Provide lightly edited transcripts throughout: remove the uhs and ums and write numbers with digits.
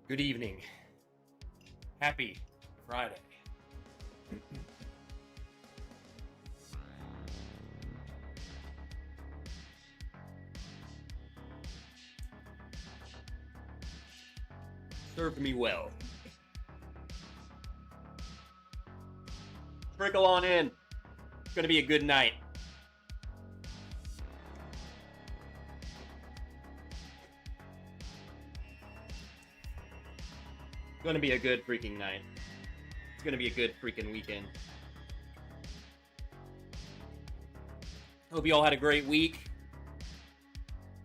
Good evening. Happy Friday. Served me well. Sprinkle on in. It's gonna be a good night. It's gonna be a good freaking night. It's gonna be a good freaking weekend. Hope you all had a great week.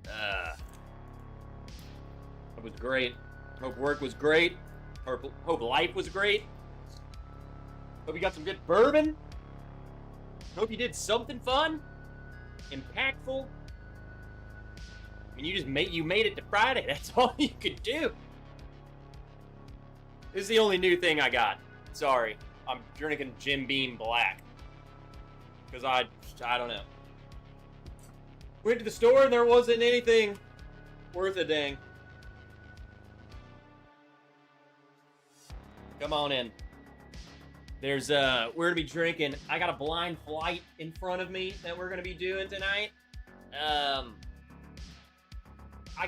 It was great. Hope work was great. Hope life was great. Hope you got some good bourbon. Hope you did something fun, impactful. I mean, you made it to Friday. That's all you could do. This is the only new thing I got. Sorry, I'm drinking Jim Beam Black because I don't know. Went to the store and there wasn't anything worth a dang. Come on in. There's we're gonna be drinking. I got a blind flight in front of me that we're gonna be doing tonight. I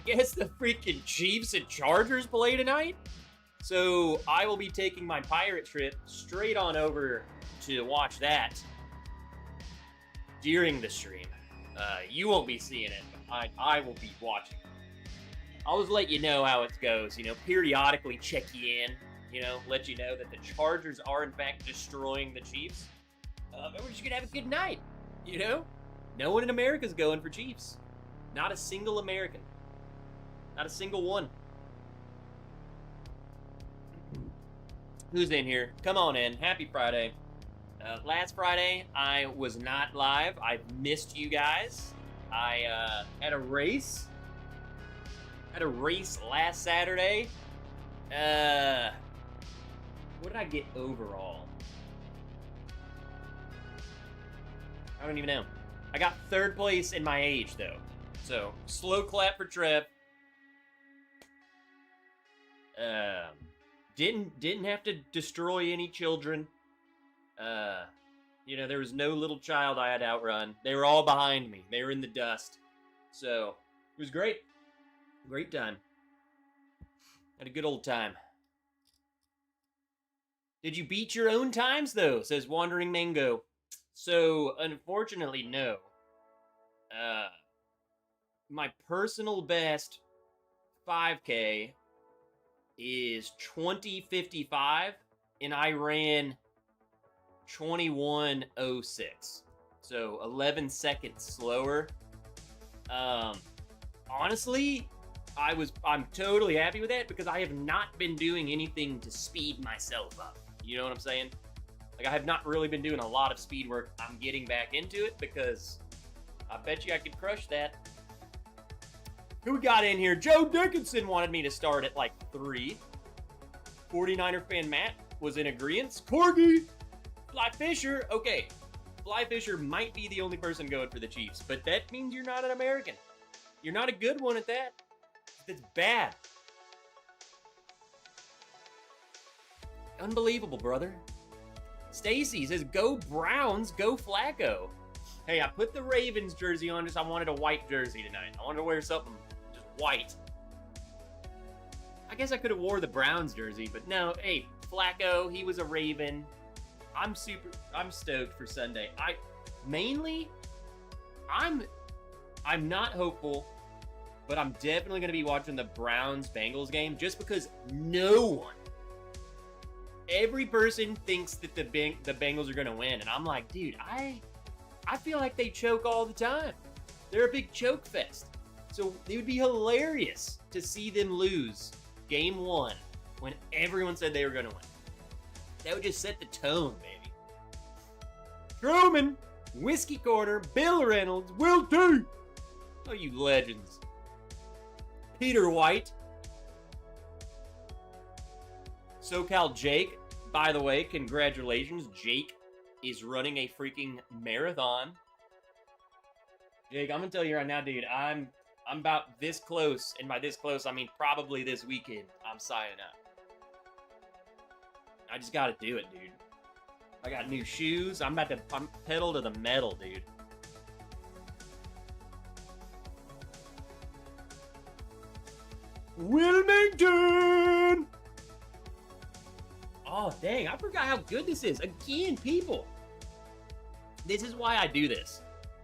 guess the freaking Chiefs and Chargers play tonight. So I will be taking my pirate trip straight on over to watch that during the stream. You won't be seeing it, but I will be watching. I'll just let you know how it goes. You know, periodically check you in. You know, let you know that the Chargers are in fact destroying the Chiefs. But we're just gonna have a good night. You know, no one in America's going for Chiefs. Not a single American. Not a single one. Who's in here? Come on in. Happy Friday. Last Friday, I was not live. I missed you guys. I had a race. Had a race last Saturday. What did I get overall? I don't even know. I got third place in my age, though. So, slow clap for Trev. Didn't have to destroy any children. You know, there was no little child I had to outrun. They were all behind me. They were in the dust. So, it was great. Great time. Had a good old time. Did you beat your own times, though? Says Wandering Mango. So, unfortunately, no. My personal best 5K is 20:55, and I ran 21:06. So, 11 seconds slower. Honestly, I'm totally happy with that because I have not been doing anything to speed myself up. You know what I'm saying? Like, I have not really been doing a lot of speed work. I'm getting back into it because I bet you I could crush that. Who got in here? Joe Dickinson wanted me to start at like 3. 49er fan Matt was in agreement. Corgi! Fly Fisher. Okay, Fly Fisher might be the only person going for the Chiefs, but that means you're not an American. You're not a good one at that. That's bad. Unbelievable, brother. Stacy says, go Browns, go Flacco. Hey, I put the Ravens jersey on just I wanted a white jersey tonight. I wanted to wear something just white. I guess I could have wore the Browns jersey, but no. Hey, Flacco, he was a Raven. I'm stoked for Sunday. I'm not hopeful, but I'm definitely going to be watching the Browns-Bengals game just because every person thinks that the Bengals are going to win. And I'm like, dude, I feel like they choke all the time. They're a big choke fest. So it would be hilarious to see them lose game 1 when everyone said they were going to win. That would just set the tone, baby. Truman, Whiskey Corner, Bill Reynolds, Will T. Oh, you legends. Peter White. SoCal Jake, by the way, congratulations. Jake is running a freaking marathon. Jake, I'm gonna tell you right now, dude, I'm I'm about this close, and by this close, I mean probably this weekend, I'm signing up. I just gotta do it, dude. I got new shoes. I'm pedal to the metal, dude. Wilmington! Oh, dang, I forgot how good this is. Again, people. This is why I do this.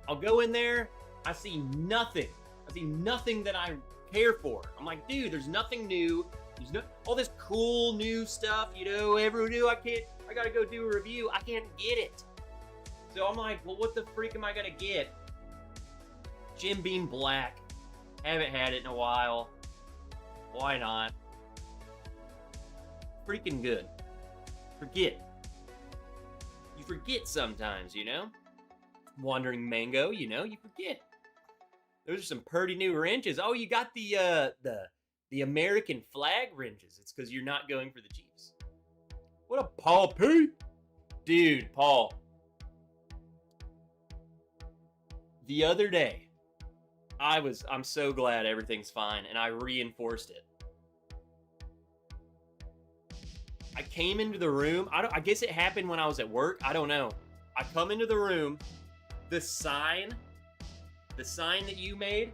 I'll go in there, I see nothing. I see nothing that I care for. I'm like, dude, there's nothing new. There's no all this cool new stuff, you know, everyone knew I gotta go do a review. I can't get it. So I'm like, well, what the freak am I gonna get? Jim Beam Black. Haven't had it in a while. Why not? Freaking good. Forget. You forget sometimes, you know? Wandering Mango, you know, you forget. Those are some pretty new wrenches. Oh, you got the American flag wrenches. It's because you're not going for the Chiefs. What up, Paul P? Dude, Paul. The other day, I'm so glad everything's fine, and I reinforced it. I came into the room. I guess it happened when I was at work. I don't know. I come into the room. The sign that you made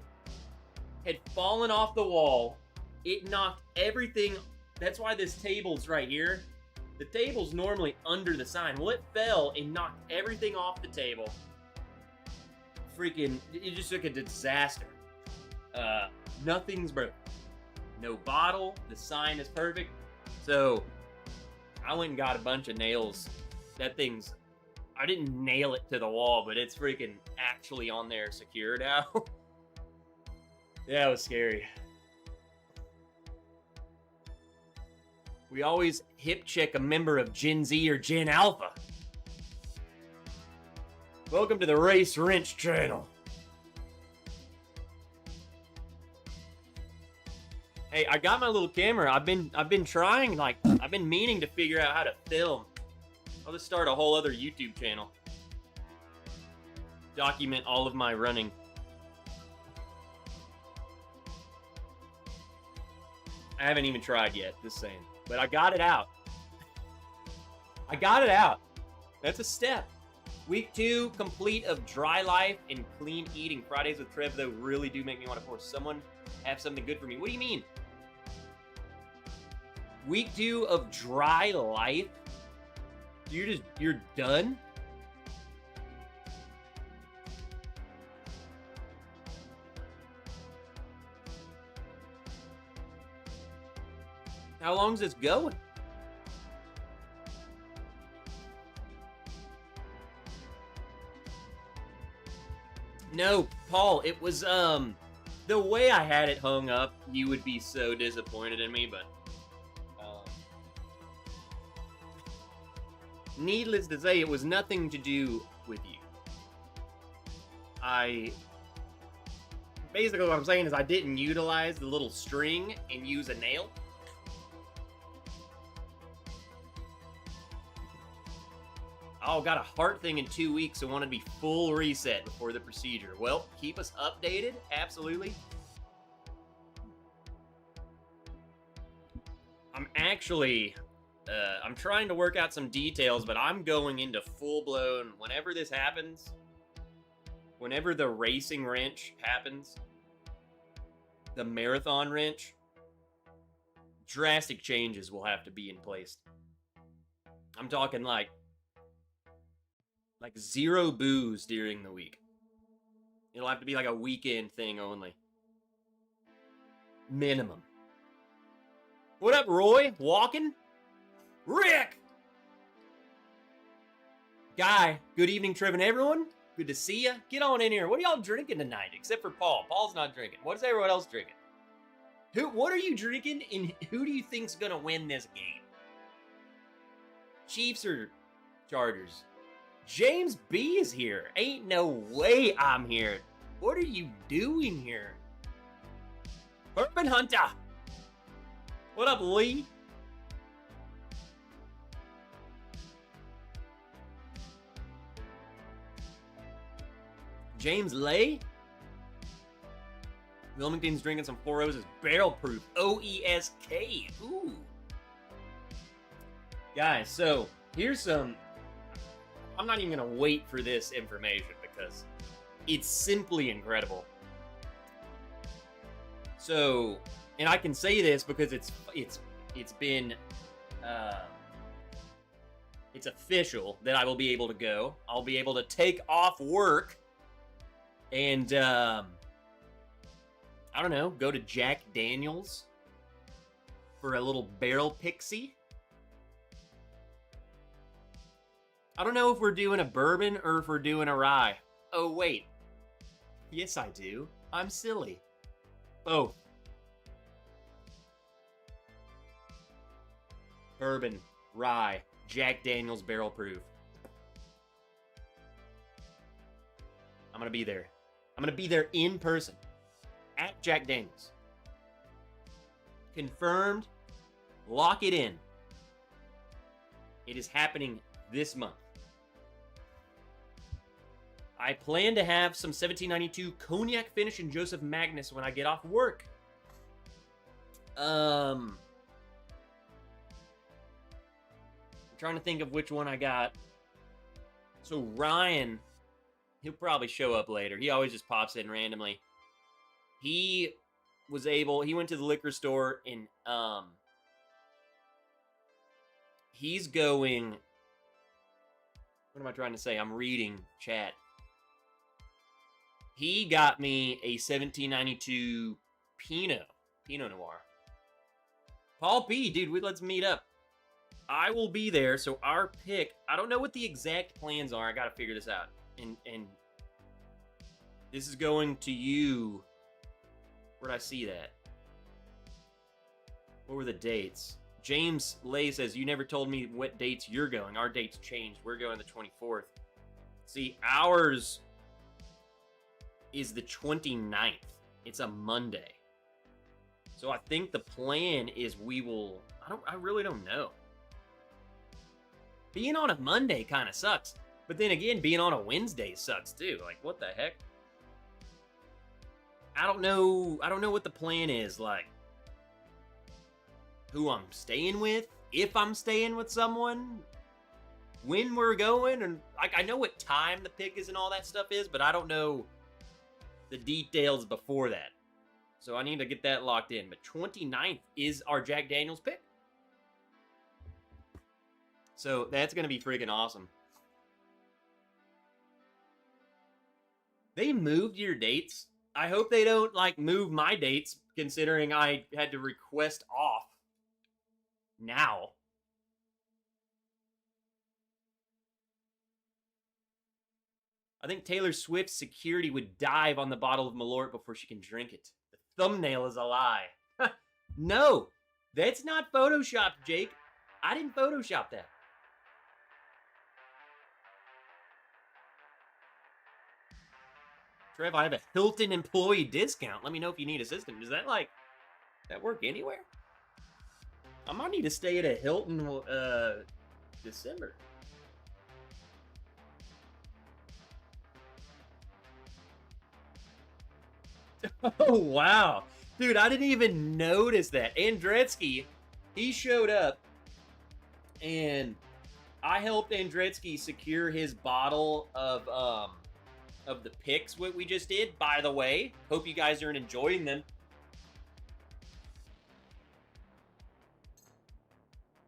had fallen off the wall. It knocked everything. That's why this table's right here. The table's normally under the sign. Well, it fell and knocked everything off the table. Freaking, it just took a disaster. Nothing's broken. No bottle. The sign is perfect. So, I went and got a bunch of nails. I didn't nail it to the wall, but it's freaking actually on there secure now. Yeah, it was scary. We always hip check a member of Gen Z or Gen Alpha. Welcome to the Race Wrench channel. Hey, I got my little camera. I've been trying, I've been meaning to figure out how to film. I'll just start a whole other YouTube channel. Document all of my running. I haven't even tried yet, just saying. But I got it out. I got it out. That's a step. Week 2, complete of dry life and clean eating. Fridays with Trev, though, really do make me want to force someone have something good for me. What do you mean? Week 2 of dry life? You're done? How long's this going? No, Paul, it was, the way I had it hung up, you would be so disappointed in me, but, needless to say, it was nothing to do with you. Basically what I'm saying is I didn't utilize the little string and use a nail. Oh, got a heart thing in 2 weeks, so wanted to be full reset before the procedure. Well, keep us updated, absolutely. I'm actually, I'm trying to work out some details, but I'm going into full-blown, whenever this happens, whenever the racing wrench happens, the marathon wrench, drastic changes will have to be in place. I'm talking like 0 booze during the week. It'll have to be like a weekend thing only. Minimum. What up, Roy? Walking? Rick! Guy, good evening, Trev and everyone. Good to see ya. Get on in here. What are y'all drinking tonight? Except for Paul. Paul's not drinking. What is everyone else drinking? What are you drinking, and who do you think's gonna win this game? Chiefs or Chargers? James B is here. Ain't no way I'm here. What are you doing here? Bourbon Hunter. What up, Lee? James Lay? Wilmington's drinking some Four Roses barrel proof OESK. Ooh. Guys, so here's some. I'm not even going to wait for this information because it's simply incredible. So, and I can say this because it's been it's official that I will be able to go. I'll be able to take off work and I don't know, go to Jack Daniel's for a little barrel pixie. I don't know if we're doing a bourbon or if we're doing a rye. Oh, wait. Yes, I do. I'm silly. Both. Bourbon, rye, Jack Daniel's barrel proof. I'm going to be there. I'm going to be there in person at Jack Daniel's. Confirmed. Lock it in. It is happening this month. I plan to have some 1792 cognac finish in Joseph Magnus when I get off work. I'm trying to think of which one I got. So Ryan, he'll probably show up later. He always just pops in randomly. He went to the liquor store and he's going, what am I trying to say? I'm reading chat. He got me a 1792 Pinot Noir. Paul P, dude, let's meet up. I will be there, so our pick, I don't know what the exact plans are. I gotta figure this out. And this is going to you. Where'd I see that? What were the dates? James Lay says, you never told me what dates you're going. Our dates changed. We're going the 24th. See, ours is the 29th. It's a Monday. So I think the plan is I really don't know. Being on a Monday kind of sucks. But then again, being on a Wednesday sucks too. Like, what the heck? I don't know what the plan is, like who I'm staying with, if I'm staying with someone, when we're going, and like I know what time the pick is and all that stuff is, but I don't know the details before that. So I need to get that locked in. But 29th is our Jack Daniel's pick. So that's going to be freaking awesome. They moved your dates. I hope they don't like move my dates, considering I had to request off now. I think Taylor Swift's security would dive on the bottle of Malort before she can drink it. The thumbnail is a lie. No, that's not Photoshopped, Jake. I didn't Photoshop that. Trev, I have a Hilton employee discount. Let me know if you need assistance. Does that work anywhere? I might need to stay at a Hilton December. Oh, wow. Dude, I didn't even notice that. Andretzky, he showed up, and I helped Andretzky secure his bottle of the picks, what we just did, by the way. Hope you guys are enjoying them.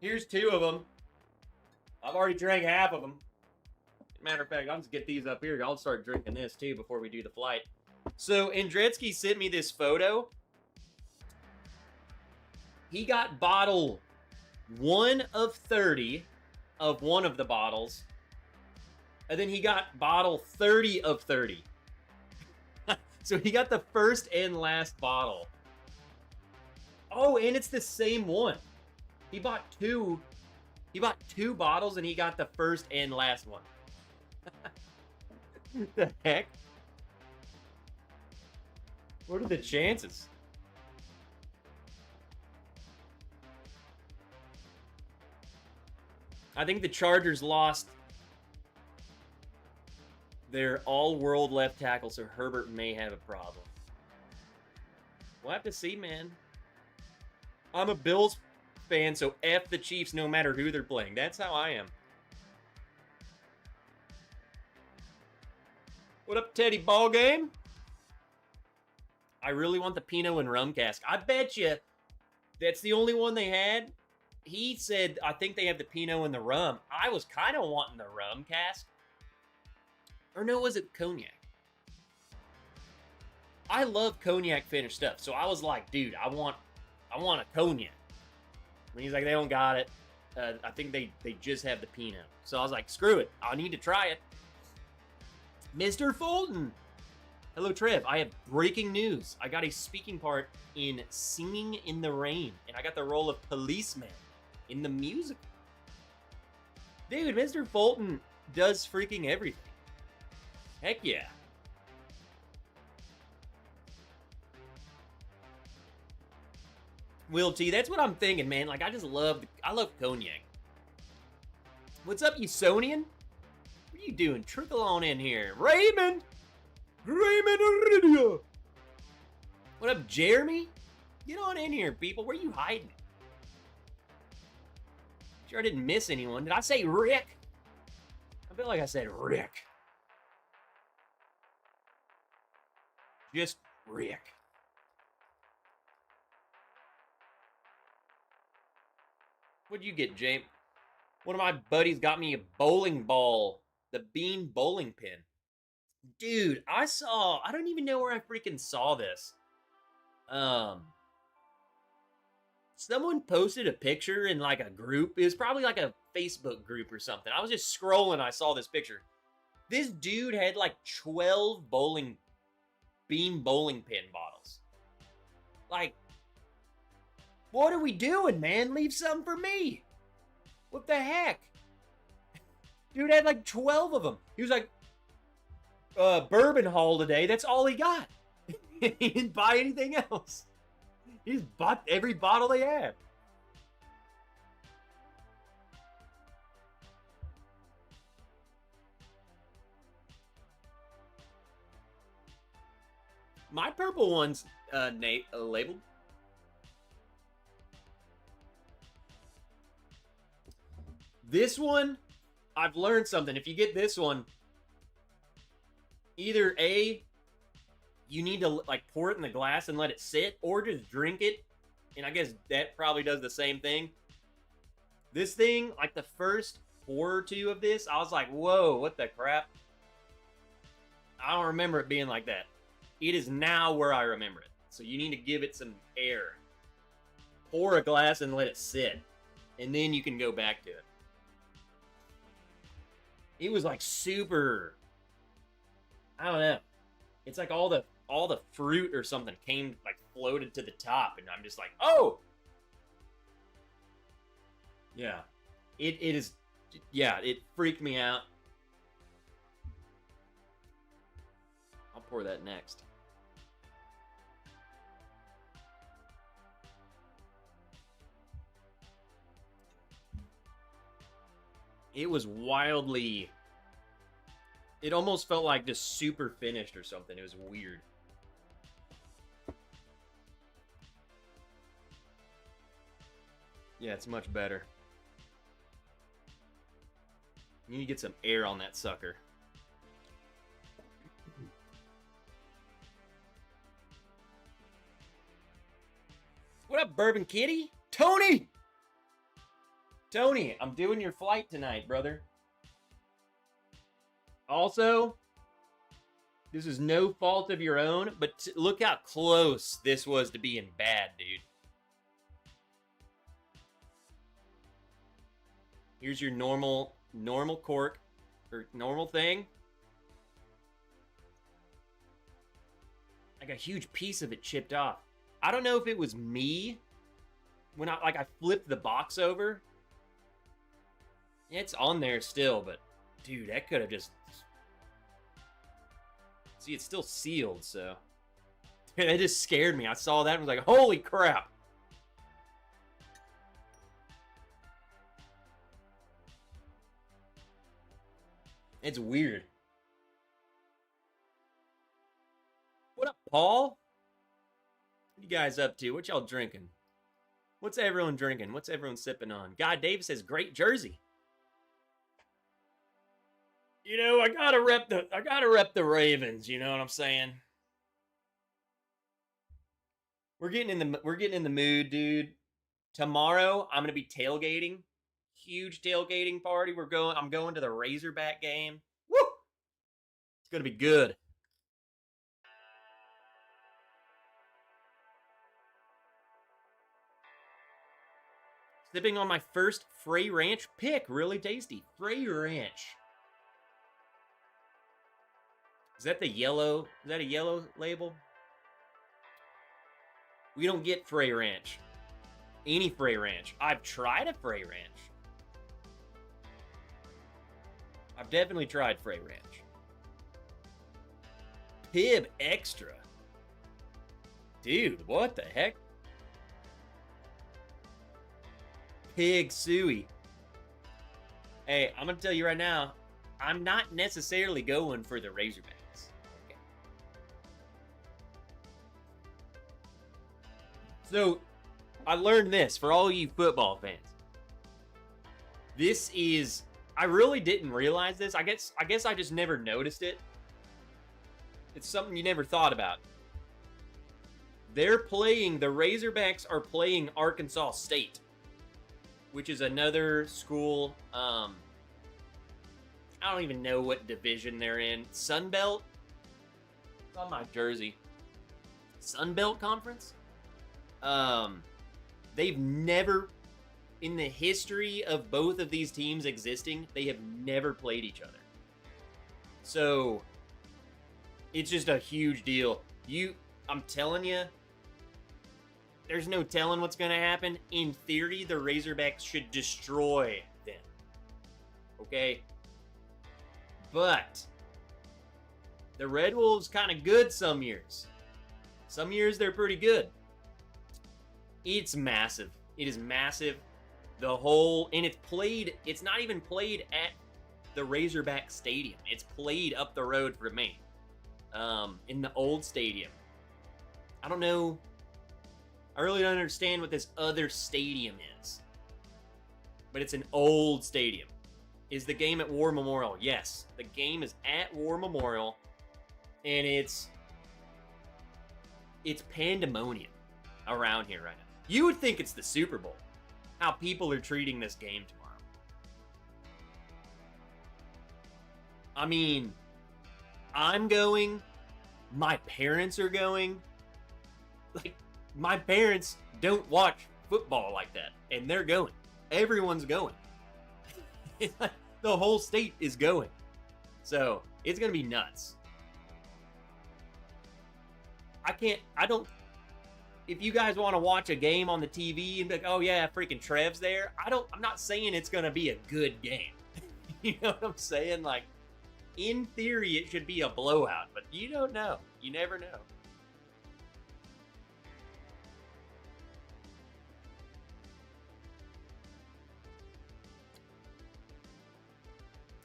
Here's 2 of them. I've already drank half of them. Matter of fact, I'll just get these up here. I'll start drinking this, too, before we do the flight. So, Andretzky sent me this photo. He got bottle 1 of 30 of one of the bottles. And then he got bottle 30 of 30. So he got the first and last bottle. Oh, and it's the same one. He bought 2. He bought 2 bottles and he got the first and last one. The heck? What are the chances? I think the Chargers lost their all-world left tackle, so Herbert may have a problem. We'll have to see, man. I'm a Bills fan, so F the Chiefs no matter who they're playing. That's how I am. What up, Teddy Ballgame? I really want the Pinot and rum cask. I bet you that's the only one they had. He said, I think they have the Pinot and the rum. I was kind of wanting the rum cask. Or no, was it cognac? I love cognac finished stuff. So I was like, dude, I want a cognac. And he's like, they don't got it. I think they just have the Pinot. So I was like, screw it. I need to try it. Mr. Fulton. Hello, Trev. I have breaking news. I got a speaking part in Singing in the Rain, and I got the role of policeman in the musical. Dude, Mr. Fulton does freaking everything. Heck yeah. Will T, that's what I'm thinking, man. Like, I love cognac. What's up, Usonian? What are you doing? Trickle on in here. Raymond Iridia. What up, Jeremy? Get on in here, people. Where are you hiding? Sure I didn't miss anyone. Did I say Rick? I feel like I said Rick. Just Rick. What'd you get, James? One of my buddies got me a bowling ball. The Bean bowling pin. Dude, I don't even know where I freaking saw this. Someone posted a picture in like a group. It was probably like a Facebook group or something. I was just scrolling, I saw this picture. This dude had like 12 Bean bowling pin bottles. Like, what are we doing, man? Leave some for me. What the heck? Dude had like 12 of them. He was like, bourbon haul today. That's all he got. He didn't buy anything else. He just bought every bottle they had. My purple one's labeled. This one, I've learned something. If you get this one, either A, you need to like pour it in the glass and let it sit, or just drink it. And I guess that probably does the same thing. This thing, like the first pour or two of this, I was like, whoa, what the crap? I don't remember it being like that. It is now where I remember it. So you need to give it some air. Pour a glass and let it sit. And then you can go back to it. It was like super, I don't know. It's like all the fruit or something came like floated to the top, and I'm just like, oh, yeah. It is, yeah. It freaked me out. I'll pour that next. It was wildly... It almost felt like just super finished or something. It was weird. Yeah, it's much better. You need to get some air on that sucker. What up, Bourbon Kitty? Tony! Tony, I'm doing your flight tonight, brother. Also, this is no fault of your own, but look how close this was to being bad, dude. Here's your normal cork, or normal thing. Like a huge piece of it chipped off. I don't know if it was me when I flipped the box over. It's on there still, but dude, that could have just... See, it's still sealed, so... Dude, that just scared me. I saw that and was like, holy crap! It's weird. What up, Paul? What are you guys up to? What y'all drinking? What's everyone drinking? What's everyone sipping on? God Davis says, great jersey. You know, I gotta rep the Ravens, you know what I'm saying? We're getting in the mood, dude. Tomorrow I'm gonna be tailgating. Huge tailgating party. I'm going to the Razorback game. Woo! It's gonna be good. Sipping on my first Frey Ranch pick. Really tasty. Frey Ranch. Is that a yellow label? We don't get Frey Ranch. Any Frey Ranch. I've tried a Frey Ranch. I've definitely tried Frey Ranch. Pib Extra. Dude, what the heck? Pig Suey. Hey, I'm gonna tell you right now, I'm not necessarily going for the Razorbacks. Okay. So, I learned this for all you football fans. This is, I really didn't realize this. I guess I just never noticed it. It's something you never thought about. The Razorbacks are playing Arkansas State, which is another school. I don't even know what division they're in. Sun Belt? It's on my jersey. Sun Belt Conference? They've never, in the history of both of these teams existing, they have never played each other. So, it's just a huge deal. I'm telling you, there's no telling what's going to happen. In theory, the Razorbacks should destroy them. Okay? But the Red Wolves kind of good some years. Some years they're pretty good. It's massive. It is massive. And it's not even played at the Razorback Stadium. It's played up the road from me. In the old stadium. I don't know. I really don't understand what this other stadium is. But it's an old stadium. Is the game at War Memorial? Yes. The game is at War Memorial. And it's pandemonium around here right now. You would think it's the Super Bowl. How people are treating this game tomorrow. I mean, I'm going. My parents are going. Like, my parents don't watch football like that. And they're going. Everyone's going. The whole state is going. So, it's going to be nuts. If you guys want to watch a game on the TV and be like, oh yeah, freaking Trev's there, I'm not saying it's going to be a good game. You know what I'm saying? Like, in theory, it should be a blowout, but you don't know. You never know.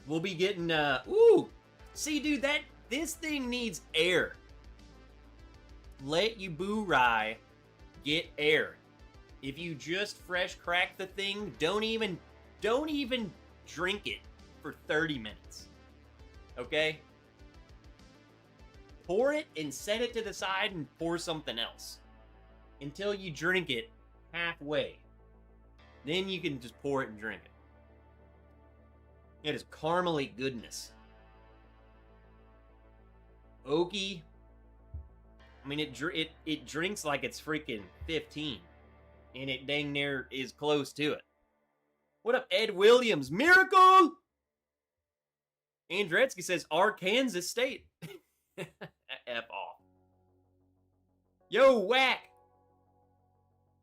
We'll be getting, see, dude, this thing needs air. Let you boo rye get air. If you just fresh crack the thing, don't even drink it for 30 minutes. Okay? Pour it and set it to the side and pour something else. Until you drink it halfway. Then you can just pour it and drink it. It is caramely goodness. Oaky. I mean, it drinks like it's freaking 15. And it dang near is close to it. What up, Ed Williams? Miracle! Andretsky says Arkansas State. F off. Yo, whack!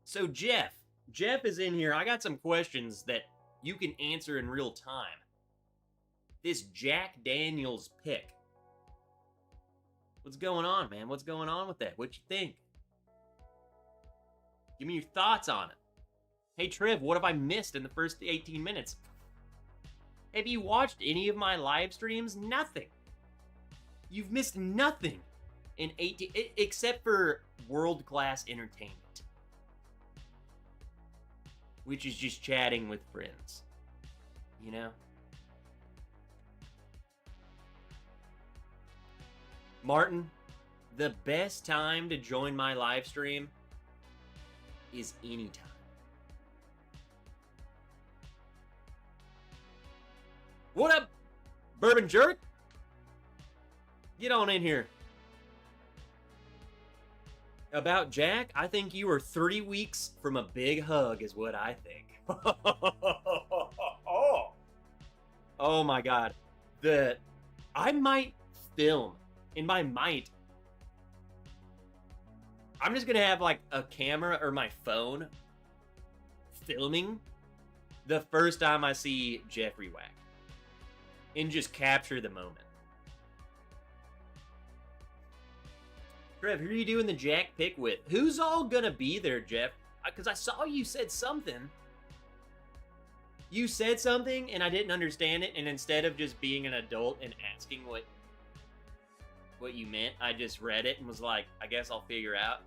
So, Jeff is in here. I got some questions that you can answer in real time. This Jack Daniels pick. What's going on, man? What's going on with that? What you think? Give me your thoughts on it. Hey, Trev, what have I missed in the first 18 minutes? Have you watched any of my live streams? Nothing. You've missed nothing. in 18, except for world-class entertainment, which is just chatting with friends, you know? Martin, the best time to join my live stream is anytime. What up, Bourbon Jerk? Get on in here. About Jack, I think you are 3 weeks from a big hug is what I think. Oh my God. I might film, and by might, I'm just gonna have like a camera or my phone filming the first time I see Jeffrey Wack and just capture the moment. Trev, who are you doing the Jack pick with? Who's all gonna be there, Jeff? Because I saw you said something. You said something and I didn't understand it, and instead of just being an adult and asking what you meant, I just read it and was like, I guess I'll figure out.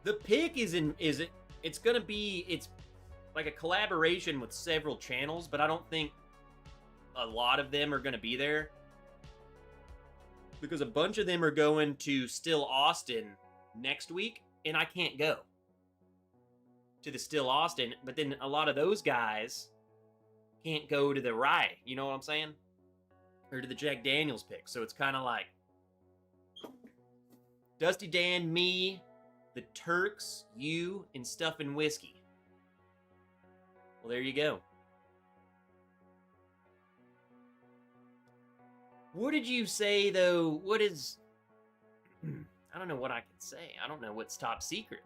The pick it's gonna be, it's like a collaboration with several channels, but I don't think a lot of them are gonna be there because a bunch of them are going to Still Austin next week, and I can't go to the Still Austin, but then a lot of those guys can't go to the Rye, you know what I'm saying? Or to the Jack Daniels pick. So it's kind of like Dusty Dan, me, the Turks, you, and Stuff and Whiskey. Well, there you go. What did you say, though? What is... I don't know what I can say. I don't know what's top secret.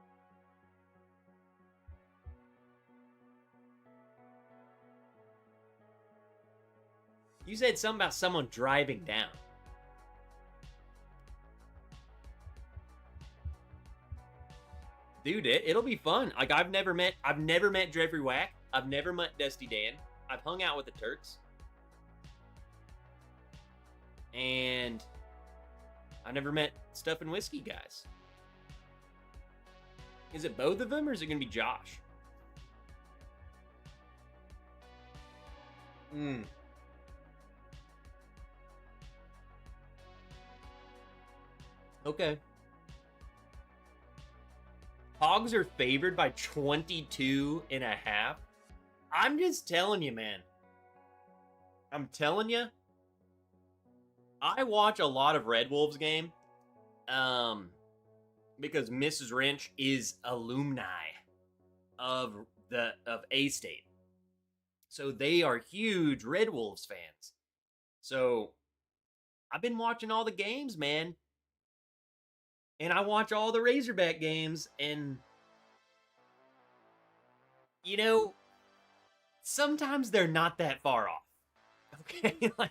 You said something about someone driving down. Dude, it'll be fun. Like, I've never met Jeffrey Wack. I've never met Dusty Dan. I've hung out with the Turks. And I never met Stuff and Whiskey guys. Is it both of them, or is it going to be Josh? Okay. Hogs are favored by 22.5. I'm just telling you, man. I'm telling you. I watch a lot of Red Wolves game. Because Mrs. Wrench is alumni of A-State. So they are huge Red Wolves fans. So I've been watching all the games, man. And I watch all the Razorback games, and you know, sometimes they're not that far off. Okay? Like,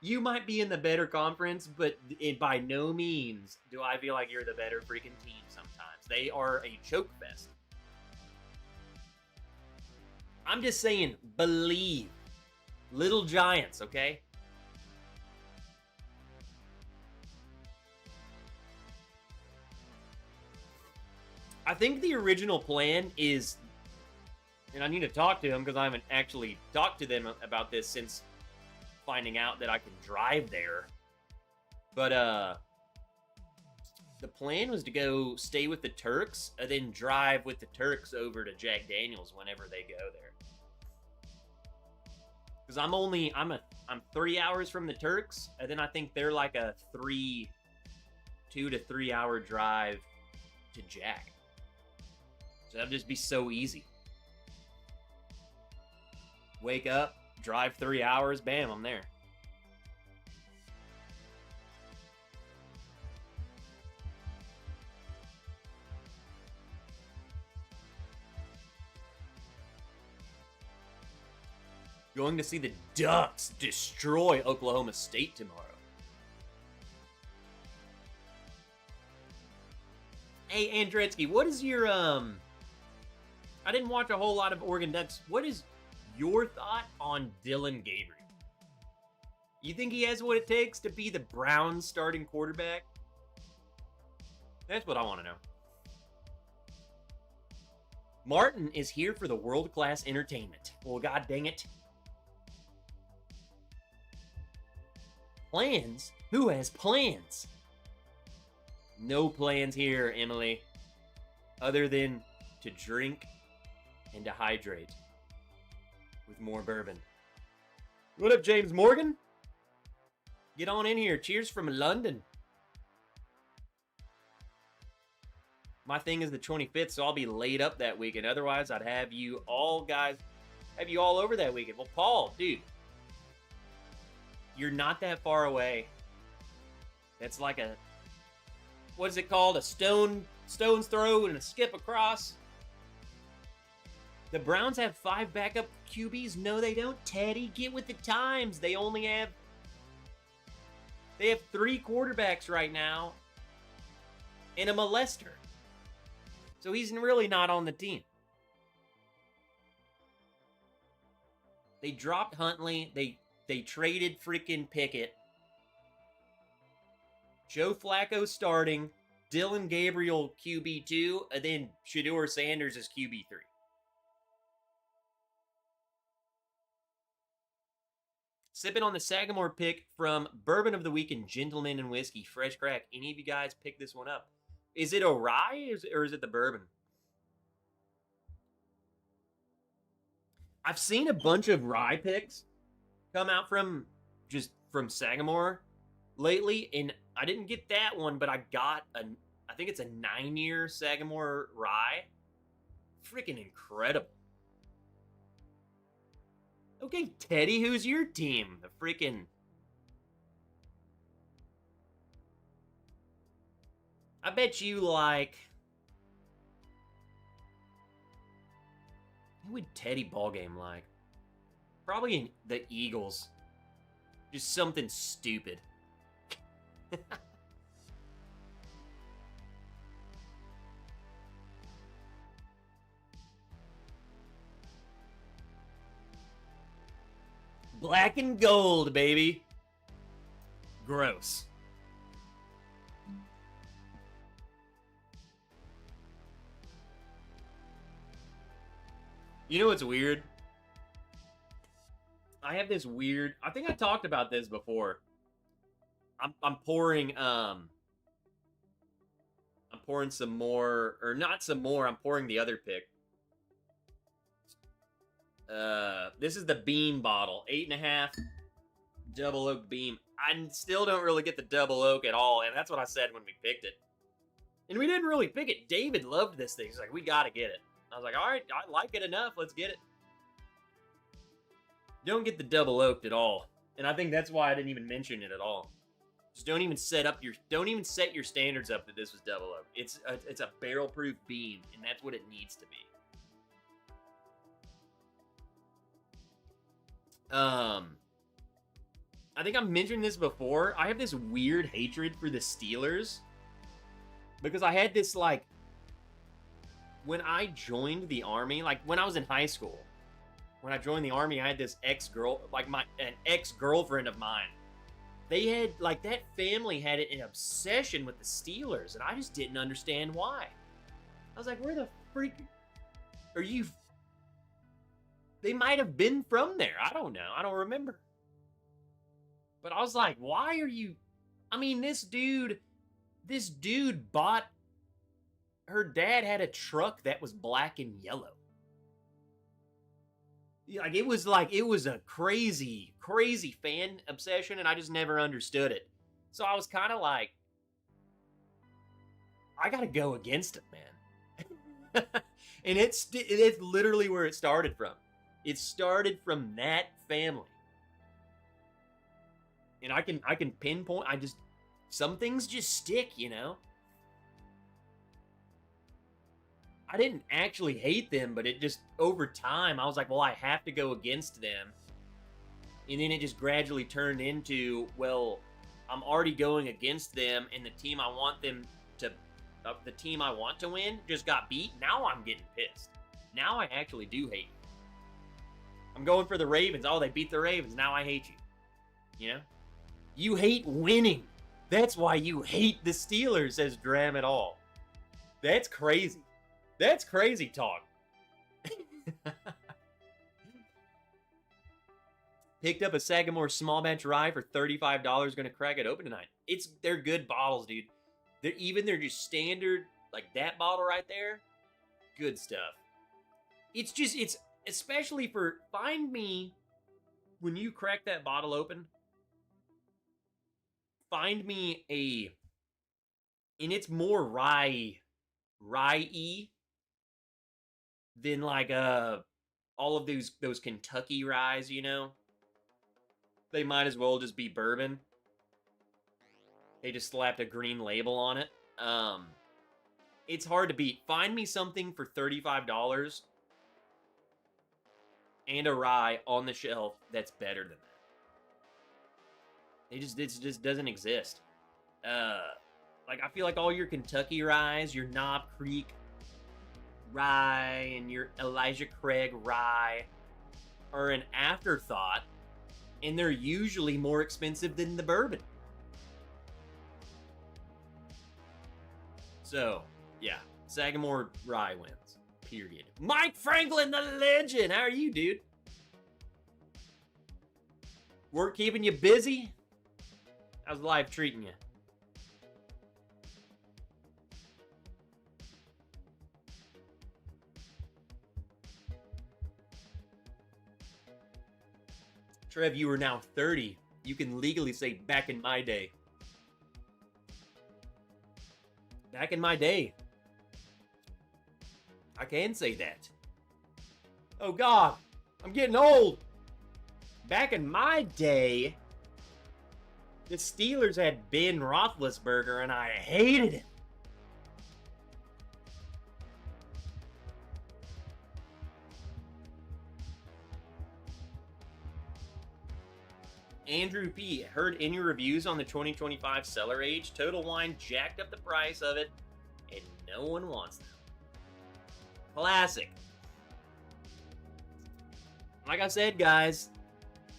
you might be in the better conference, but by no means do I feel like you're the better freaking team sometimes. They are a choke fest. I'm just saying, believe. Little Giants, okay? I think the original plan is, and I need to talk to them because I haven't actually talked to them about this since finding out that I can drive there. But the plan was to go stay with the Turks and then drive with the Turks over to Jack Daniels whenever they go there. Because I'm 3 hours from the Turks, and then I think they're like a 2 to 3 hour drive to Jack. So that'd just be so easy. Wake up, drive 3 hours, bam, I'm there. Going to see the Ducks destroy Oklahoma State tomorrow. Hey, Andretsky, what is your, I didn't watch a whole lot of Oregon Ducks. What is your thought on Dylan Gabriel? You think he has what it takes to be the Browns starting quarterback? That's what I want to know. Martin is here for the world-class entertainment. Well, god dang it. Plans? Who has plans? No plans here, Emily. Other than to drink and to hydrate with more bourbon. What up, James Morgan? Get on in here. Cheers from London. My thing is the 25th, so I'll be laid up that weekend. Otherwise, I'd have you all over that weekend. Well, Paul, dude, you're not that far away. That's like a, what is it called? A stone's throw and a skip across. The Browns have 5 backup QBs. No, they don't. Teddy, get with the times. They have 3 quarterbacks right now and a molester. So he's really not on the team. They dropped Huntley. They traded freaking Pickett. Joe Flacco starting. Dylan Gabriel QB2. And then Shedeur Sanders is QB3. Sipping on the Sagamore pick from Bourbon of the Week and Gentleman and Whiskey. Fresh crack. Any of you guys pick this one up? Is it a rye or is it the bourbon? I've seen a bunch of rye picks come out from Sagamore lately, and I didn't get that one, but I got I think it's a 9-year Sagamore rye. Freaking incredible. Okay, Teddy, who's your team? The freaking... I bet you like... Who would Teddy ballgame like? Probably the Eagles. Just something stupid. Black and gold, baby. Gross. You know what's weird? I have this weird... I think I talked about this before. I'm pouring... I'm pouring some more... Or not some more. I'm pouring the other pick. This is the Beam bottle. 8.5 double oak Beam. I still don't really get the double oak at all. And that's what I said when we picked it. And we didn't really pick it. David loved this thing. He's like, we gotta get it. I was like, all right, I like it enough. Let's get it. Don't get the double oaked at all. And I think that's why I didn't even mention it at all. Just don't even set your standards up that this was double oak. It's a barrel proof Beam, and that's what it needs to be. I think I mentioned this before. I have this weird hatred for the Steelers because I had this, like, when I joined the Army, like when I was in high school, when I joined the Army, I had this an ex-girlfriend of mine. They had, like, that family had an obsession with the Steelers, and I just didn't understand why. I was like, where the freak are you? They might have been from there. I don't know. I don't remember. But I was like, why are you... I mean, this dude bought... Her dad had a truck that was black and yellow. It was a crazy, crazy fan obsession, and I just never understood it. So I was kind of like, I gotta go against it, man. And it's literally where it started from. It started from that family. And I can pinpoint, some things just stick, you know? I didn't actually hate them, but it just, over time, I was like, well, I have to go against them. And then it just gradually turned into, well, I'm already going against them, and the team I want to win just got beat. Now I'm getting pissed. Now I actually do hate you. I'm going for the Ravens. Oh, they beat the Ravens. Now I hate you. You know? You hate winning. That's why you hate the Steelers, says Dram at all. That's crazy. That's crazy talk. Picked up a Sagamore small batch rye for $35. Gonna crack it open tonight. They're good bottles, dude. They're just standard, like that bottle right there. Good stuff. It's especially for, find me, when you crack that bottle open, find me and it's more rye-y than like all of those Kentucky ryes, you know? They might as well just be bourbon. They just slapped a green label on it. It's hard to beat. Find me something for $35 and a rye on the shelf that's better than that. It just doesn't exist. Like, I feel like all your Kentucky ryes, your Knob Creek rye and your Elijah Craig rye are an afterthought, and they're usually more expensive than the bourbon. So, yeah, Sagamore rye wins. Period. Mike Franklin, the legend. How are you, dude? Work keeping you busy? How's life treating you? Trev, you are now 30. You can legally say back in my day. Back in my day. I can say that. Oh God, I'm getting old. Back in my day, the Steelers had Ben Roethlisberger and I hated him. Andrew P. Heard any reviews on the 2025 Cellar Age? Total Wine jacked up the price of it, and no one wants them. Classic. Like I said, guys,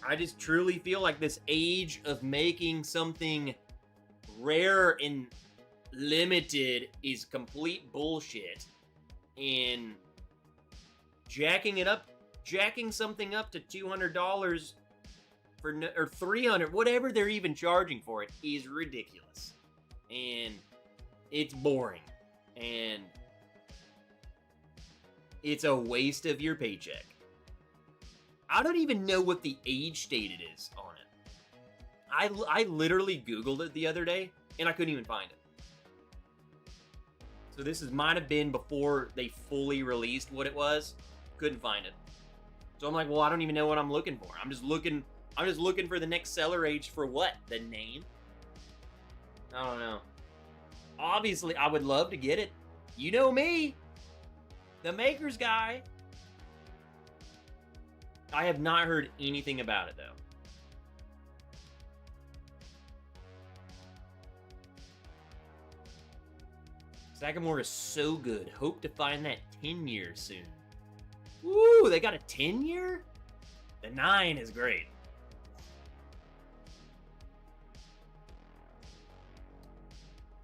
I just truly feel like this age of making something rare and limited is complete bullshit. And jacking something up to $200 or $300, whatever they're even charging for it, is ridiculous. And it's boring. And it's a waste of your paycheck. I don't even know what the age stated is on it. I literally Googled it the other day, and I couldn't even find it. So this might have been before they fully released what it was. Couldn't find it. So I'm like, well, I don't even know what I'm looking for. I'm just looking for the next Cellar Age for what? The name? I don't know. Obviously, I would love to get it. You know me. The maker's guy. I have not heard anything about it, though. Sagamore is so good. Hope to find that 10 years soon. Woo, they got a 10-year? The 9 is great.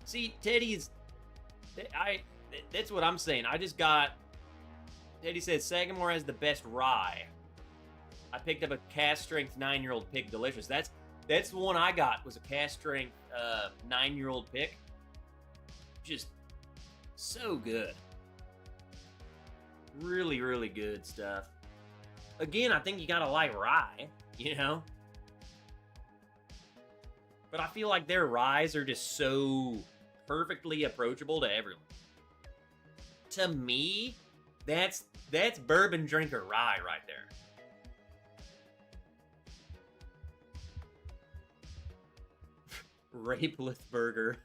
See, that's what I'm saying. Teddy says Sagamore has the best rye. I picked up a cast strength 9-year-old pick, delicious. That's the one I got, was a cast strength 9-year-old pick. Just so good. Really, really good stuff. Again, I think you gotta like rye, you know? But I feel like their ryes are just so perfectly approachable to everyone. To me, that's bourbon drinker rye right there. Rapeless burger.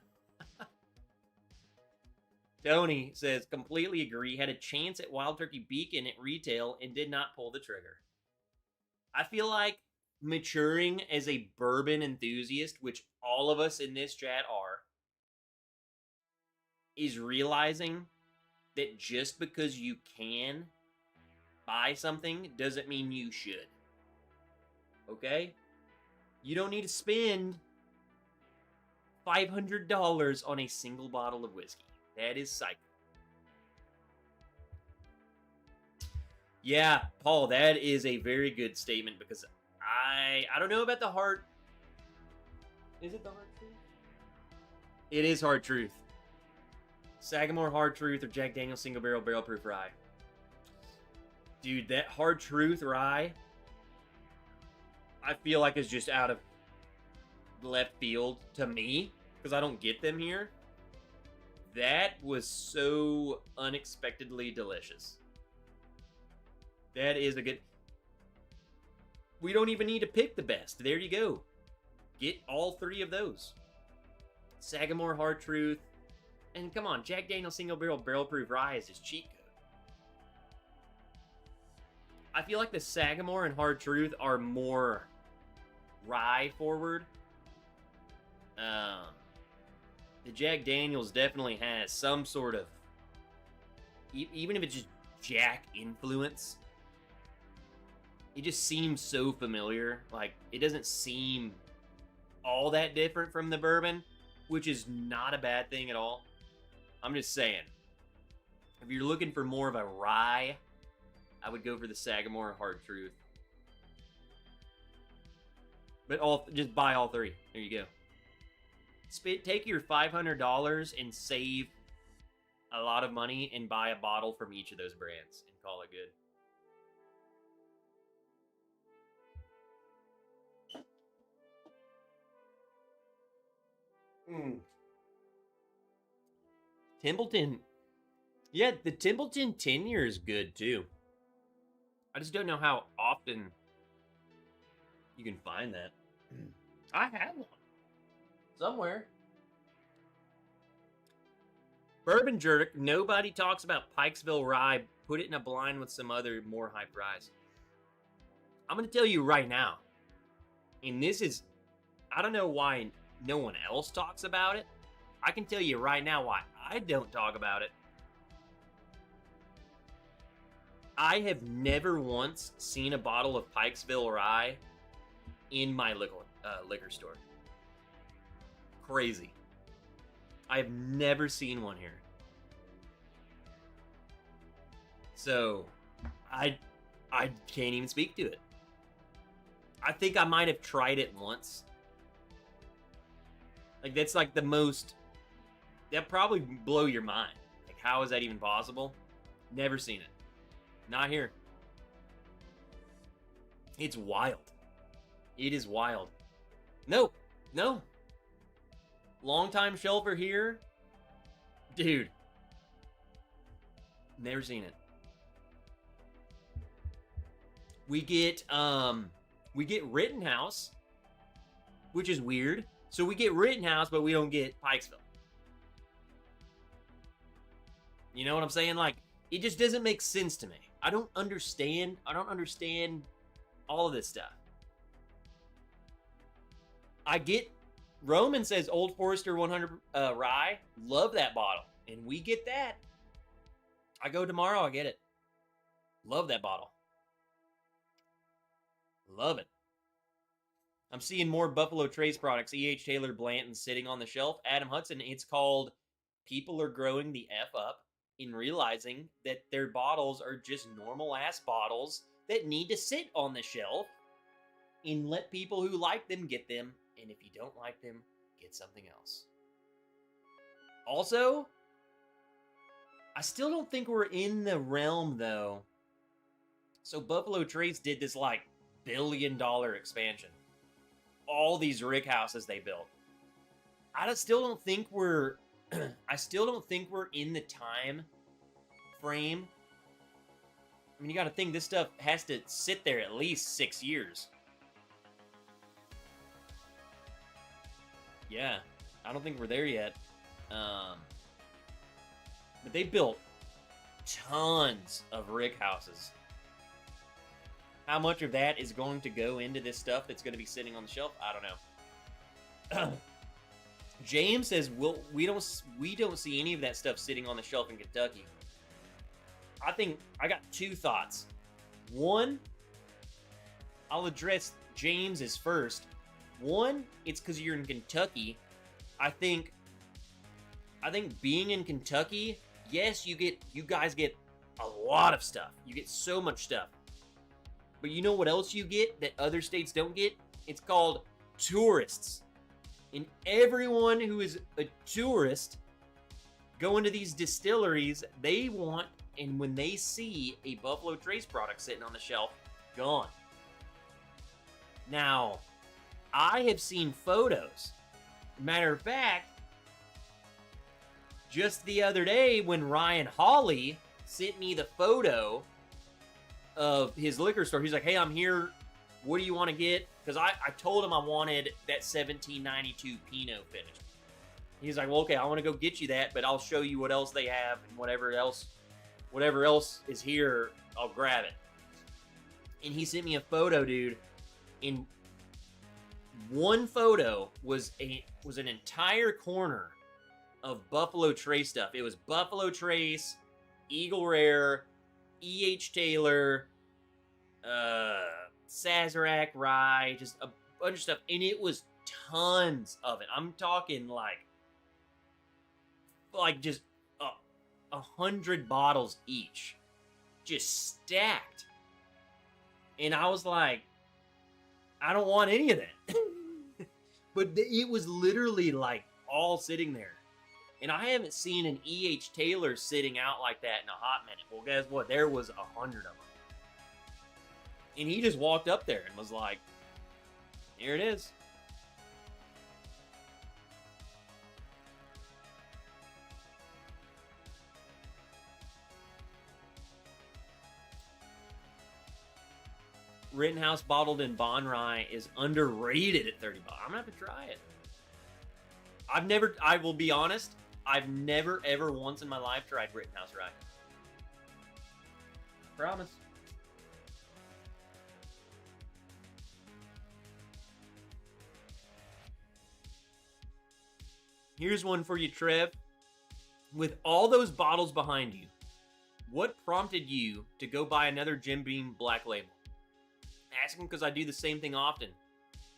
Tony says, completely agree. Had a chance at Wild Turkey Beacon at retail and did not pull the trigger. I feel like maturing as a bourbon enthusiast, which all of us in this chat are, is realizing that just because you can buy something doesn't mean you should. Okay? You don't need to spend $500 on a single bottle of whiskey. That is psycho. Yeah, Paul, that is a very good statement because I don't know about the hard. Is it the hard truth? It is hard truth. Sagamore Hard Truth or Jack Daniel's Single Barrel Barrel Proof Rye. Dude, that Hard Truth Rye, I feel like is just out of left field to me because I don't get them here. That was so unexpectedly delicious. That is a good... We don't even need to pick the best. There you go. Get all three of those. Sagamore Hard Truth. And come on, Jack Daniel's Single Barrel Barrel Proof Rye is his cheat code. I feel like the Sagamore and Hard Truth are more rye forward. The Jack Daniel's definitely has some sort of... even if it's just Jack influence, it just seems so familiar. Like, it doesn't seem all that different from the bourbon, which is not a bad thing at all. I'm just saying, if you're looking for more of a rye, I would go for the Sagamore Hard Truth. But just buy all three. There you go. Take your $500 and save a lot of money and buy a bottle from each of those brands and call it good. Templeton. Yeah, the Templeton 10-year is good too. I just don't know how often you can find that. I have one. Somewhere. Bourbon Jerk. Nobody talks about Pikesville Rye. Put it in a blind with some other more hyped ryes. I'm going to tell you right now. And this is... I don't know why no one else talks about it. I can tell you right now why I don't talk about it. I have never once seen a bottle of Pikesville Rye in my liquor store. Crazy. I have never seen one here. So, I can't even speak to it. I think I might have tried it once. Like, that's like the most... That'd probably blow your mind. Like, how is that even possible? Never seen it. Not here. It's wild. It is wild. No. Long-time shelfer here. Dude. Never seen it. We get Rittenhouse, which is weird. So we get Rittenhouse, but we don't get Pikesville. You know what I'm saying? Like, it just doesn't make sense to me. I don't understand all of this stuff. I get... Roman says Old Forester 100 Rye. Love that bottle. And we get that. I go tomorrow, I get it. Love that bottle. Love it. I'm seeing more Buffalo Trace products. E.H. Taylor Blanton sitting on the shelf. Adam Hudson, it's called People Are Growing the F Up in realizing that their bottles are just normal-ass bottles that need to sit on the shelf and let people who like them get them. And if you don't like them, get something else. Also, I still don't think we're in the realm, though. So Buffalo Trace did this, like, $1 billion expansion. All these rick houses they built. Still don't think we're... I still don't think we're in the time frame. I mean, you gotta think this stuff has to sit there at least 6 years. Yeah, I don't think we're there yet. But they built tons of rick houses. How much of that is going to go into this stuff that's going to be sitting on the shelf? I don't know. James says we don't see any of that stuff sitting on the shelf in Kentucky. I think I got two thoughts. One, I'll address James's first. One, it's because you're in Kentucky, I think being in Kentucky, yes, you guys get a lot of stuff. You get so much stuff. But you know what else you get that other states don't get? It's called tourists. And everyone who is a tourist going to these distilleries, they want, and when they see a Buffalo Trace product sitting on the shelf, gone. Now, I have seen photos. Matter of fact, just the other day when Ryan Hawley sent me the photo of his liquor store, he's like, hey, I'm here. What do you want to get? Because I told him I wanted that 1792 Pinot finished. He's like, well, okay, I want to go get you that, but I'll show you what else they have, and whatever else is here, I'll grab it. And he sent me a photo, dude. In one photo was an entire corner of Buffalo Trace stuff. It was Buffalo Trace, Eagle Rare, E.H. Taylor, Sazerac Rye, just a bunch of stuff. And it was tons of it. I'm talking like just 100 bottles each. Just stacked. And I was like, I don't want any of that. But it was literally like all sitting there. And I haven't seen an E.H. Taylor sitting out like that in a hot minute. Well, guess what? There was 100 of them. And he just walked up there and was like, here it is. Rittenhouse bottled in Bon Rye is underrated at $30. I'm gonna have to try it. I will be honest, I've never ever once in my life tried Rittenhouse Rye. Promise. Here's one for you, Trev. With all those bottles behind you, what prompted you to go buy another Jim Beam Black Label? Ask him because I do the same thing often.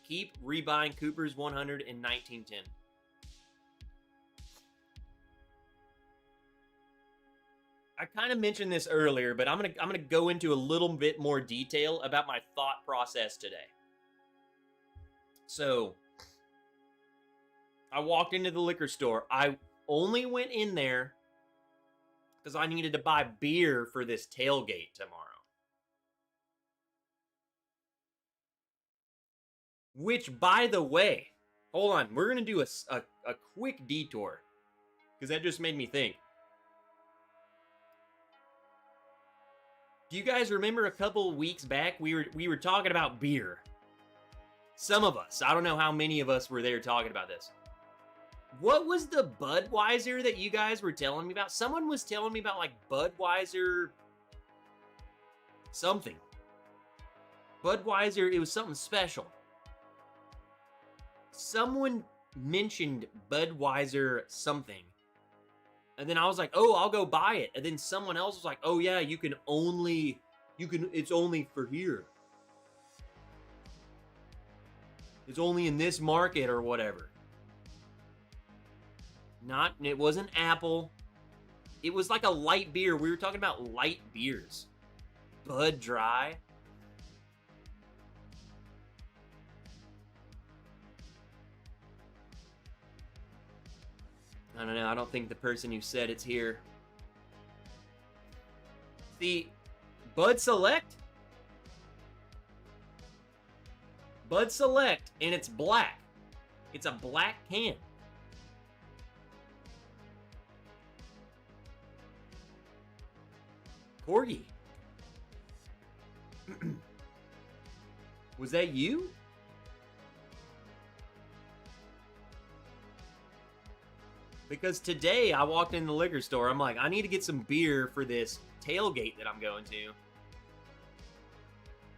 Keep rebuying Cooper's 100 in 1910. I kind of mentioned this earlier, but I'm gonna go into a little bit more detail about my thought process today. So, I walked into the liquor store. I only went in there because I needed to buy beer for this tailgate tomorrow. Which, by the way, hold on, we're going to do a quick detour because that just made me think. Do you guys remember a couple weeks back we were talking about beer? Some of us. I don't know how many of us were there talking about this. What was the Budweiser that you guys were telling me about? Someone was telling me about like Budweiser something. Budweiser, it was something special. Someone mentioned Budweiser something. And then I was like, oh, I'll go buy it. And then someone else was like, oh yeah, it's only for here. It's only in this market or whatever. It wasn't Apple. It was like a light beer. We were talking about light beers. Bud Dry. I don't know. I don't think the person who said it's here. See, Bud Select. Bud Select, and it's black. It's a black can. Corgi. Was that you? Because today I walked in the liquor store. I'm like, I need to get some beer for this tailgate that I'm going to.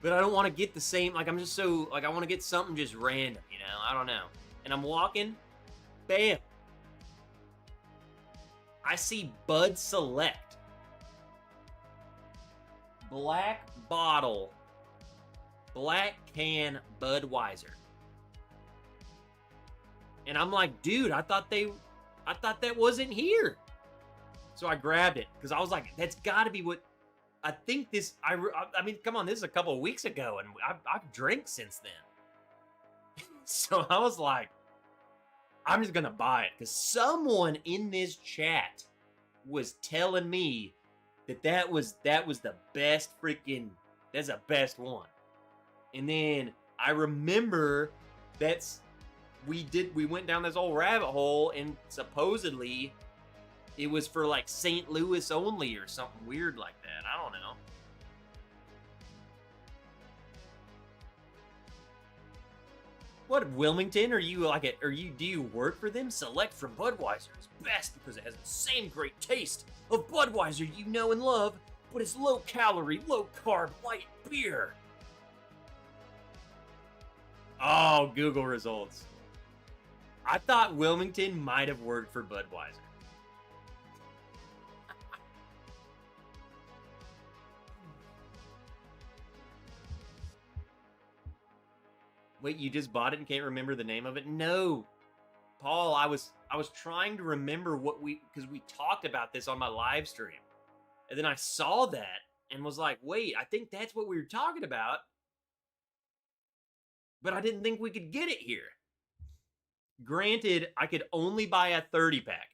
But I don't want to get the same, like I'm just so, like I want to get something just random, you know? I don't know. And I'm walking, bam. I see Bud Select. Black bottle, black can Budweiser. And I'm like, dude, I thought that wasn't here. So I grabbed it because I was like, that's got to be what I think this. I mean, come on, this is a couple of weeks ago, and I've drank since then. So I was like, I'm just gonna buy it because someone in this chat was telling me that was the best freaking. That's the best one. And then I remember we went down this old rabbit hole, and supposedly it was for like St. Louis only or something weird like that. I don't know. What, Wilmington? Are you like do you work for them? Select from Budweiser is best because it has the same great taste of Budweiser you know and love, but it's low calorie, low carb, light beer. Oh, Google results. I thought Wilmington might have worked for Budweiser. Wait, you just bought it and can't remember the name of it? No. Paul, I was trying to remember because we talked about this on my live stream. And then I saw that and was like, wait, I think that's what we were talking about. But I didn't think we could get it here. Granted, I could only buy a 30 pack.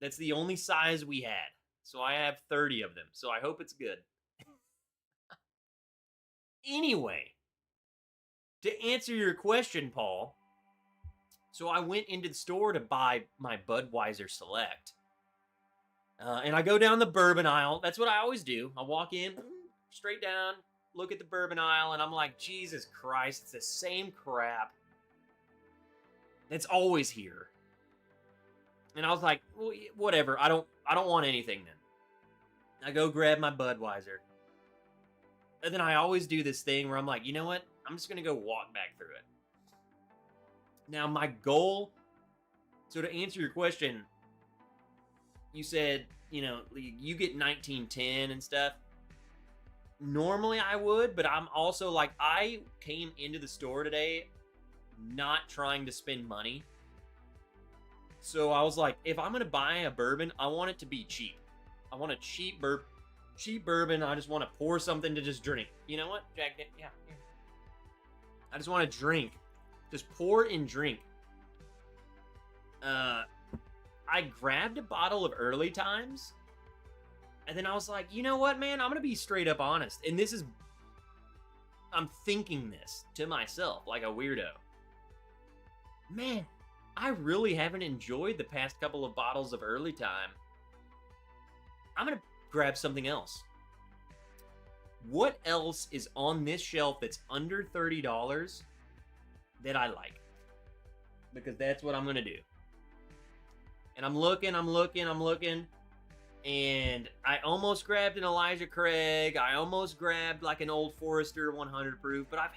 That's the only size we had. So I have 30 of them. So I hope it's good. Anyway, to answer your question, Paul, so I went into the store to buy my Budweiser Select. And I go down the bourbon aisle. That's what I always do. I walk in, straight down, look at the bourbon aisle, and I'm like, Jesus Christ, it's the same crap. It's always here. And I was like, well, whatever. I don't want anything then. I go grab my Budweiser. And then I always do this thing where I'm like, you know what? I'm just going to go walk back through it. Now, my goal... So to answer your question, you said, you get 1910 and stuff. Normally I would, but I'm also like, I came into the store today not trying to spend money. So I was like, if I'm going to buy a bourbon, I want it to be cheap. I want a cheap bourbon. I just want to pour something to just drink. You know what? Jack, yeah. Here. I just want to drink. Just pour and drink. I grabbed a bottle of Early Times. And then I was like, you know what, man? I'm going to be straight up honest. And I'm thinking this to myself like a weirdo. Man, I really haven't enjoyed the past couple of bottles of Early Time. I'm going to grab something else. What else is on this shelf that's under $30 that I like? Because that's what I'm going to do. And I'm looking. And I almost grabbed an Elijah Craig. I almost grabbed like an Old Forester 100 proof. But I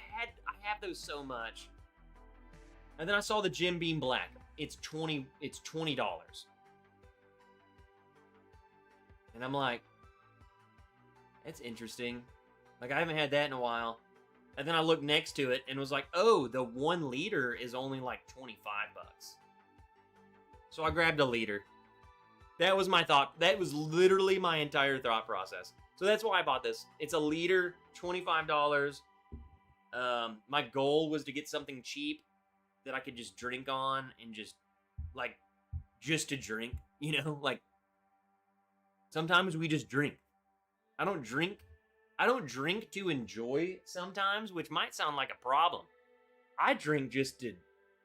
have those so much. And then I saw the Jim Beam Black. It's $20. And I'm like, that's interesting. Like, I haven't had that in a while. And then I looked next to it and was like, oh, the 1 liter is only like $25. So I grabbed a liter. That was my thought. That was literally my entire thought process. So that's why I bought this. It's a liter, $25. My goal was to get something cheap that I could just drink on and just to drink, like sometimes we just drink. I don't drink to enjoy sometimes, which might sound like a problem. I drink just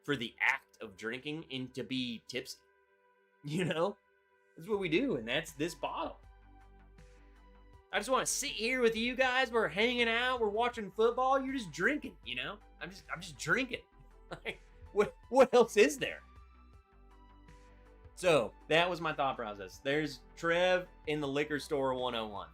for the act of drinking and to be tipsy. That's what we do, and that's this bottle. I just want to sit here with you guys. We're hanging out. We're watching football. You're just drinking, I'm just drinking. Like, what else is there? So that was my thought process. There's Trev in the liquor store 101.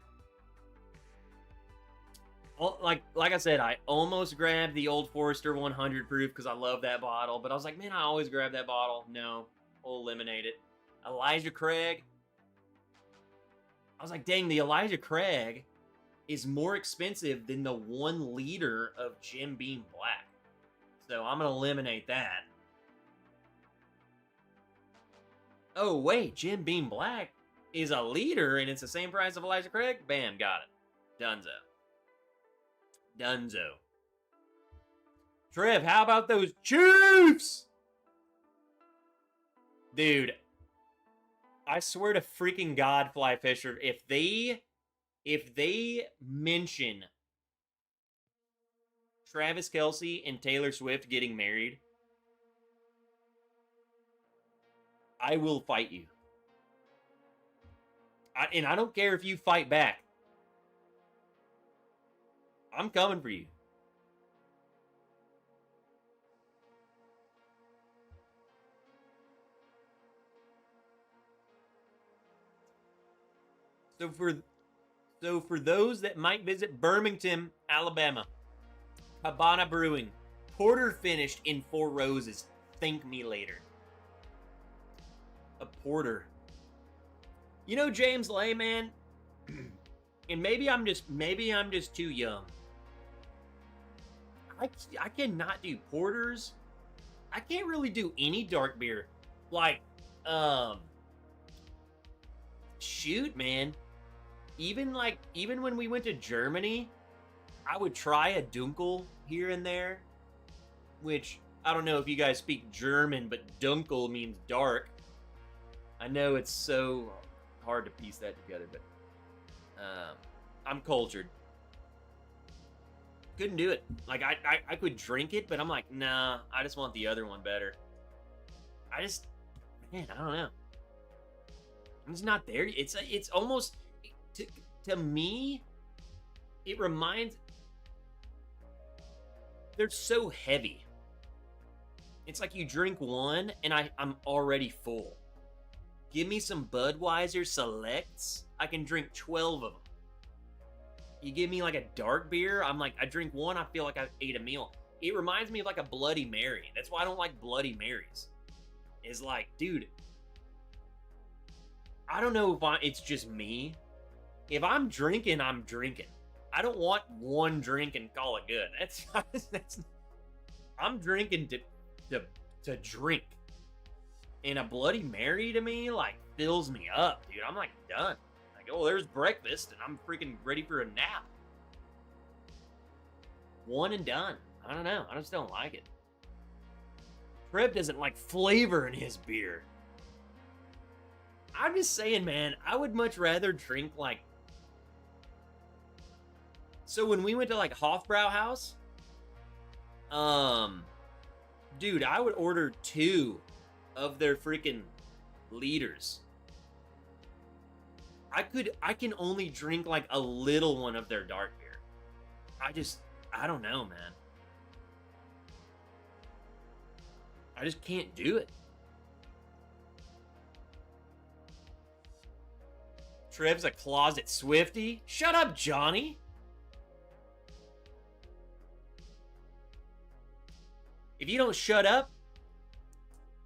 Like I said, I almost grabbed the Old Forester 100 proof because I love that bottle, but I was like, man, I always grab that bottle. No, we'll eliminate it. Elijah Craig. I was like, dang, the Elijah Craig is more expensive than the 1 liter of Jim Beam Black. So I'm going to eliminate that. Oh, wait, Jim Beam Black is a leader and it's the same price of Elijah Craig? Bam, got it. Dunzo. Dunzo. Trev, how about those Chiefs? Dude, I swear to freaking God, Fly Fisher, if they mention Travis Kelce and Taylor Swift getting married, I will fight you. And I don't care if you fight back. I'm coming for you. So for those that might visit Birmingham, Alabama, Habana Brewing, porter finished in 4 roses. Thank me later. A porter. You know James Lay, man, and maybe I'm just too young. I cannot do porters. I can't really do any dark beer. Like, shoot, man. Even when we went to Germany, I would try a Dunkel here and there, which I don't know if you guys speak German, but Dunkel means dark. I know it's so hard to piece that together, but I'm cultured. Couldn't do it. Like, I could drink it, but I'm like, nah, I just want the other one better. Man, I don't know. I'm just not there. It's almost, to me, it reminds, they're so heavy. It's like you drink one, and I'm already full. Give me some Budweiser Selects, I can drink 12 of them. You give me like a dark beer, I'm like, I drink one, I feel like I ate a meal. It reminds me of like a Bloody Mary. That's why I don't like Bloody Marys. It's like, dude, I don't know if it's just me. If I'm drinking, I'm drinking. I don't want one drink and call it good. That's I'm drinking to drink. And a Bloody Mary to me, like, fills me up, dude. I'm like, done. Like, oh, there's breakfast, and I'm freaking ready for a nap. One and done. I don't know. I just don't like it. Trev doesn't like flavor in his beer. I'm just saying, man, I would much rather drink, like... So when we went to, like, Hofbrauhaus, dude, I would order 2 of their freaking liters. I can only drink like a little one of their dark beer. I don't know, man. I just can't do it. Trev's a closet Swiftie. Shut up, Johnny. If you don't shut up,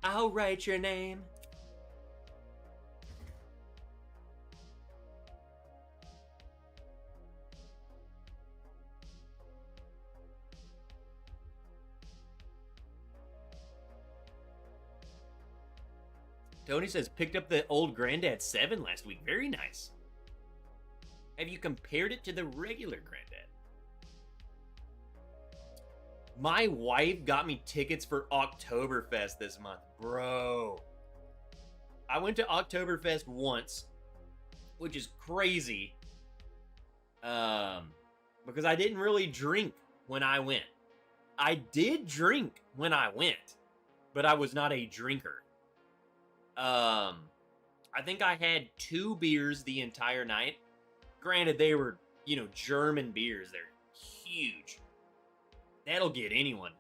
I'll write your name. Tony says, picked up the old Granddad 7 last week. Very nice. Have you compared it to the regular Granddad? My wife got me tickets for Oktoberfest this month. Bro. I went to Oktoberfest once, which is crazy. Because I didn't really drink when I went. I did drink when I went, but I was not a drinker. I think I had 2 beers the entire night. Granted, they were, German beers. They're huge. That'll get anyone.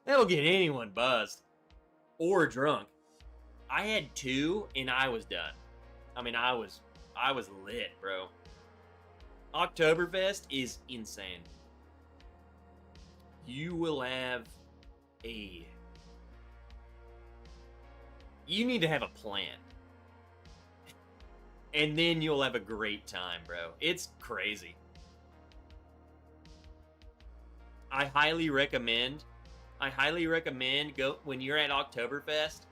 That'll get anyone buzzed. Or drunk. I had 2, and I was done. I mean, I was lit, bro. Oktoberfest is insane. You will have a... You need to have a plan. And then you'll have a great time, bro. It's crazy. I highly recommend go when you're at Oktoberfest,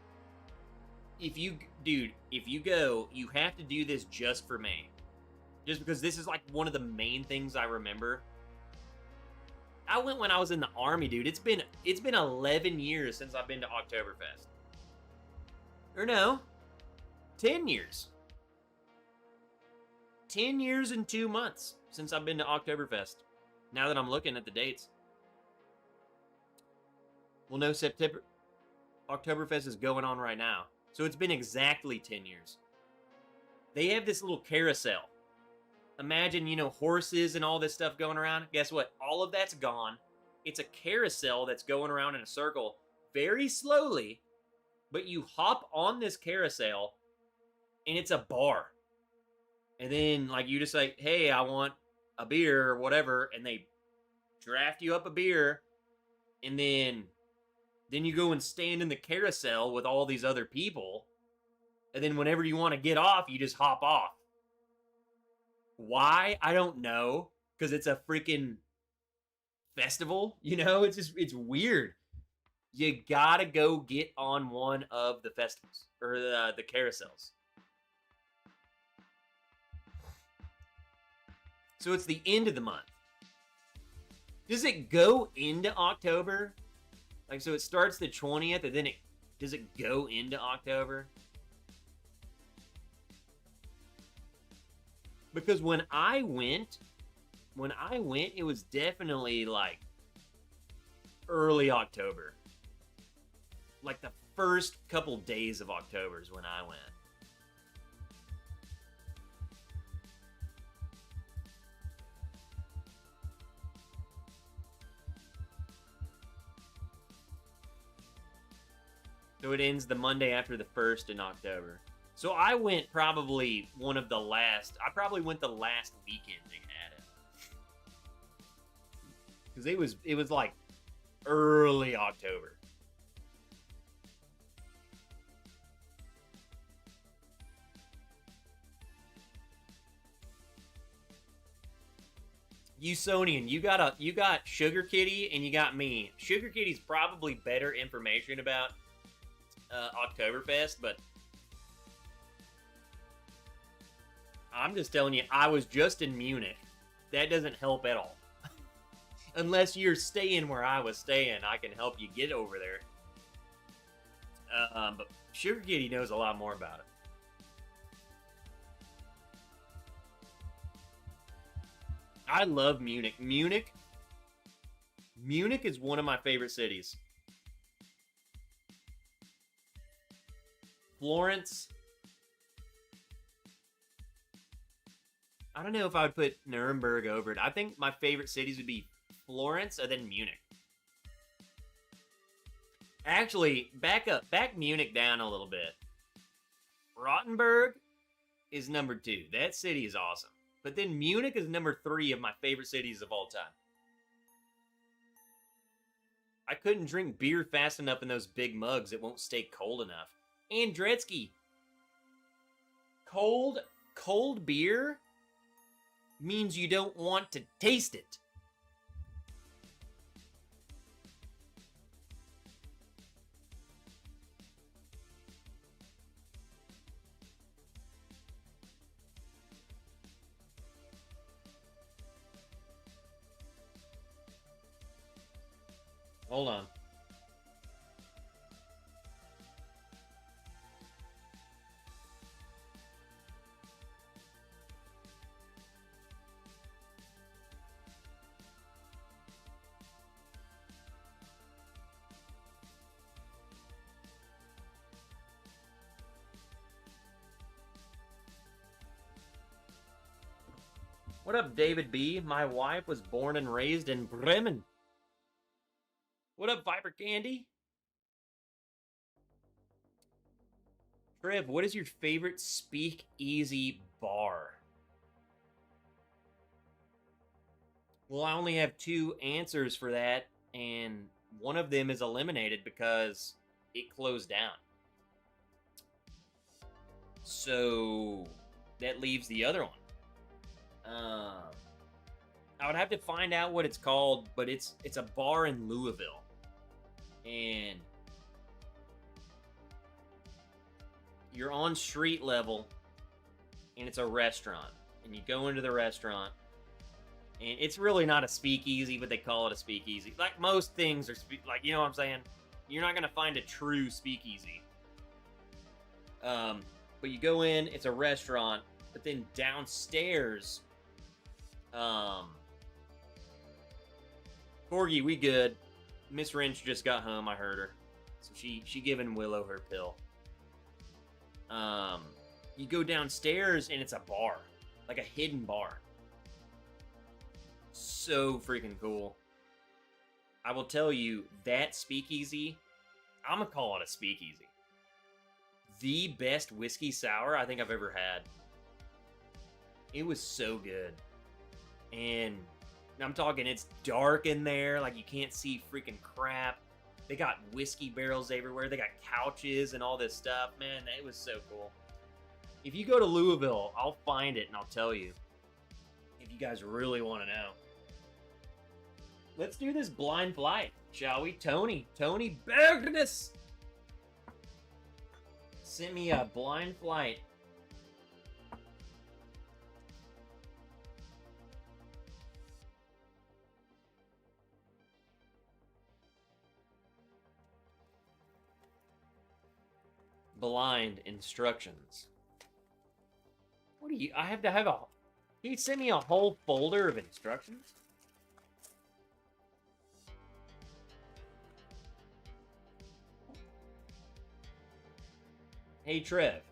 if you go, you have to do this just for me. Just because this is like one of the main things I remember. I went when I was in the Army, dude. It's been 11 years since I've been to Oktoberfest. Or no, 10 years. 10 years and 2 months since I've been to Oktoberfest. Now that I'm looking at the dates. Well, no, September. Oktoberfest is going on right now. So it's been exactly 10 years. They have this little carousel. Imagine, horses and all this stuff going around. Guess what? All of that's gone. It's a carousel that's going around in a circle very slowly, but you hop on this carousel and it's a bar. And then, like, you just say, hey, I want a beer or whatever, and they draft you up a beer, and then you go and stand in the carousel with all these other people, and then whenever you want to get off, you just hop off. Why? I don't know, because it's a freaking festival, it's weird. You gotta go get on one of the festivals, or the carousels. So it's the end of the month. Does it go into October? Like, so it starts the 20th, and then does it go into October? Because when I went, it was definitely like early October. Like the first couple days of October is when I went. So it ends the Monday after the 1st in October. So I went probably I probably went the last weekend they had it. Because it was like early October. Usonian, you got Sugar Kitty and you got me. Sugar Kitty's probably better information about Oktoberfest, but I'm just telling you, I was just in Munich. That doesn't help at all. Unless you're staying where I was staying, I can help you get over there. But Sugar Kitty knows a lot more about it. I love Munich. Munich is one of my favorite cities. Florence. I don't know if I would put Nuremberg over it. I think my favorite cities would be Florence and then Munich. Actually, back Munich down a little bit. Rottenburg is number 2. That city is awesome. But then Munich is number 3 of my favorite cities of all time. I couldn't drink beer fast enough in those big mugs. It won't stay cold enough. And Andretsky. Cold beer means you don't want to taste it. Hold on. What up, David B? My wife was born and raised in Bremen. What up, Viper Candy? Trev, what is your favorite speakeasy bar? Well, I only have 2 answers for that, and one of them is eliminated because it closed down. So that leaves the other one. I would have to find out what it's called, but it's a bar in Louisville. And you're on street level, and it's a restaurant. And you go into the restaurant, and it's really not a speakeasy, but they call it a speakeasy. Like most things are, like, you know what I'm saying? You're not going to find a true speakeasy. But you go in, it's a restaurant, but then downstairs, Corgi, we good. Miss Wrench just got home, I heard her. So she giving Willow her pill. You go downstairs, and it's a bar. Like a hidden bar. So freaking cool. I will tell you, that speakeasy, I'm gonna call it a speakeasy. The best whiskey sour I think I've ever had. It was so good. And I'm talking, it's dark in there, like you can't see freaking crap. They got whiskey barrels everywhere. They got couches and all this stuff. Man, it was so cool. If you go to Louisville, I'll find it and I'll tell you. If you guys really want to know. Let's do this blind flight, shall we? Tony Bergness sent me a blind flight. Blind instructions. What do you... I have to have a... He sent me a whole folder of instructions? Hey, Trev.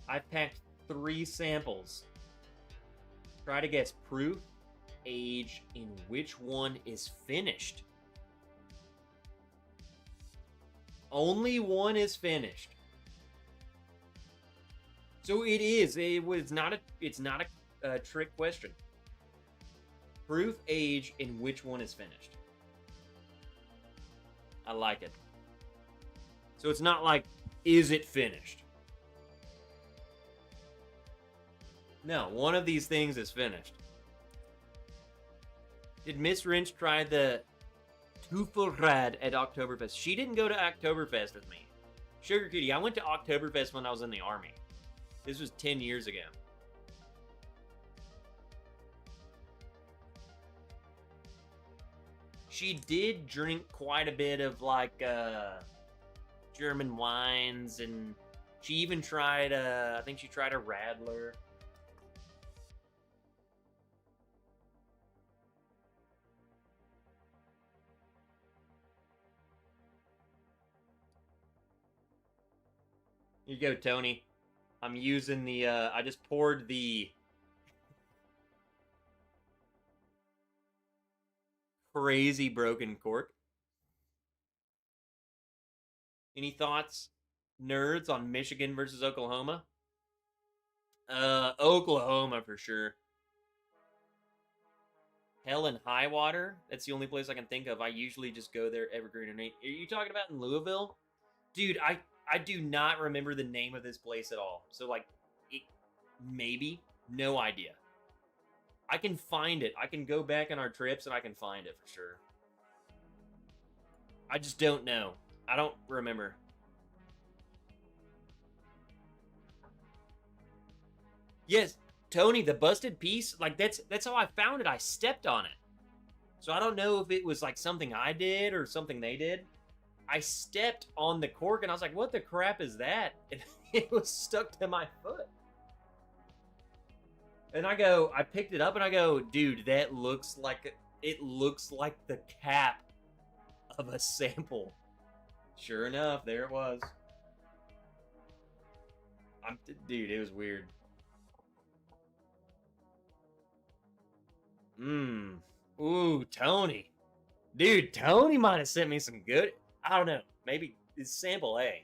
I've packed 3 samples. Try to guess proof, age, and which one is finished. Only one is finished. So it is. It's not a trick question. Proof, age, and which one is finished. I like it. So it's not like, is it finished? No, one of these things is finished. Did Miss Wrench try the Teufelrad at Oktoberfest? She didn't go to Oktoberfest with me. Sugar Kitty, I went to Oktoberfest when I was in the Army. This was 10 years ago. She did drink quite a bit of, like, German wines, and she even tried, I think she tried a Radler. Here you go, Tony. I'm using the, I just poured the crazy broken cork. Any thoughts, nerds, on Michigan versus Oklahoma? Oklahoma for sure. Hell and High Water. That's the only place I can think of. I usually just go there Evergreen or Nate. Are you talking about in Louisville? Dude, I do not remember the name of this place at all. So, like, maybe. No idea. I can find it. I can go back on our trips and I can find it for sure. I just don't know. I don't remember. Yes, Tony, the busted piece, like, that's how I found it. I stepped on it. So I don't know if it was, like, something I did or something they did. I stepped on the cork, and I was like, what the crap is that? And it was stuck to my foot. And I picked it up, and I go, dude, that looks like, it looks like the cap of a sample. Sure enough, there it was. Dude, it was weird. Ooh, Tony. Dude, Tony might have sent me some good... I don't know. Maybe it's sample A.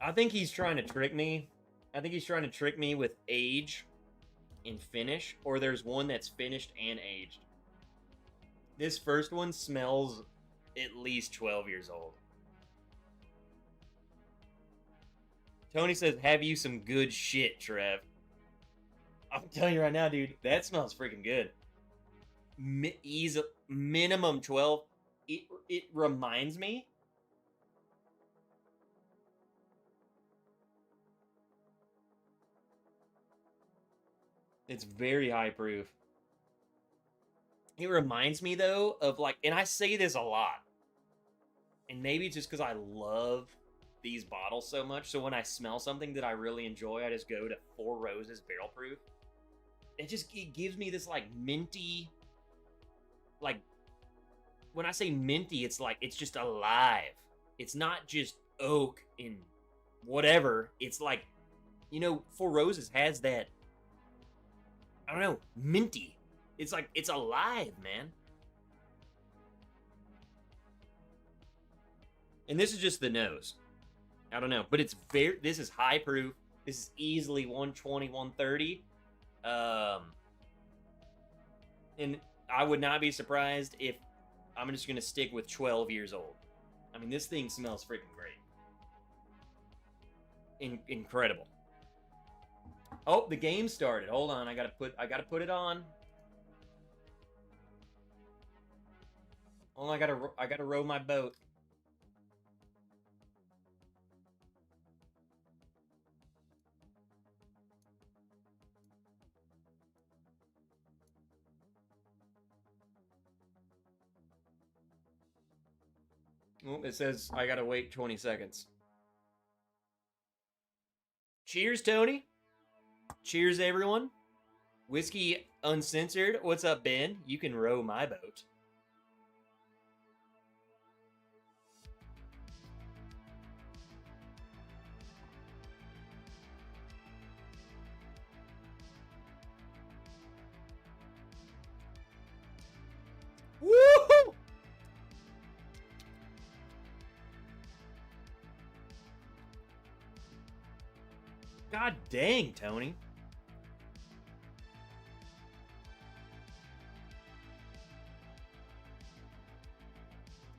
I think he's trying to trick me. I think he's trying to trick me with age and finish. Or there's one that's finished and aged. This first one smells at least 12 years old. Tony says, have you some good shit, Trev? I'm telling you right now, dude, that smells freaking good. Minimum 12. It reminds me It's very high proof. It reminds me though of like, and I say this a lot, and maybe just because I love these bottles so much, so when I smell something that I really enjoy, I just go to Four Roses Barrel Proof. It gives me this like minty, like when I say minty, it's like it's just alive. It's not just oak and whatever. It's like, Four Roses has that, I don't know, minty. It's like it's alive, man. And this is just the nose. I don't know, but this is high proof. This is easily 120, 130. And I would not be surprised if I'm just going to stick with 12 years old. I mean, this thing smells freaking great. Incredible. Oh, the game started. Hold on, I gotta put it on. Oh, I gotta row my boat. Oh, it says I gotta wait 20 seconds. Cheers, Tony. Cheers, everyone. Whiskey Uncensored. What's up, Ben? You can row my boat. Woo! God dang, Tony.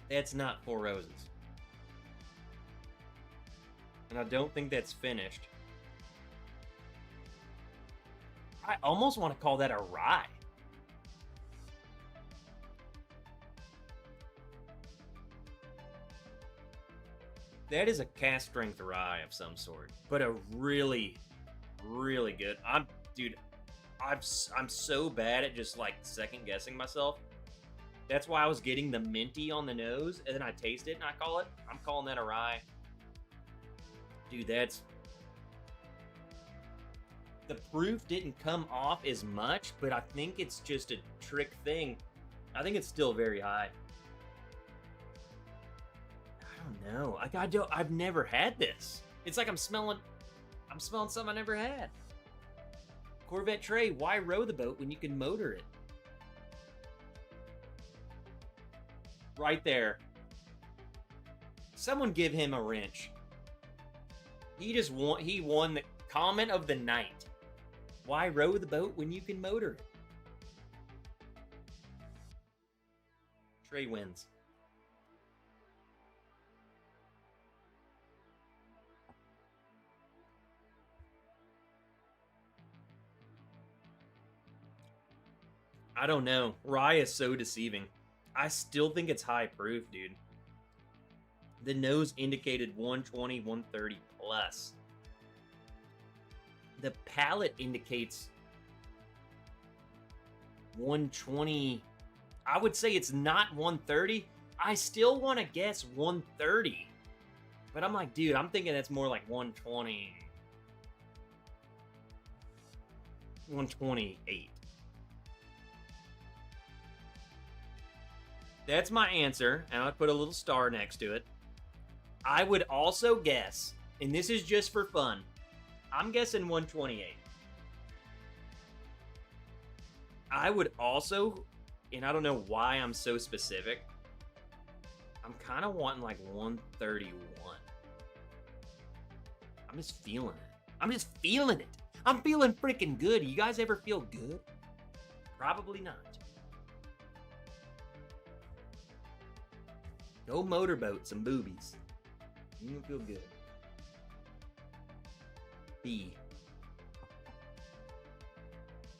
That's not Four Roses. And I don't think that's finished. I almost want to call that a rye. That is a cast strength rye of some sort, but a really, really good. I'm so bad at just like second guessing myself. That's why I was getting the minty on the nose, and then I taste it and I'm calling that a rye. Dude, the proof didn't come off as much, but I think it's just a trick thing. I think it's still very high. I don't know. I've never had this. It's like I'm smelling something I never had. Corvette Trey, why row the boat when you can motor it? Right there. Someone give him a wrench. He won the comment of the night. Why row the boat when you can motor it? Trey wins. I don't know. Rye is so deceiving. I still think it's high proof, dude. The nose indicated 120, 130 plus. The palate indicates 120. I would say it's not 130. I still want to guess 130. But I'm like, dude, I'm thinking that's more like 120. 128. That's my answer, and I'll put a little star next to it. I would also guess, and this is just for fun, I'm guessing 128. I would also, and I don't know why I'm so specific, I'm kind of wanting like 131. I'm just feeling it. I'm feeling freaking good. You guys ever feel good? Probably not. Go motorboat some boobies. You feel good. B.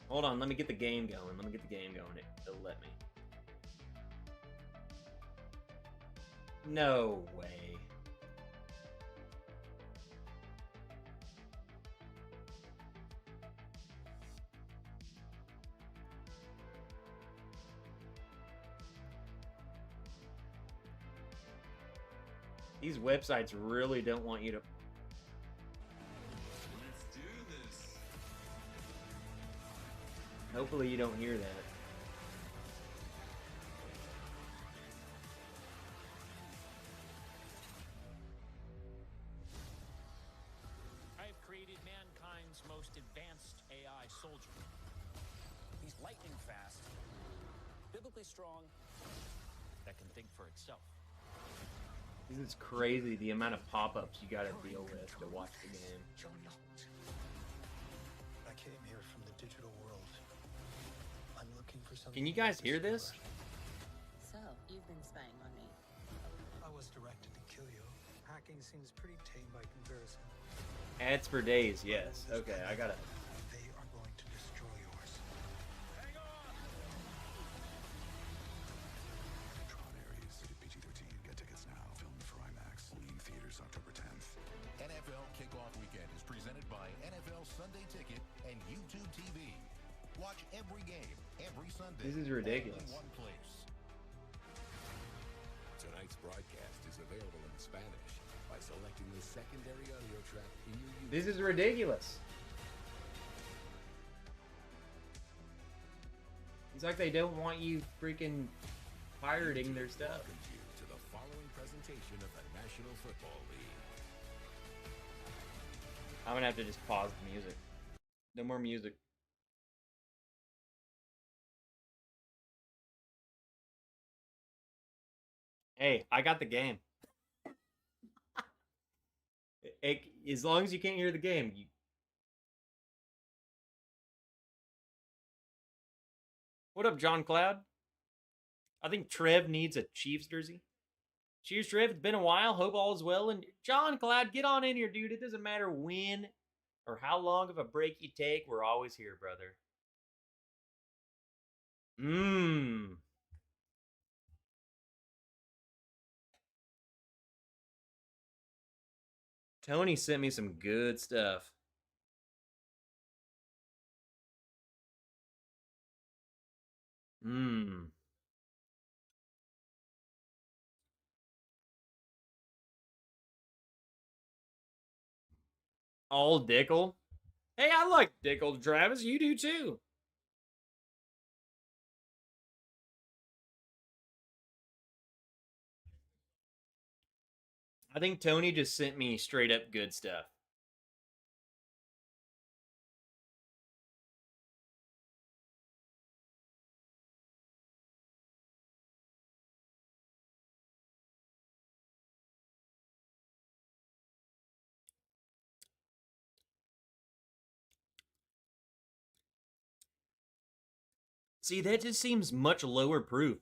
Hold on, let me get the game going. It'll let me. No way. These websites really don't want you to. Let's do this. Hopefully you don't hear that. I have created mankind's most advanced AI soldier. He's lightning fast, biblically strong, that can think for itself. This is crazy, the amount of pop-ups you gotta deal with to watch the game. I came here from the digital world. I'm looking for something. Can you guys hear this? So, you've been spying on me. I was directed to kill you. Hacking seems pretty tame by comparison. Ads for days, yes. Okay, I gotta. They are going to destroy yours. Hang on! Tron Aries, rated PG-13. Get tickets now. Filmed for IMAX. Only in theaters October 10th. NFL Kickoff Weekend is presented by NFL Sunday Ticket and YouTube TV. Watch every game, every Sunday. This is all ridiculous. in one place. Tonight's broadcast is available in Spanish by selecting the secondary audio track in your YouTube. This is ridiculous. It's like they don't want you freaking pirating their stuff. Welcomes you to the following presentation of the National Football League. I'm gonna have to just pause the music. No more music. Hey, I got the game. As long as you can't hear the game. What up, John Cloud? I think Trev needs a Chiefs jersey. Cheers, Trev. It's been a while. Hope all is well. And John Cloud, get on in here, dude. It doesn't matter when or how long of a break you take. We're always here, brother. Tony sent me some good stuff. All Dickel. Hey, I like Dickel, Travis. You do too. I think Tony just sent me straight up good stuff. See, that just seems much lower proof.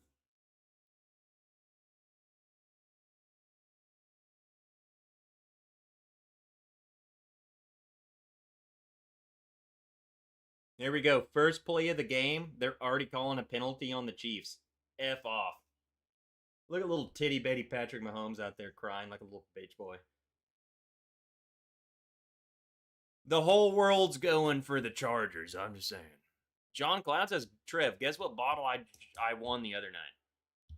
There we go. First play of the game. They're already calling a penalty on the Chiefs. F off. Look at little titty bitty Patrick Mahomes out there crying like a little bitch boy. The whole world's going for the Chargers. I'm just saying. John Cloud says, Trev, guess what bottle I won the other night?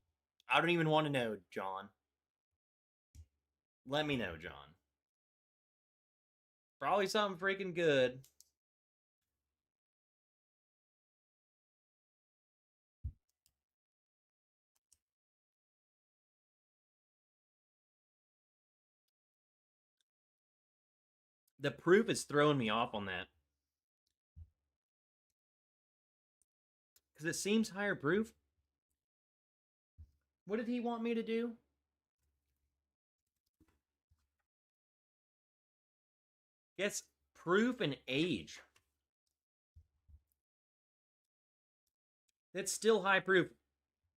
I don't even want to know, John. Let me know, John. Probably something freaking good. The proof is throwing me off on that. Because it seems higher proof. What did he want me to do? Yes, proof and age. That's still high proof.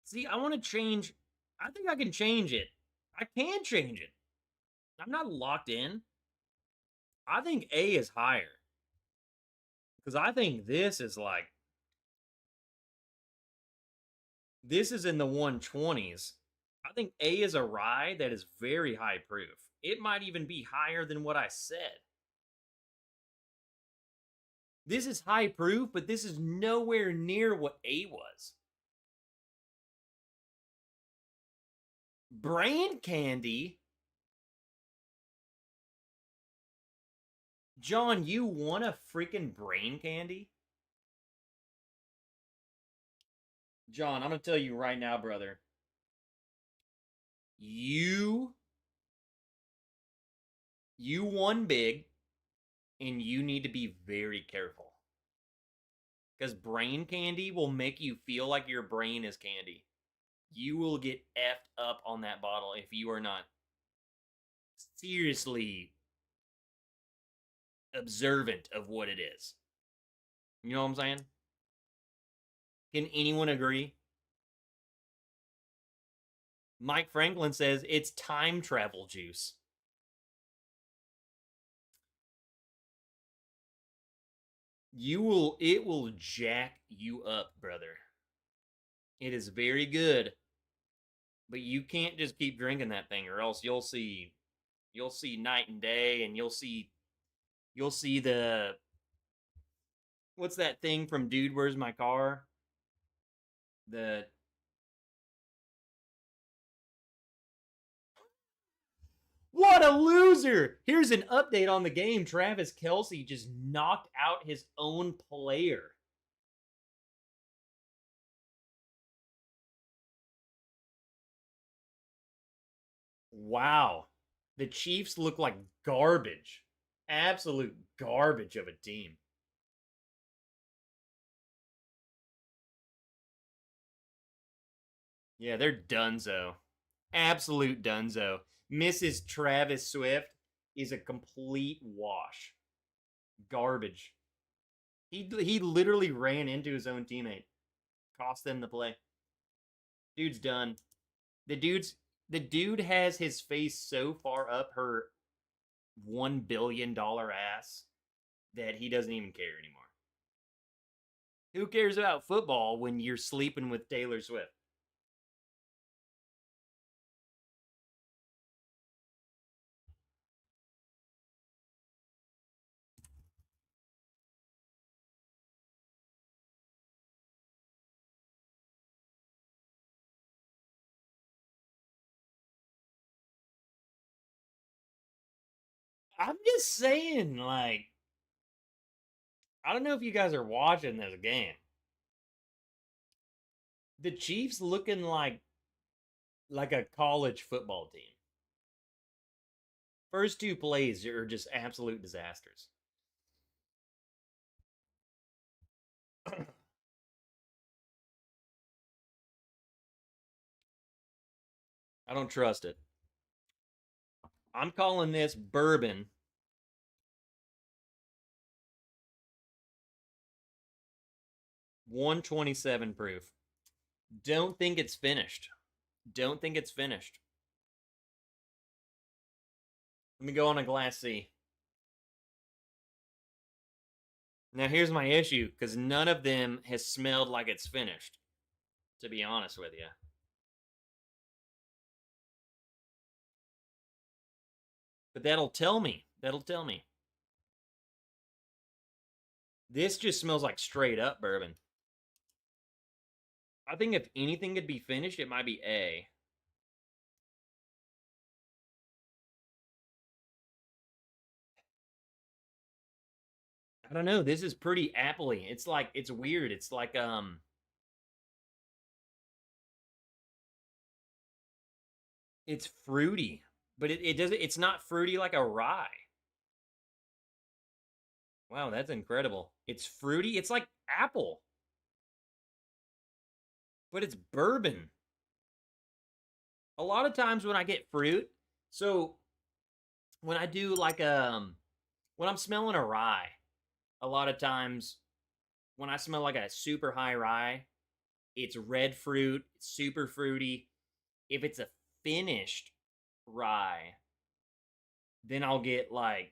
See, I want to change. I think I can change it. I can change it. I'm not locked in. I think A is higher. Because I think this is like. This is in the 120s. I think A is a rye that is very high proof. It might even be higher than what I said. This is high proof, but this is nowhere near what A was. Brain candy? John, you want a freaking brain candy? John, I'm going to tell you right now, brother. You won big, and you need to be very careful. Because brain candy will make you feel like your brain is candy. You will get effed up on that bottle if you are not seriously observant of what it is. You know what I'm saying? Can anyone agree? Mike Franklin says it's time travel juice. It will jack you up, brother. It is very good. But you can't just keep drinking that thing, or else you'll see night and day, and you'll see the, what's that thing from Dude, Where's My Car? What a loser! Here's an update on the game. Travis Kelce just knocked out his own player. Wow. The Chiefs look like garbage. Absolute garbage of a team. Yeah, they're dunzo. Absolute dunzo. Mrs. Travis Swift is a complete wash. Garbage. He literally ran into his own teammate. Cost them the play. Dude's done. The dude has his face so far up her $1 billion ass that he doesn't even care anymore. Who cares about football when you're sleeping with Taylor Swift? I'm just saying, like, I don't know if you guys are watching this game. The Chiefs looking like a college football team. First two plays are just absolute disasters. I don't trust it. I'm calling this bourbon. $127 proof. Don't think it's finished. Don't think it's finished. Let me go on a Glass C. Now here's my issue, because none of them has smelled like it's finished, to be honest with you. But that'll tell me. That'll tell me. This just smells like straight up bourbon. I think if anything could be finished, it might be A. I don't know. This is pretty appley. It's like, it's weird. It's like, it's fruity, but it doesn't, it's not fruity like a rye. Wow, that's incredible. It's fruity. It's like apple, but it's bourbon. A lot of times when I get fruit, so when I do like, when I'm smelling a rye, a lot of times when I smell like a super high rye, it's red fruit, it's super fruity. If it's a finished rye, then I'll get like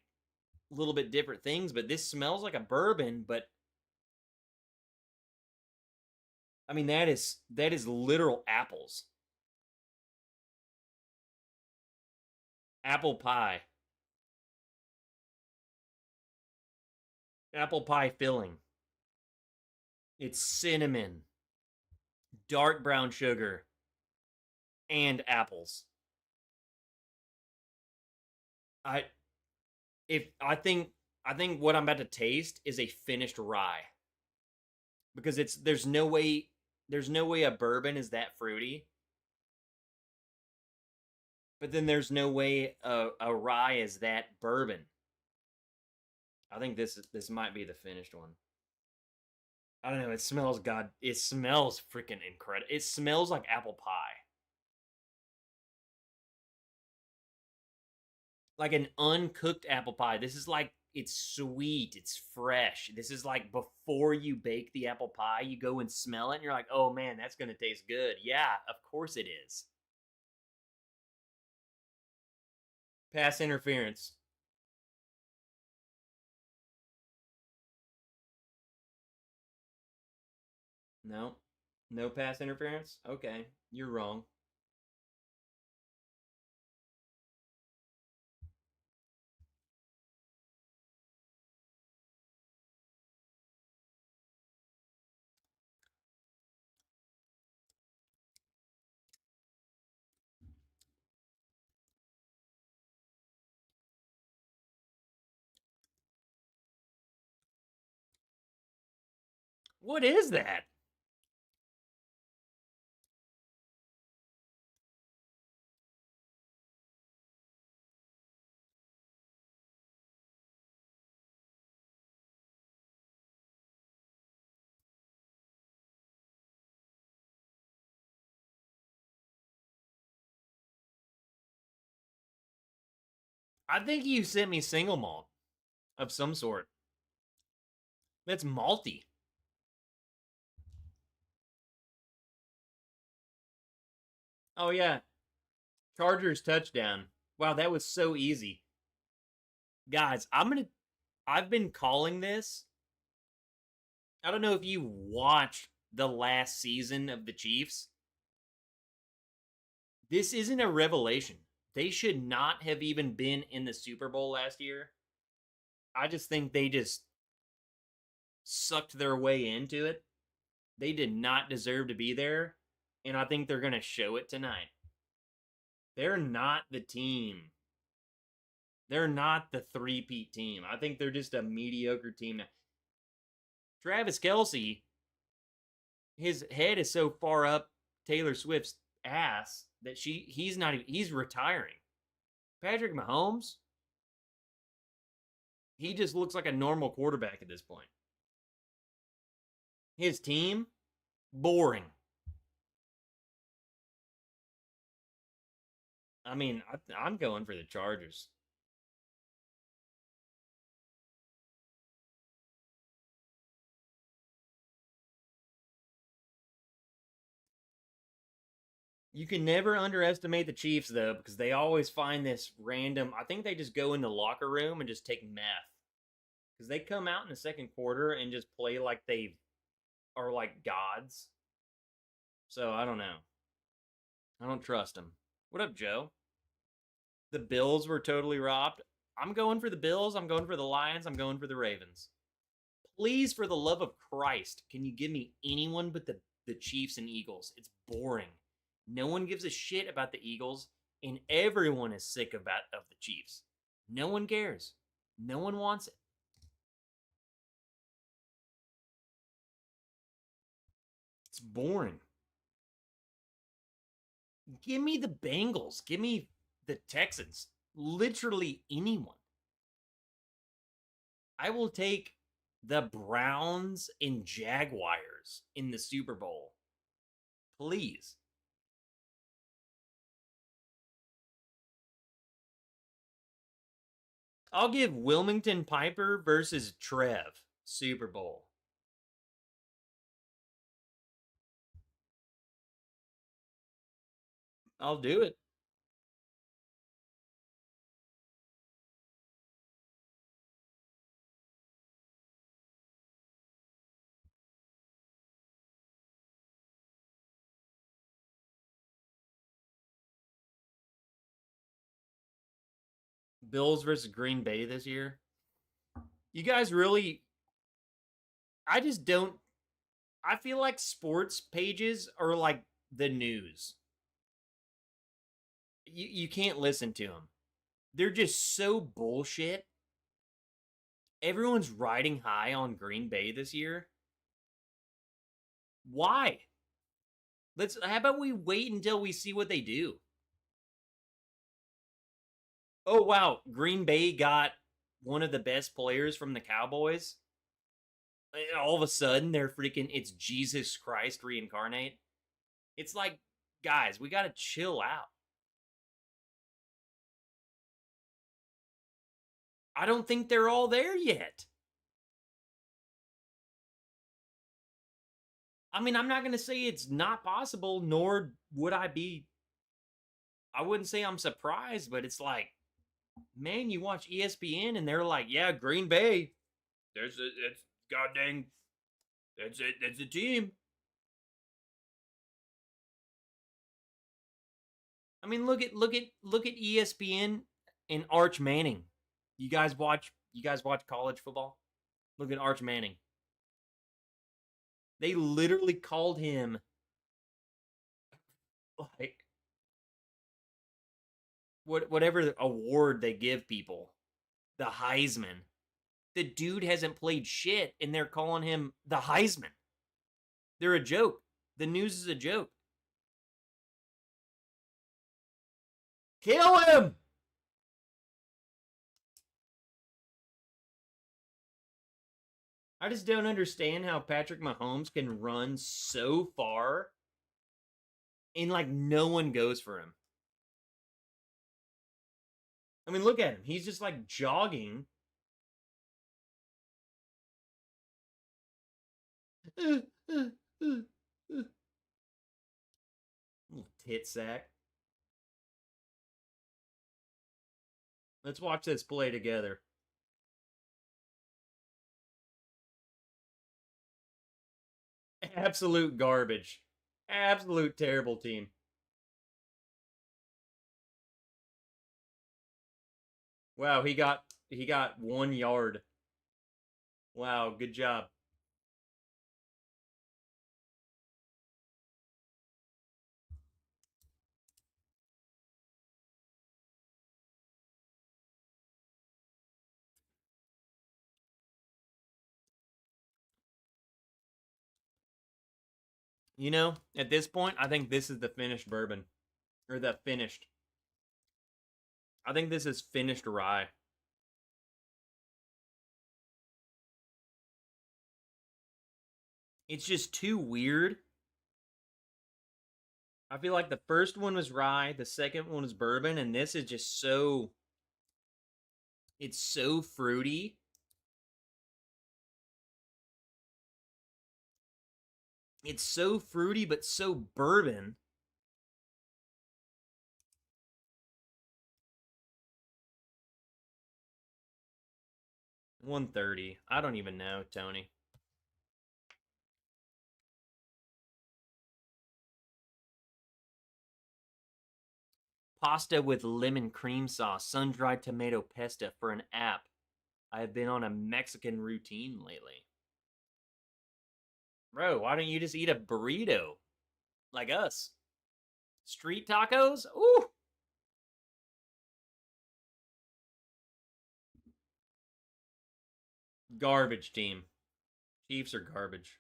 a little bit different things, but this smells like a bourbon, but I mean that is literal apples. Apple pie. Apple pie filling. It's cinnamon, dark brown sugar, and apples. I think I think what I'm about to taste is a finished rye. Because there's no way a bourbon is that fruity. But then there's no way a rye is that bourbon. I think this might be the finished one. I don't know. It smells freaking incredible. It smells like apple pie. Like an uncooked apple pie. This is like, it's sweet, it's fresh. This is like before you bake the apple pie, you go and smell it and you're like, oh man, that's gonna taste good. Yeah, of course it is. Pass interference. No. No pass interference? Okay, you're wrong. What is that? I think you sent me single malt of some sort. That's malty. Oh yeah. Chargers touchdown. Wow, that was so easy. Guys, I've been calling this. I don't know if you watched the last season of the Chiefs. This isn't a revelation. They should not have even been in the Super Bowl last year. I just think they just sucked their way into it. They did not deserve to be there, and I think they're going to show it tonight. They're not the team. They're not the three-peat team. I think they're just a mediocre team. Travis Kelce, his head is so far up Taylor Swift's ass that he's retiring. Patrick Mahomes, he just looks like a normal quarterback at this point. His team, boring. I mean, I'm going for the Chargers. You can never underestimate the Chiefs, though, because they always find this random. I think they just go in the locker room and just take meth. Because they come out in the second quarter and just play like they are like gods. So I don't know. I don't trust them. What up, Joe? The Bills were totally robbed. I'm going for the Bills. I'm going for the Lions. I'm going for the Ravens. Please, for the love of Christ, can you give me anyone but the Chiefs and Eagles? It's boring. No one gives a shit about the Eagles, and everyone is sick of the Chiefs. No one cares. No one wants it. It's boring. Give me the Bengals. Give me the Texans. Literally anyone. I will take the Browns and Jaguars in the Super Bowl. Please. I'll give Wilmington Piper versus Trev Super Bowl. I'll do it. Bills versus Green Bay this year. You guys really. I just don't. I feel like sports pages are like the news. You can't listen to them. They're just so bullshit. Everyone's riding high on Green Bay this year. Why? How about we wait until we see what they do? Oh wow, Green Bay got one of the best players from the Cowboys. All of a sudden, they're freaking, it's Jesus Christ reincarnate. It's like, guys, we got to chill out. I don't think they're all there yet. I mean, I'm not going to say it's not possible, nor would I be. I wouldn't say I'm surprised, but it's like, man, you watch ESPN and they're like, yeah, Green Bay, it's goddamn, that's it, that's a team. I mean, look at ESPN and Arch Manning. You guys watch college football? Look at Arch Manning. They literally called him like whatever award they give people, the Heisman. The dude hasn't played shit, and they're calling him the Heisman. They're a joke. The news is a joke. Kill him! I just don't understand how Patrick Mahomes can run so far and like no one goes for him. I mean, look at him. He's just like jogging. Little tit sack. Let's watch this play together. Absolute garbage. Absolute terrible team. Wow, he got 1 yard. Wow, good job. You know, at this point, I think this is the finished bourbon. Or the finished. I think this is finished rye. It's just too weird. I feel like the first one was rye, the second one was bourbon, and this is just so... It's so fruity. It's so fruity, but so bourbon. $130. I don't even know, Tony. Pasta with lemon cream sauce, sun-dried tomato pesto for an app. I have been on a Mexican routine lately. Bro, why don't you just eat a burrito? Like us. Street tacos? Ooh! Garbage team. Chiefs are garbage.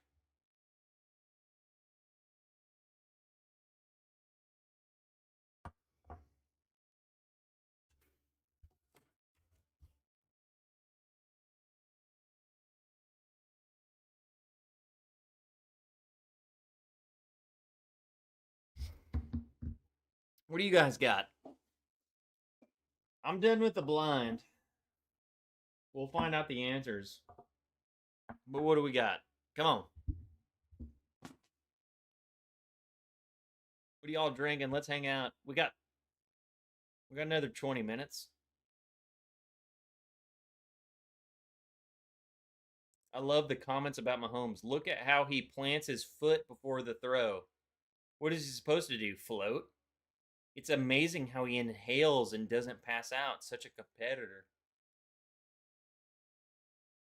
What do you guys got? I'm done with the blind. We'll find out the answers. But what do we got? Come on. What are y'all drinking? Let's hang out. We got another 20 minutes. I love the comments about Mahomes. Look at how he plants his foot before the throw. What is he supposed to do? Float? It's amazing how he inhales and doesn't pass out. Such a competitor.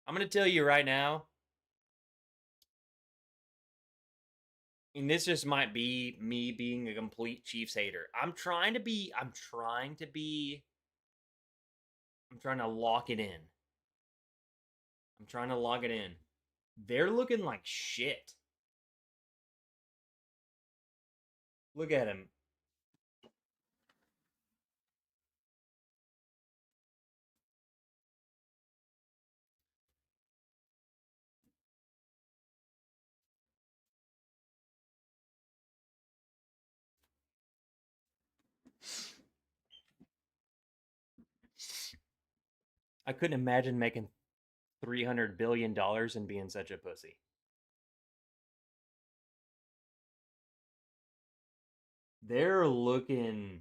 I'm going to tell you right now, and this just might be me being a complete Chiefs hater. I'm trying to lock it in. trying to log it in. They're looking like shit. Look at him. I couldn't imagine making $300 billion and being such a pussy. They're looking.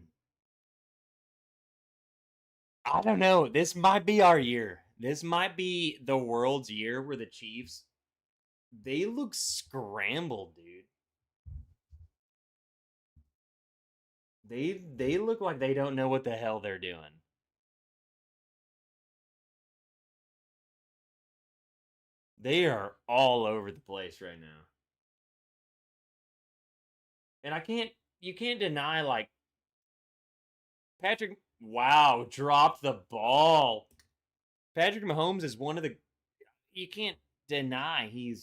I don't know. This might be our year. This might be the world's year where the Chiefs, they look scrambled, dude. They look like they don't know what the hell they're doing. They are all over the place right now. And you can't deny, like, Patrick, wow, dropped the ball. Patrick Mahomes is you can't deny he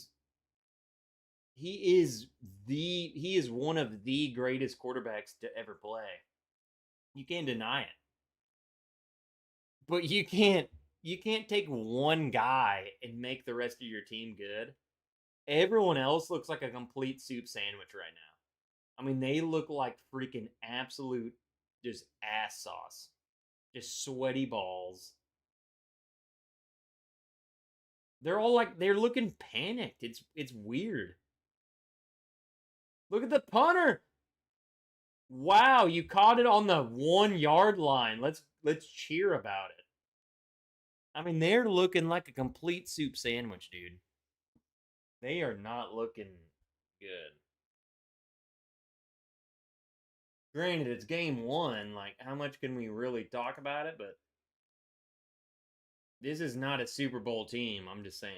is one of the greatest quarterbacks to ever play. You can't deny it. But you can't take one guy and make the rest of your team good. Everyone else looks like a complete soup sandwich right now. I mean, they look like freaking absolute just ass sauce. Just sweaty balls. They're all like, they're looking panicked. It's weird. Look at the punter. Wow, you caught it on the 1 yard line. Let's cheer about it. I mean, they're looking like a complete soup sandwich, dude. They are not looking good. Granted, it's game 1. Like, how much can we really talk about it? But this is not a Super Bowl team, I'm just saying.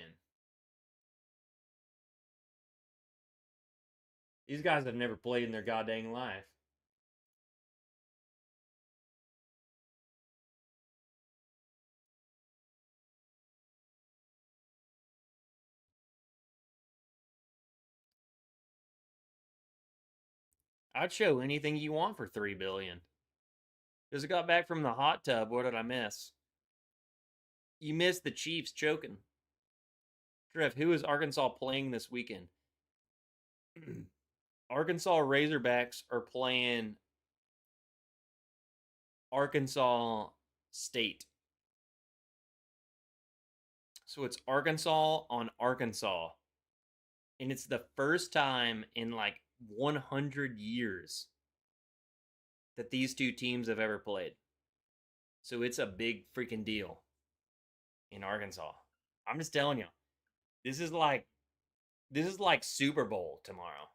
These guys have never played in their goddamn life. I'd show anything you want for $3 billion. Just got back from the hot tub. What did I miss? You missed the Chiefs choking. Trev, who is Arkansas playing this weekend? Arkansas Razorbacks are playing Arkansas State. So it's Arkansas on Arkansas. And it's the first time in like 100 years that these two teams have ever played. So it's a big freaking deal in Arkansas. I'm just telling you. This is like Super Bowl tomorrow.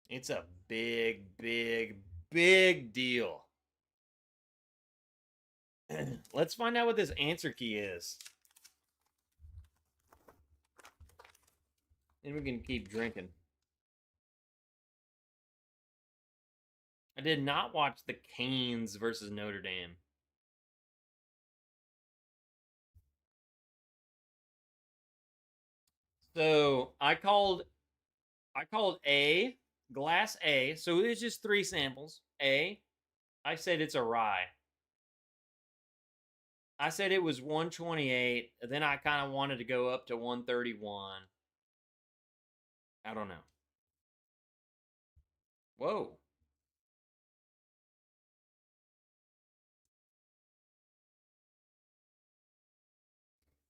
It's a big, big, big deal. Let's find out what this answer key is. And we can keep drinking. I did not watch the Canes versus Notre Dame. So I called A, glass A. So it's just 3 samples. A. I said it's a rye. I said it was 128. Then I kind of wanted to go up to 131. I don't know. Whoa.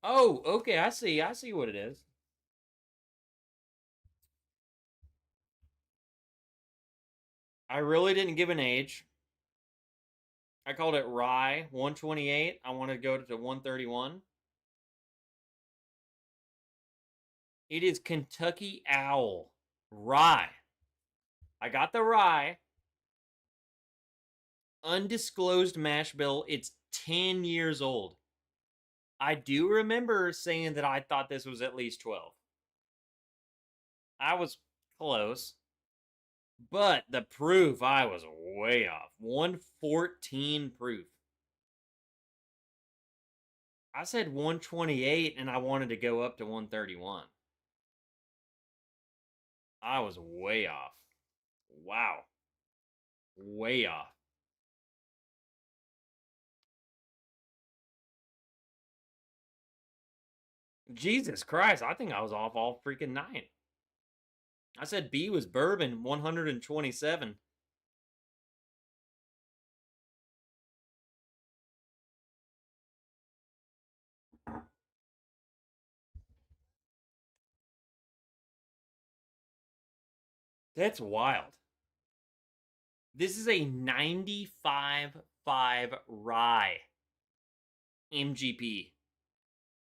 Oh, okay. I see what it is. I really didn't give an age. I called it rye, 128. I want to go to 131. It is Kentucky Owl rye. I got the rye. Undisclosed mash bill. It's 10 years old. I do remember saying that I thought this was at least 12. I was Close. But the proof, I was way off. 114 proof. I said 128 and I wanted to go up to 131. I was way off. Wow. Way off. Jesus Christ, I think I was off all freaking night. I said B was bourbon, 127. That's wild. This is a 95.5 rye MGP.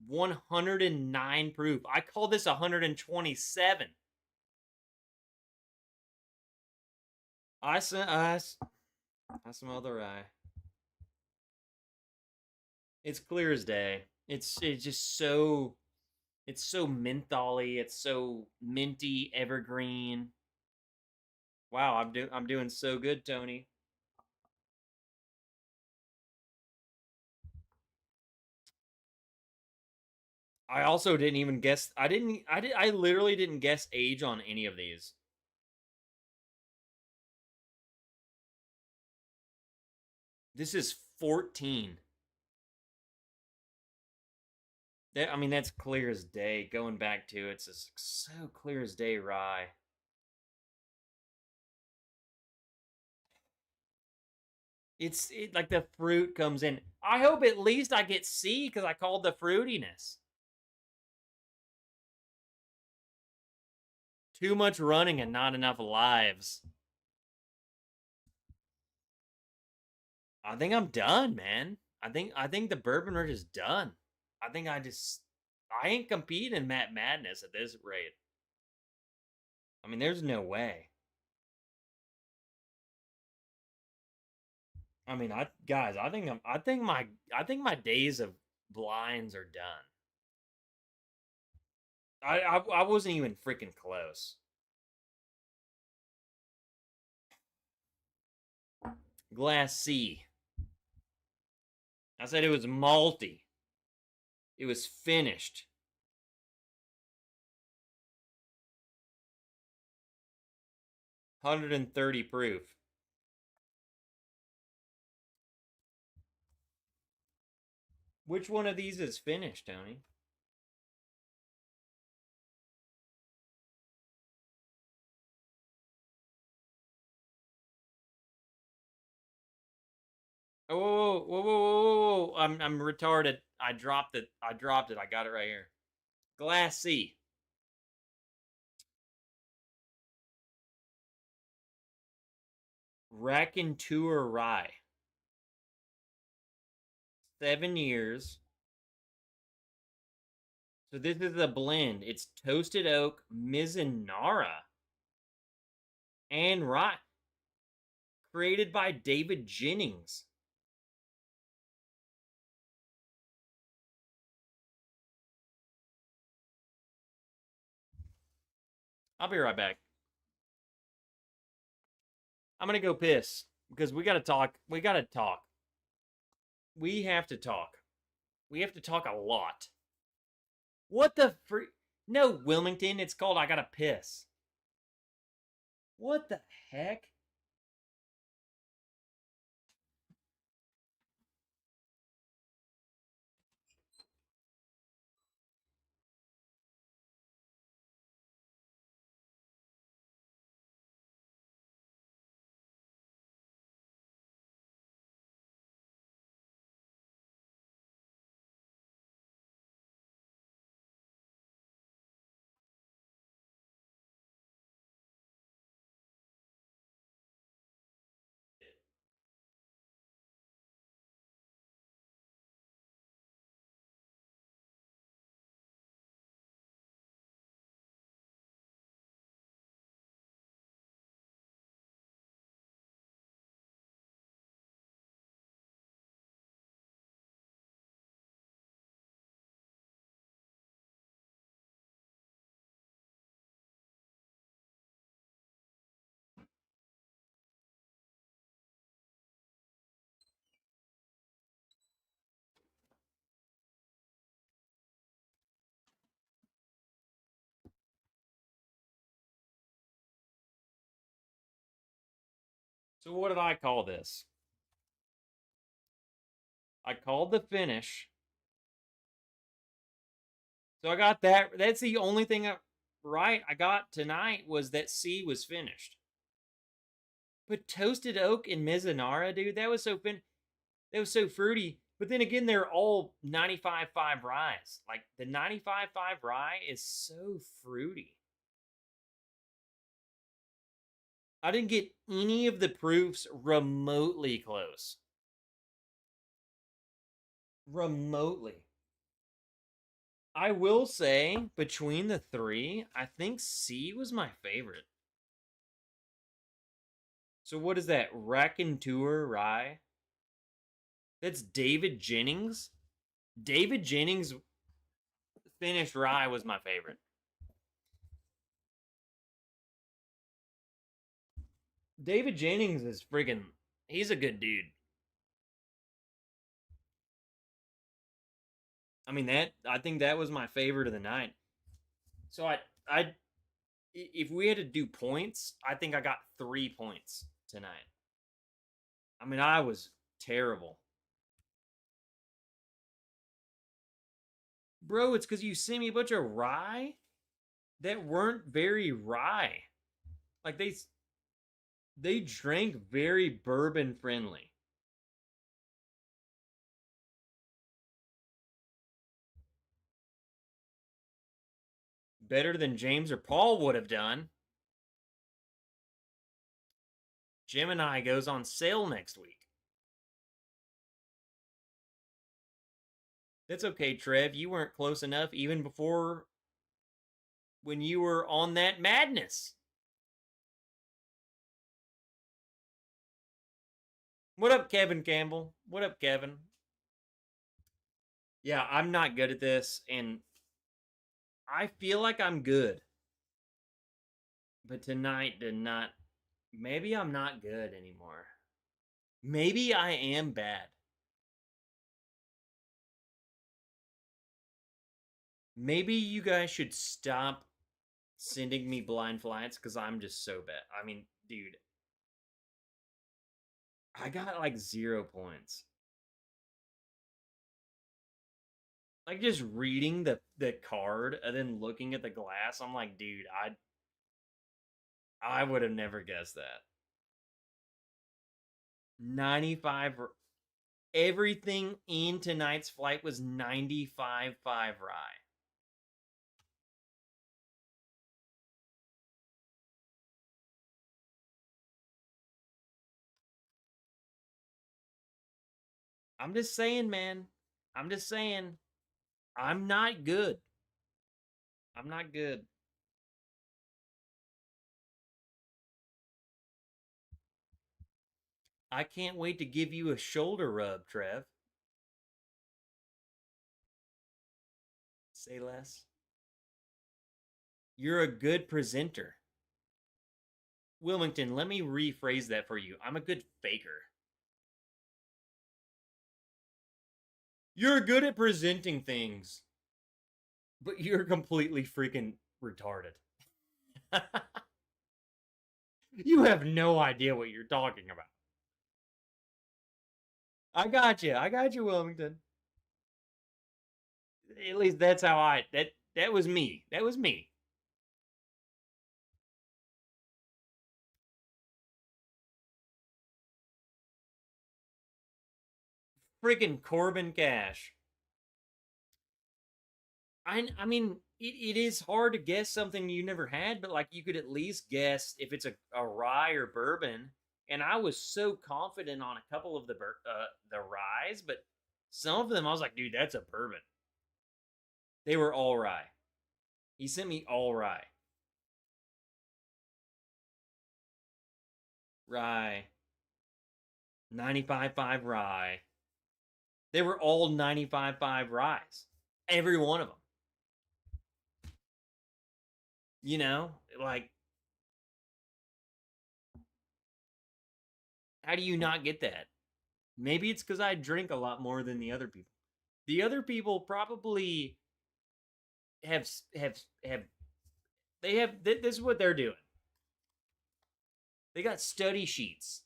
109 proof. I call this 127. I smell the rye. It's clear as day. It's just so mentholy. It's so minty, evergreen. Wow, I'm doing so good, Tony. I also didn't even guess. I literally didn't guess age on any of these. This is 14. I mean, that's clear as day. Going back to it's just so clear as day rye. It's like the fruit comes in. I hope at least I get C because I called the fruitiness. Too much running and not enough lives. I think I'm done, man. I think the bourbon wrench is done. I think I ain't competing in Matt Madness at this rate. I mean, there's no way. I mean, guys, I think my days of blinds are done. I wasn't even freaking close. Glass C. I said it was malty. It was finished. $130 proof. Which one of these is finished, Tony? Oh, whoa, whoa, whoa, whoa, whoa. I'm retarded. I dropped it. I got it right here. Glass C. Raconteur Rye. 7 years. So this is a blend. It's toasted oak, Mizunara, and rye. Created by David Jennings. I'll be right back. I'm gonna go piss because we gotta talk. We gotta talk. We have to talk. We have to talk a lot. What the free? No, Wilmington. It's called I gotta piss. What the heck? So what did I call this? I called the finish. So I got that. That's the only thing right I got tonight was that C was finished. But toasted oak and Mizunara, dude, that was so that was so fruity. But then again, they're all 95.5 ryes. Like the 95.5 rye is so fruity. I didn't get any of the proofs remotely close. Remotely. I will say, between the three, I think C was my favorite. So what is that? Raconteur Rye? That's David Jennings? David Jennings' finished rye was my favorite. David Jennings is freaking... He's a good dude. I mean, I think that was my favorite of the night. So if we had to do points, I think I got 3 points tonight. I mean, I was terrible. Bro, it's because you sent me a bunch of rye that weren't very rye. Like, they drank very bourbon friendly. Better than James or Paul would have done. Gemini goes on sale next week. That's okay, Trev. You weren't close enough even before when you were on that madness. What up, Kevin Campbell? What up, Kevin? Yeah, I'm not good at this, and I feel like I'm good. But tonight did not... Maybe I'm not good anymore. Maybe I am bad. Maybe you guys should stop sending me blind flights because I'm just so bad. I mean, dude, I got like 0 points. Like just reading the card and then looking at the glass, I'm like, dude, I would have never guessed that. 95. Everything in tonight's flight was 95.5 rye. I'm just saying, man. I'm just saying. I'm not good. I'm not good. I can't wait to give you a shoulder rub, Trev. Say less. You're a good presenter. Wilmington, let me rephrase that for you. I'm a good faker. You're good at presenting things, but you're completely freaking retarded. You have no idea what you're talking about. I got you. I got you, Wilmington. At least that's how that was me. That was me. Freaking Corbin Cash. I mean, it is hard to guess something you never had, but like you could at least guess if it's a rye or bourbon. And I was so confident on a couple of the ryes, but some of them I was like, dude, that's a bourbon. They were all rye. He sent me all rye. Rye. 95.5 rye. They were all 95.5 ryes. Every one of them. You know, like, how do you not get that? Maybe it's because I drink a lot more than the other people. The other people probably this is what they're doing. They got study sheets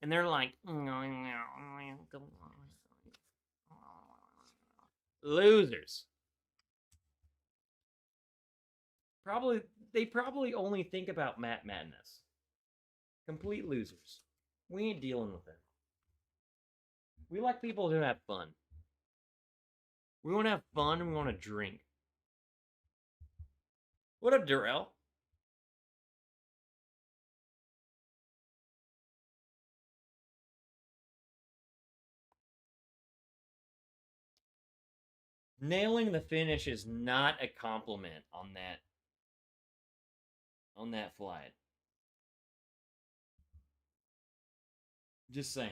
And they're like, losers. They probably only think about Matt Madness. Complete losers. We ain't dealing with them. We like people who have fun. We want to have fun and we want to drink. What up, Durrell? Nailing the finish is not a compliment on that flight. Just saying.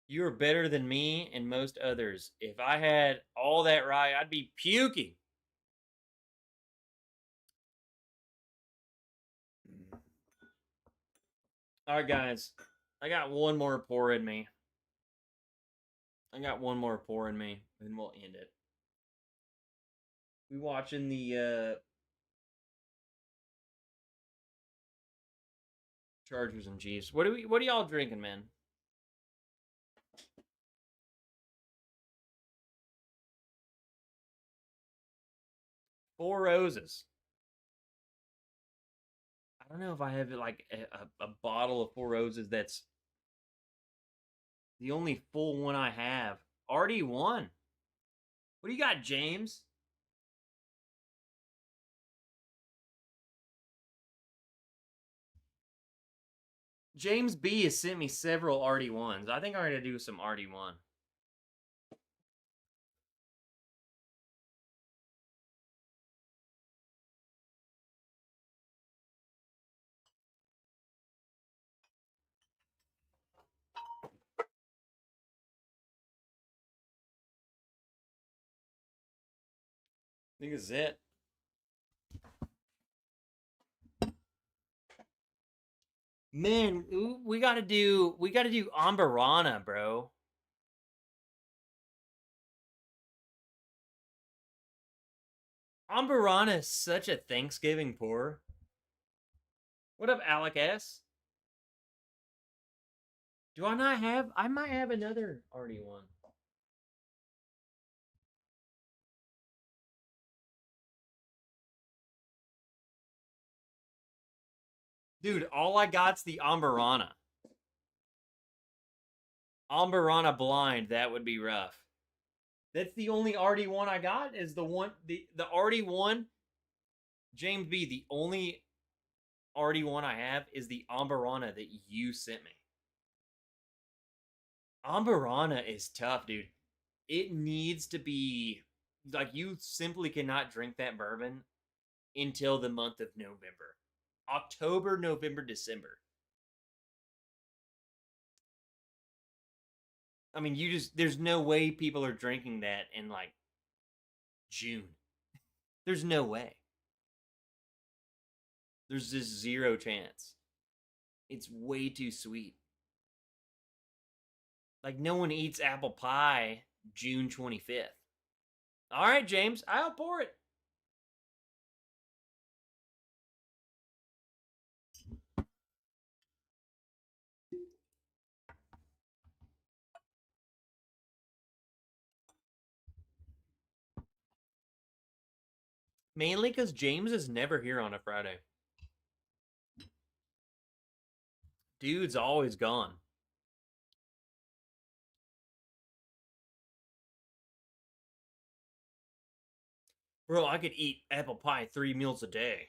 You are better than me and most others. If I had all that right, I'd be puking. All right, guys. I got one more pour in me. And we'll end it. We watching the Chargers and Chiefs. What are y'all drinking, man? Four Roses. I don't know if I have like a bottle of Four Roses that's the only full one I have. Already won. What do you got, James? James B has sent me several RD1s. I think I'm going to do some RD1. I think it's it. Man, we gotta do Ambarana, bro. Ambarana is such a Thanksgiving pour. What up, Alec S? Do I not have? I might have another RD1. Dude, all I got's the Ambarana. Ambarana blind, that would be rough. That's the only RD1 I got is the RD1. James B, the only RD1 I have is the Ambarana that you sent me. Ambarana is tough, dude. It needs to be like you simply cannot drink that bourbon until the month of November. October, November, December. I mean, there's no way people are drinking that in like June. There's no way. There's just zero chance. It's way too sweet. Like, no one eats apple pie June 25th. All right, James, I'll pour it. Mainly because James is never here on a Friday. Dude's always gone. Bro, I could eat apple pie 3 meals a day.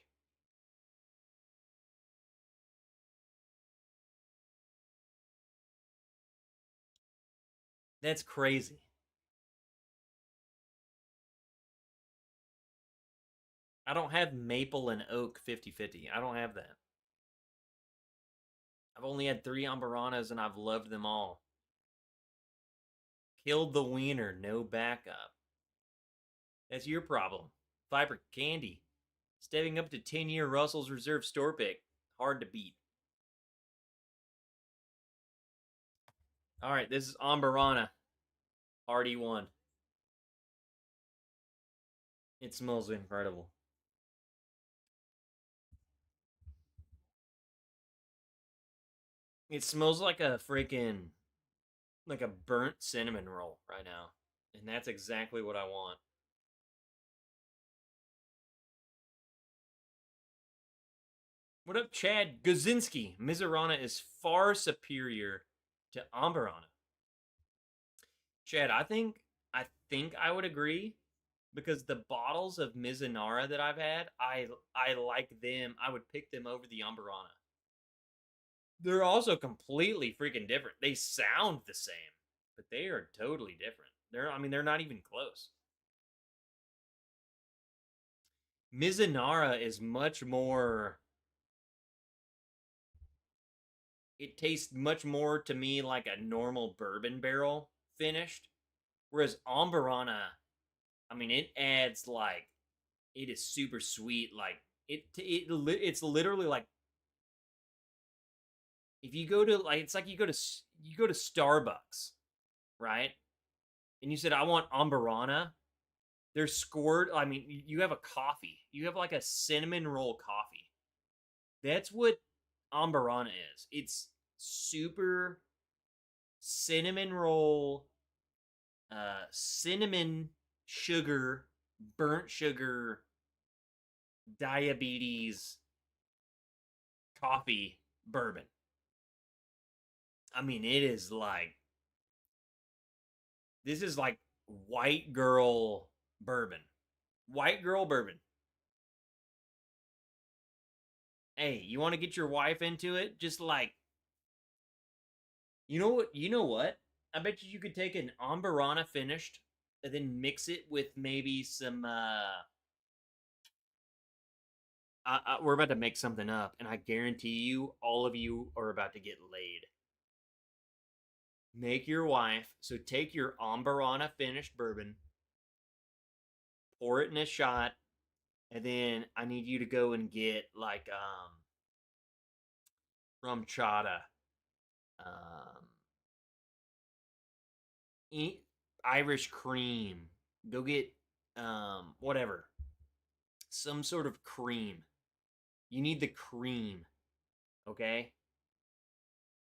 That's crazy. I don't have maple and oak 50-50. I don't have that. I've only had 3 Ambaranas and I've loved them all. Killed the wiener, no backup. That's your problem. Fiber candy. Stepping up to 10-year Russell's Reserve store pick. Hard to beat. All right, this is Ambarana. RD1. It smells incredible. It smells like a freaking, like a burnt cinnamon roll right now. And that's exactly what I want. What up, Chad Guzinski? Mizurana is far superior to Ambarana. Chad, I think I would agree because the bottles of Mizunara that I've had, I like them. I would pick them over the Ambarana. They're also completely freaking different. They sound the same, but they are totally different. They're not even close. Mizunara is much more. It tastes much more to me like a normal bourbon barrel finished, whereas Ambarana, it adds like it is super sweet. Like it's literally like if you go to it's like you go to Starbucks, right? And you said I want Ambarana. They're scored. You have a coffee. You have like a cinnamon roll coffee. That's what Ambarana is. It's super cinnamon roll, cinnamon sugar, burnt sugar, diabetes, coffee, bourbon. It is like, this is like white girl bourbon. White girl bourbon. Hey, you want to get your wife into it? Just like, you know what? I bet you could take an Ambarana finished and then mix it with maybe some we're about to make something up, and I guarantee you all of you are about to get laid. Make your wife, so take your Ambarana finished bourbon, pour it in a shot, and then I need you to go and get like rum chata, Irish cream. Go get whatever, some sort of cream. You need the cream, okay?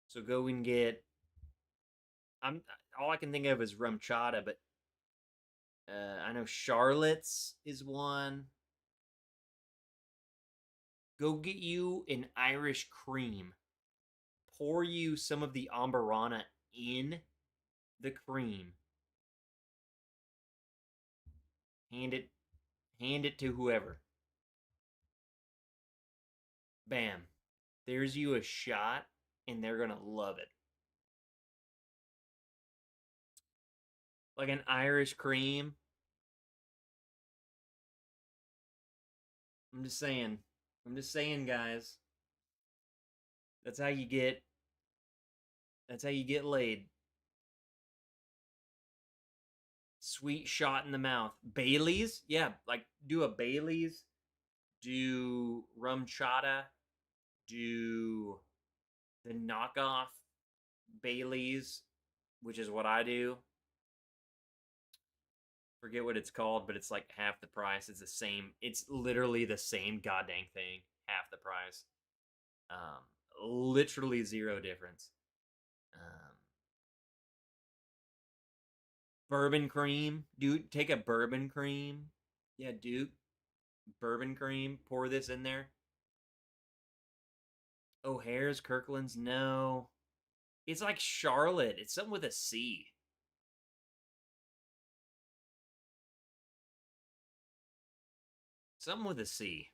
So go and get. All I can think of is rum chata, but I know Charlotte's is one. Go get you an Irish cream. Pour you some of the Ambarana in the cream. Hand it to whoever. Bam. There's you a shot, and they're gonna love it. Like an Irish cream. I'm just saying, guys. That's how you get laid. Sweet shot in the mouth. Bailey's? Yeah, like do a Bailey's, do rum chata, do the knockoff Bailey's, which is what I do. Forget what it's called, but it's like half the price. It's the same. It's literally the same goddamn thing. Half the price. Literally zero difference. Bourbon cream. Dude, take a bourbon cream. Yeah, Duke. Bourbon cream. Pour this in there. O'Hare's, Kirkland's, no. It's like Charlotte. It's something with a C. Something with a C.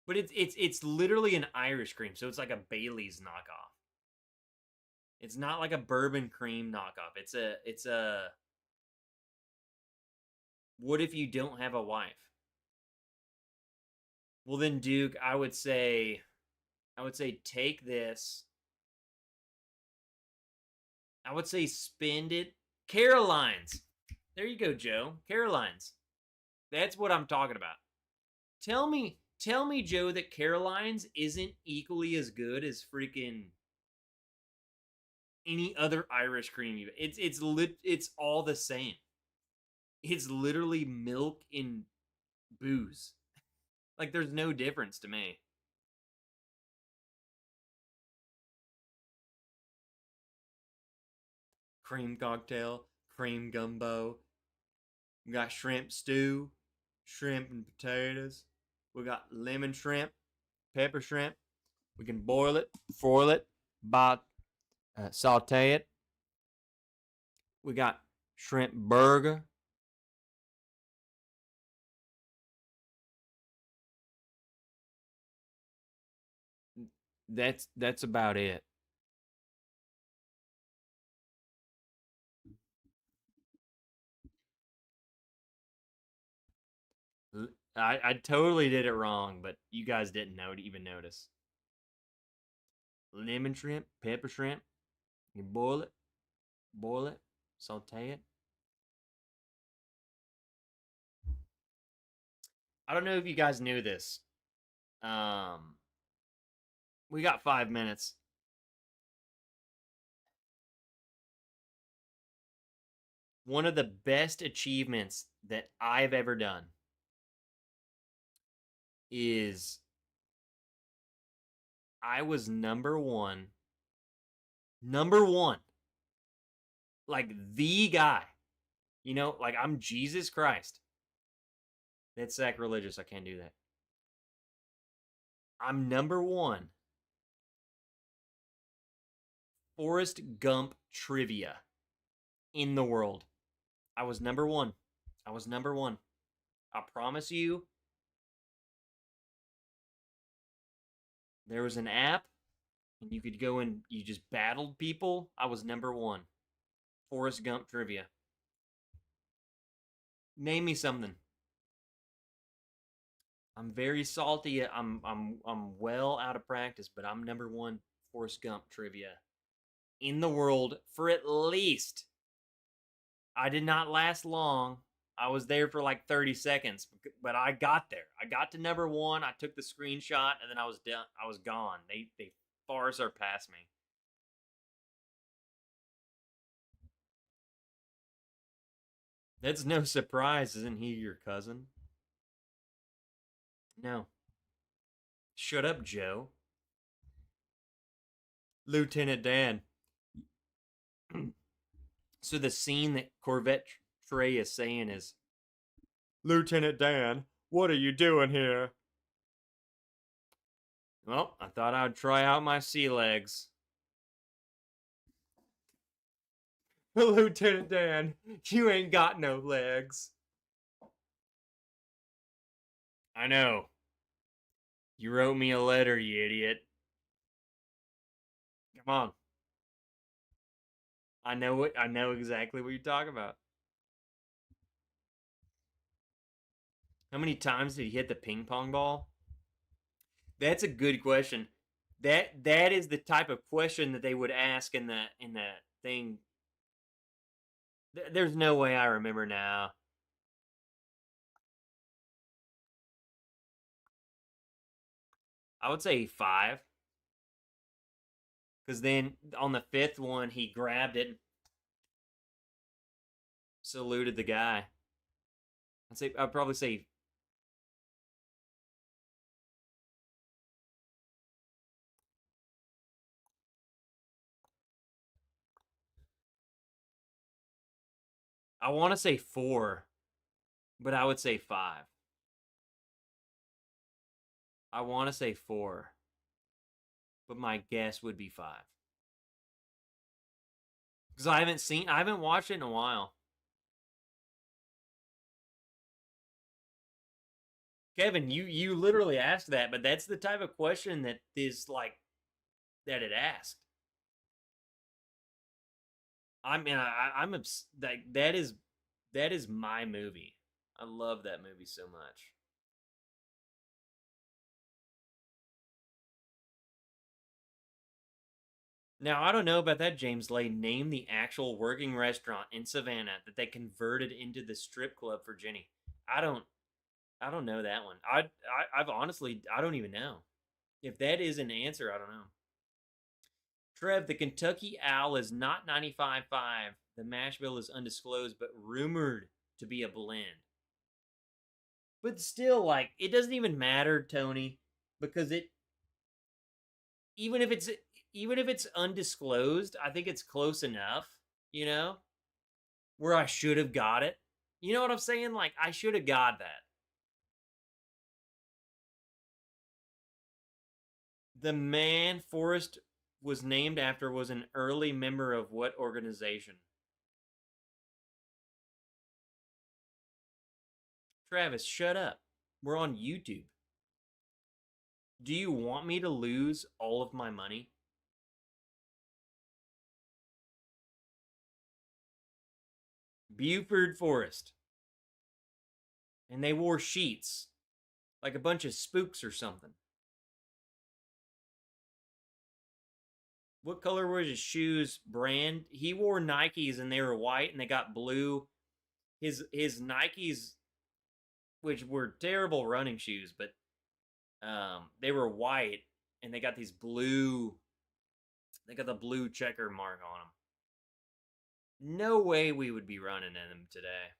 But it's literally an Irish cream, so it's like a Bailey's knockoff. It's not like a bourbon cream knockoff. It's a what if you don't have a wife? Well then, Duke, I would say take this. I would say spend it. Caroline's. There you go, Joe. Caroline's. That's what I'm talking about. Tell me, Joe, that Caroline's isn't equally as good as freaking any other Irish cream. It's all the same. It's literally milk and booze. Like, there's no difference to me. Cream cocktail, cream gumbo. We got shrimp stew, shrimp and potatoes. We got lemon shrimp, pepper shrimp. We can boil it, foil it, saute it. We got shrimp burger. That's about it. I totally did it wrong, but you guys didn't even notice. Lemon shrimp, pepper shrimp. You boil it, saute it. I don't know if you guys knew this. We got 5 minutes. One of the best achievements that I've ever done is I was number one, like the guy, like I'm Jesus Christ. That's sacrilegious. I can't do that. I'm number one Forrest Gump trivia in the world. I was number one. I promise you. There was an app, and you could go and you just battled people. I was number one. Forrest Gump trivia. Name me something. I'm very salty. I'm well out of practice, but I'm number one Forrest Gump trivia in the world for at least. I did not last long. I was there for like 30 seconds, but I got there. I got to number one. I took the screenshot, and then I was done. I was gone. They far surpassed me. That's no surprise, isn't he your cousin? No. Shut up, Joe. Lieutenant Dan. So the scene that Corvette Trey is saying is, Lieutenant Dan, what are you doing here? Well, I thought I'd try out my sea legs. Lieutenant Dan, you ain't got no legs. I know. You wrote me a letter, you idiot. Come on. I know exactly what you're talking about. How many times did he hit the ping pong ball? That's a good question. That is the type of question that they would ask in that thing. There's no way I remember now. I would say 5. Because then on the 5th one, he grabbed it and saluted the guy. I'd probably say. I want to say 4, but I would say 5. I want to say 4, but my guess would be 5. Because I haven't watched it in a while. Kevin, you literally asked that, but that's the type of question that is like that it asked. I mean, I'm like that is my movie. I love that movie so much. Now, I don't know about that, James Lay. Name the actual working restaurant in Savannah that they converted into the strip club for Jenny. I don't know that one. I've honestly, I don't even know. If that is an answer, I don't know. Trev, the Kentucky Owl is not 95.5. The mash bill is undisclosed, but rumored to be a blend. But still, like, it doesn't even matter, Tony, because even if it's undisclosed, I think it's close enough, you know, where I should have got it. You know what I'm saying? Like, I should have got that. The man Forrest was named after was an early member of what organization? Travis, shut up. We're on YouTube. Do you want me to lose all of my money? Buford Forest. And they wore sheets. Like a bunch of spooks or something. What color was his shoes brand? He wore Nikes and they were white and they got blue. His Nikes, which were terrible running shoes, but they were white and they got these blue. They got the blue checker mark on them. No way we would be running in them today.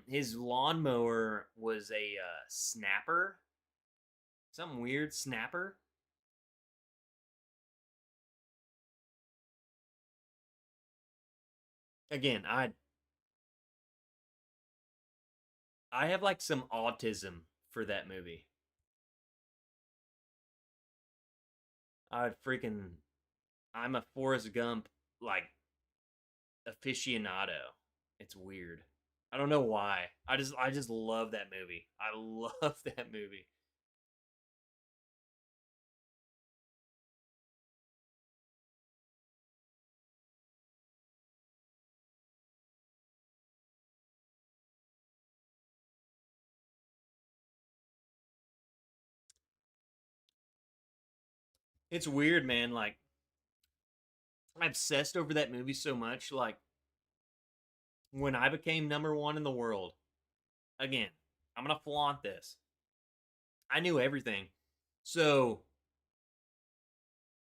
His lawnmower was a snapper. Some weird snapper. Again, I have like some autism for that movie. I'm a Forrest Gump like aficionado. It's weird. I don't know why. I just love that movie. I love that movie. It's weird, man. Like, I obsessed over that movie so much. Like, when I became #1 in the world, again, I'm gonna flaunt this. I knew everything. So,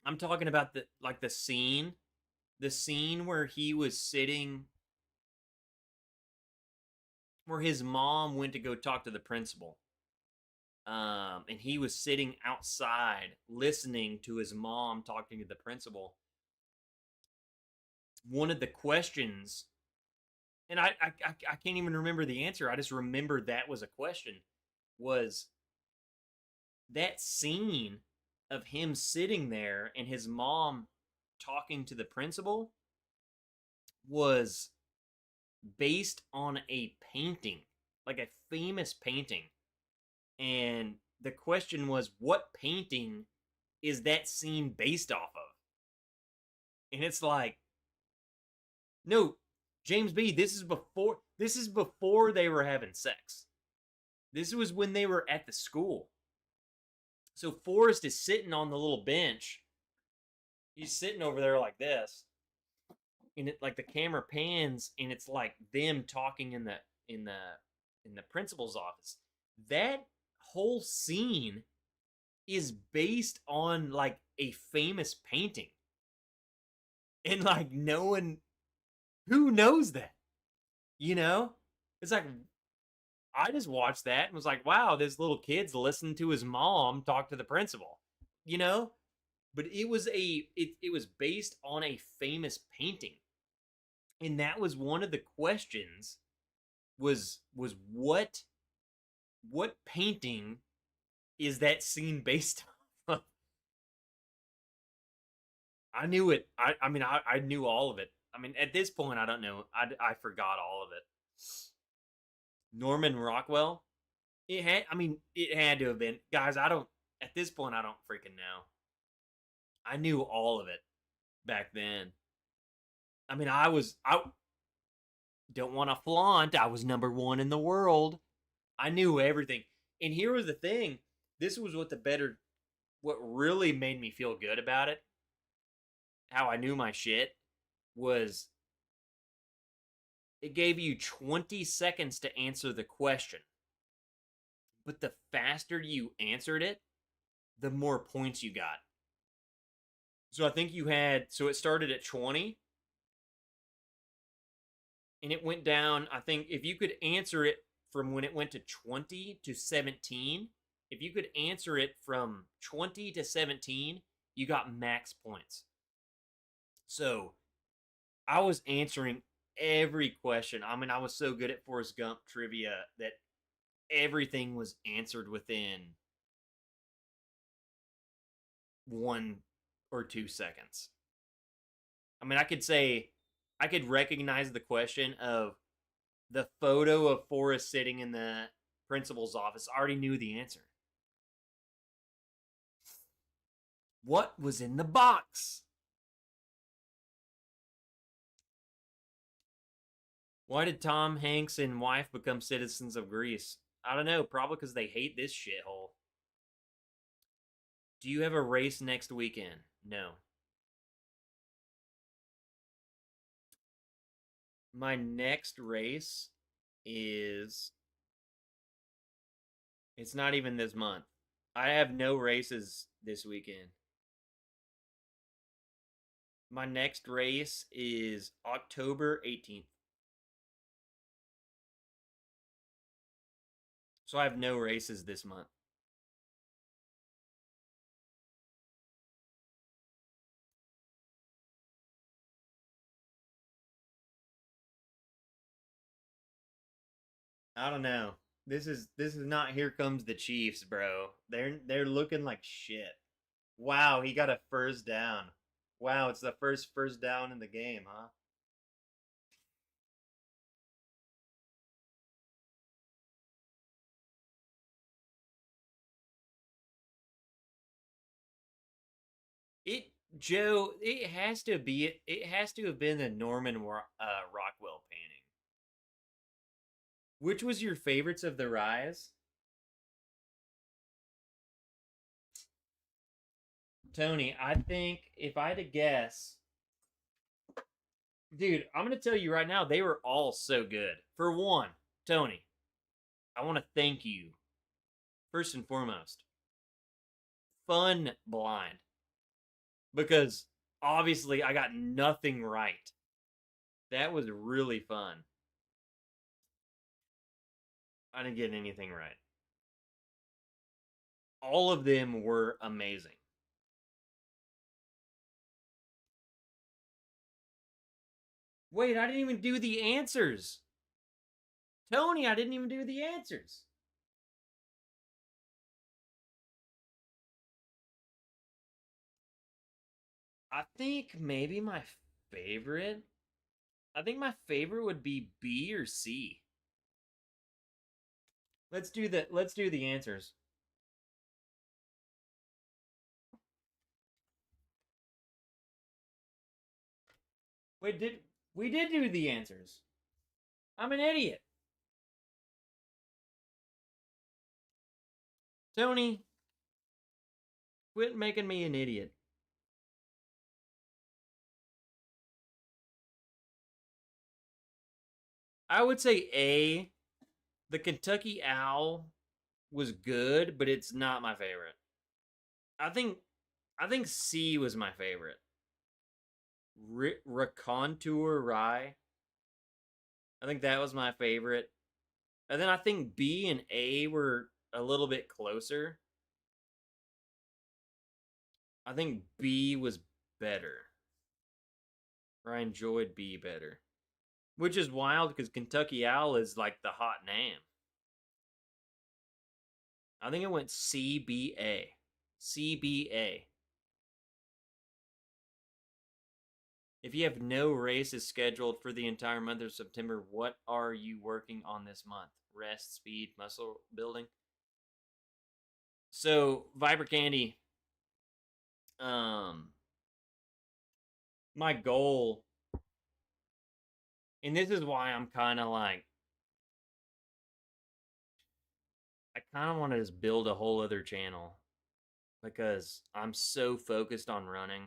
I'm talking about the scene where he was sitting, where his mom went to go talk to the principal. And he was sitting outside listening to his mom talking to the principal. One of the questions, and I can't even remember the answer. I just remember that was a question. Was that scene of him sitting there and his mom talking to the principal was based on a painting, like a famous painting. And the question was, what painting is that scene based off of? And it's like, no, James B, this is before they were having sex. This was when they were at the school. So Forrest is sitting on the little bench. He's sitting over there like this. And it, like, the camera pans and it's like them talking in the principal's office. That whole scene is based on like a famous painting. And like, no one who knows that, you know? It's like, I just watched that and was like, wow, this little kid's listening to his mom talk to the principal, you know? But it was based on a famous painting. And that was one of the questions was what painting is that scene based on? I knew it. I mean, I knew all of it. I mean, at this point, I don't know. I forgot all of it. Norman Rockwell. It had to have been. Guys, at this point, I don't freaking know. I knew all of it back then. I mean, I don't want to flaunt. I was #1 in the world. I knew everything. And here was the thing. This was what really made me feel good about it. How I knew my shit was it gave you 20 seconds to answer the question. but the faster you answered it, the more points you got. So I think you had, so it started at 20, and it went down. I think if you could answer it from when it went to 20 to 17, if you could answer it from 20 to 17, you got max points. So I was answering every question. I mean, I was so good at Forrest Gump trivia that everything was answered within 1 or 2 seconds. I mean, I could recognize the question of the photo of Forrest sitting in the principal's office. I already knew the answer. What was in the box? Why did Tom Hanks and wife become citizens of Greece? I don't know. Probably because they hate this shithole. Do you have a race next weekend? No. My next race is... It's not even this month. I have no races this weekend. My next race is October 18th. So I have no races this month. I don't know. This is not Here Comes the Chiefs, bro. They're looking like shit. Wow, he got a first down. Wow, it's the first down in the game, huh? Joe, it has to have been the Norman Rockwell painting. Which was your favorites of the Rise? Tony, I think if I had to guess, dude, I'm going to tell you right now, they were all so good. For one, Tony, I want to thank you, first and foremost. Fun blind. Because obviously I got nothing right. That was really fun. I didn't get anything right. All of them were amazing. Wait, I didn't even do the answers. Tony, I didn't even do the answers. I think maybe my favorite. I think my favorite would be B or C. Let's do the answers. Wait, we did do the answers? I'm an idiot. Tony, quit making me an idiot. I would say A. The Kentucky Owl was good, but it's not my favorite. I think C was my favorite. Raconteur Rye. I think that was my favorite. And then I think B and A were a little bit closer. I think B was better. Or I enjoyed B better. Which is wild because Kentucky Owl is like the hot name. I think it went CBA. CBA. If you have no races scheduled for the entire month of September, what are you working on this month? Rest, speed, muscle building? So, Viper Candy, my goal, and this is why I'm kind of like, I kind of want to just build a whole other channel because I'm so focused on running.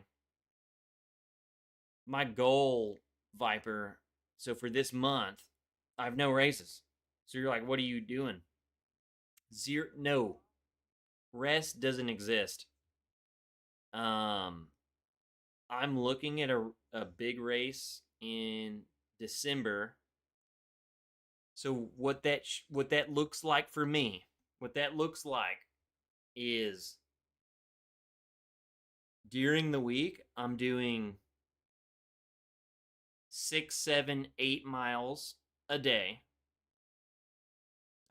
My goal, Viper, so for this month, I have no races. So you're like, what are you doing? Zero. No. Rest doesn't exist. I'm looking at a big race in December. So what that looks like for me, what that looks like is during the week I'm doing 6, 7, 8 miles a day.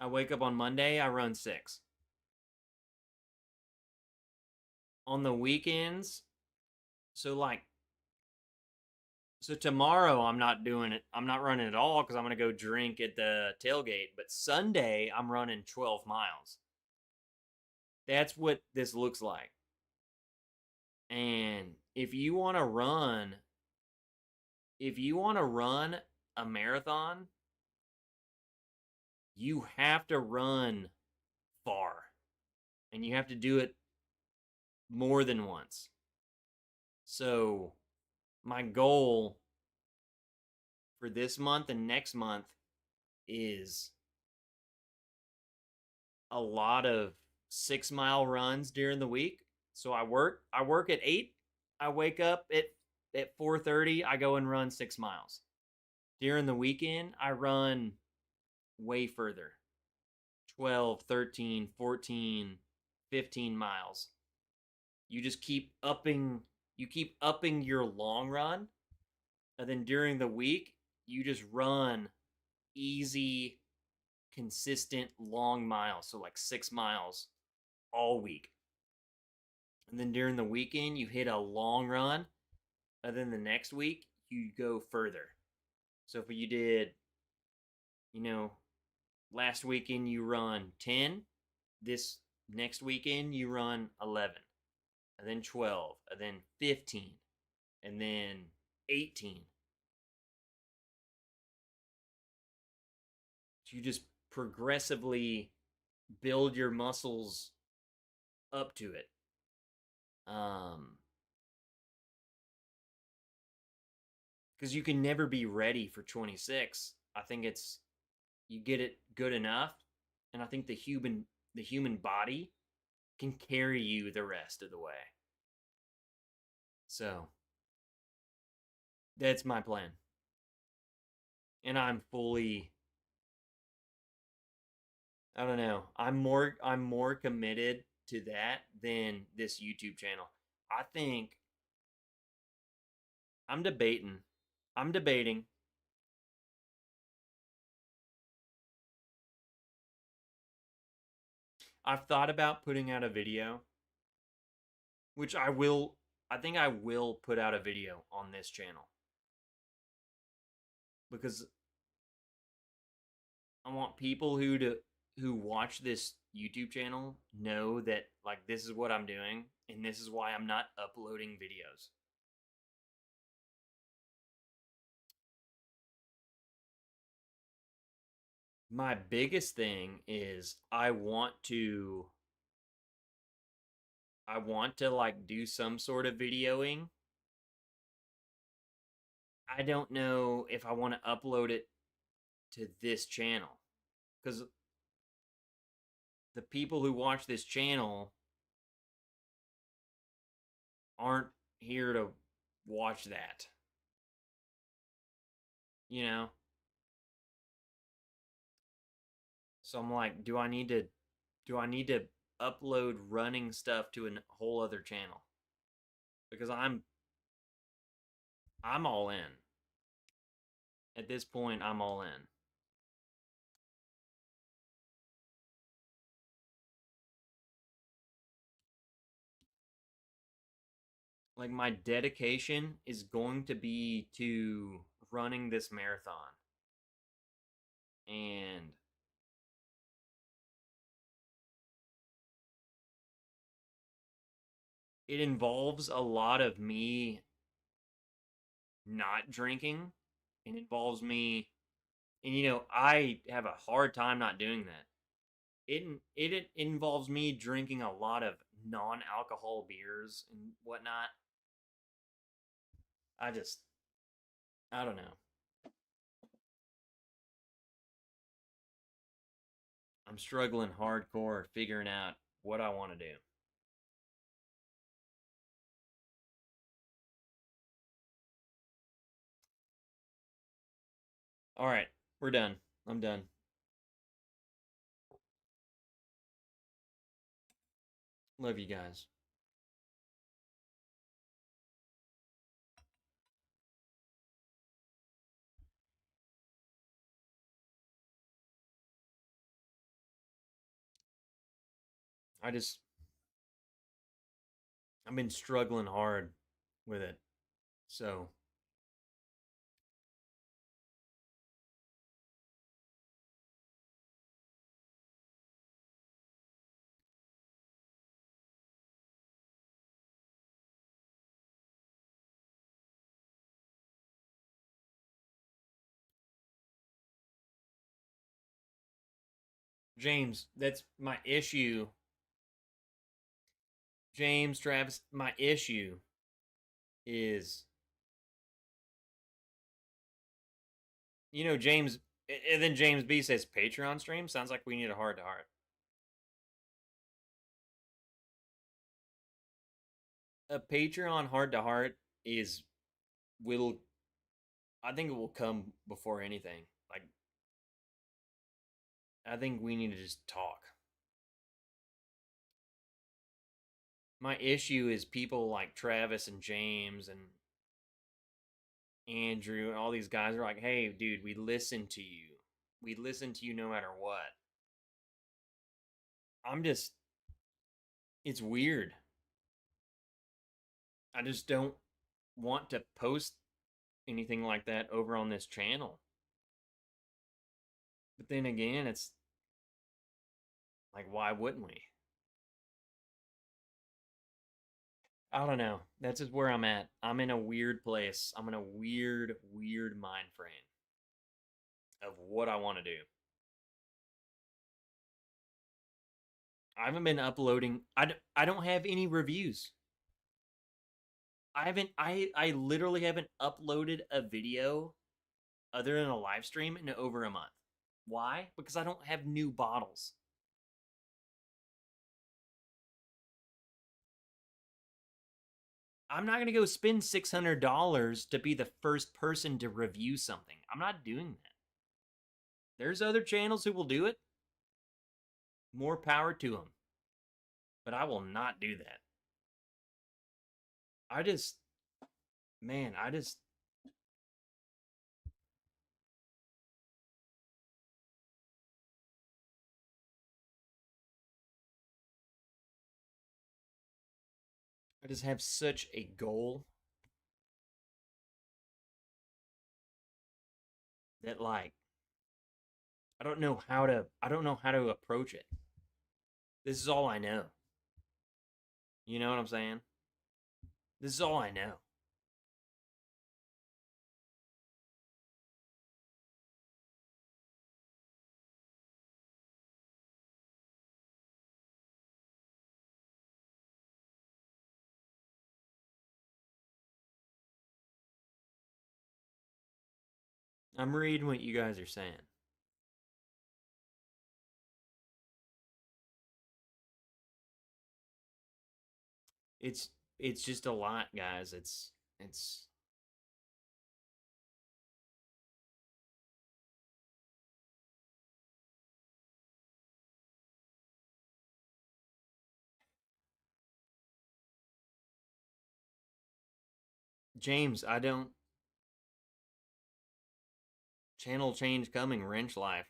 I wake up on Monday, I run 6. On the weekends, so tomorrow I'm not doing it. I'm not running at all because I'm going to go drink at the tailgate. But Sunday I'm running 12 miles. That's what this looks like. And if you want to run a marathon, you have to run far. And you have to do it more than once. So my goal for this month and next month is a lot of 6-mile runs during the week. So I work at 8. I wake up at 4:30. I go and run 6 miles. During the weekend, I run way further. 12, 13, 14, 15 miles. You just keep upping your long run. And then during the week, you just run easy, consistent long miles. So like 6 miles all week. And then during the weekend, you hit a long run. And then the next week, you go further. So if you did, last weekend you run 10, this next weekend you run 11, and then 12, and then 15, and then 18. So you just progressively build your muscles up to it. Because you can never be ready for 26. I think you get it good enough, and I think the human body can carry you the rest of the way. So that's my plan. And I'm fully, I don't know, I'm more committed to that than this YouTube channel. I think I'm debating. I've thought about putting out a video, which I think I will put out a video on this channel. Because I want people who watch this YouTube channel know that like this is what I'm doing and this is why I'm not uploading videos. My biggest thing is I want to like do some sort of videoing. I don't know if I want to upload it to this channel because the people who watch this channel aren't here to watch that. So I'm like, do I need to upload running stuff to a whole other channel? Because I'm all in. At this point, I'm all in. Like my dedication is going to be to running this marathon. And it involves a lot of me not drinking. It involves me, and I have a hard time not doing that. It involves me drinking a lot of non-alcohol beers and whatnot. I don't know. I'm struggling hardcore figuring out what I want to do. All right, we're done. I'm done. Love you guys. I've been struggling hard with it. So, James, that's my issue. James, Travis, my issue is, James, and then James B says Patreon stream. Sounds like we need a heart to heart. A Patreon heart to heart will, I think it will come before anything. Like, I think we need to just talk. My issue is people like Travis and James and Andrew and all these guys are like, hey, dude, we listen to you. We listen to you no matter what. It's weird. I just don't want to post anything like that over on this channel. But then again, it's like, why wouldn't we? I don't know. That's just where I'm at. I'm in a weird place. I'm in a weird mind frame of what I want to do. I haven't been uploading. I don't have any reviews. I literally haven't uploaded a video other than a live stream in over a month. Why? Because I don't have new bottles. I'm not going to go spend $600 to be the first person to review something. I'm not doing that. There's other channels who will do it. More power to them. But I will not do that. I just have such a goal that, like, I don't know how to approach it. This is all I know. You know what I'm saying? This is all I know. I'm reading what you guys are saying. It's just a lot, guys. It's James, I don't channel change coming, wrench life.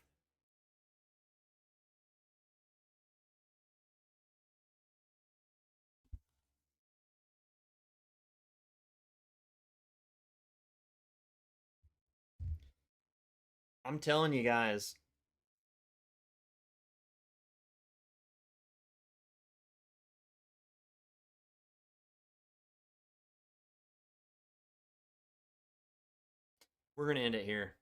I'm telling you guys, we're gonna end it here.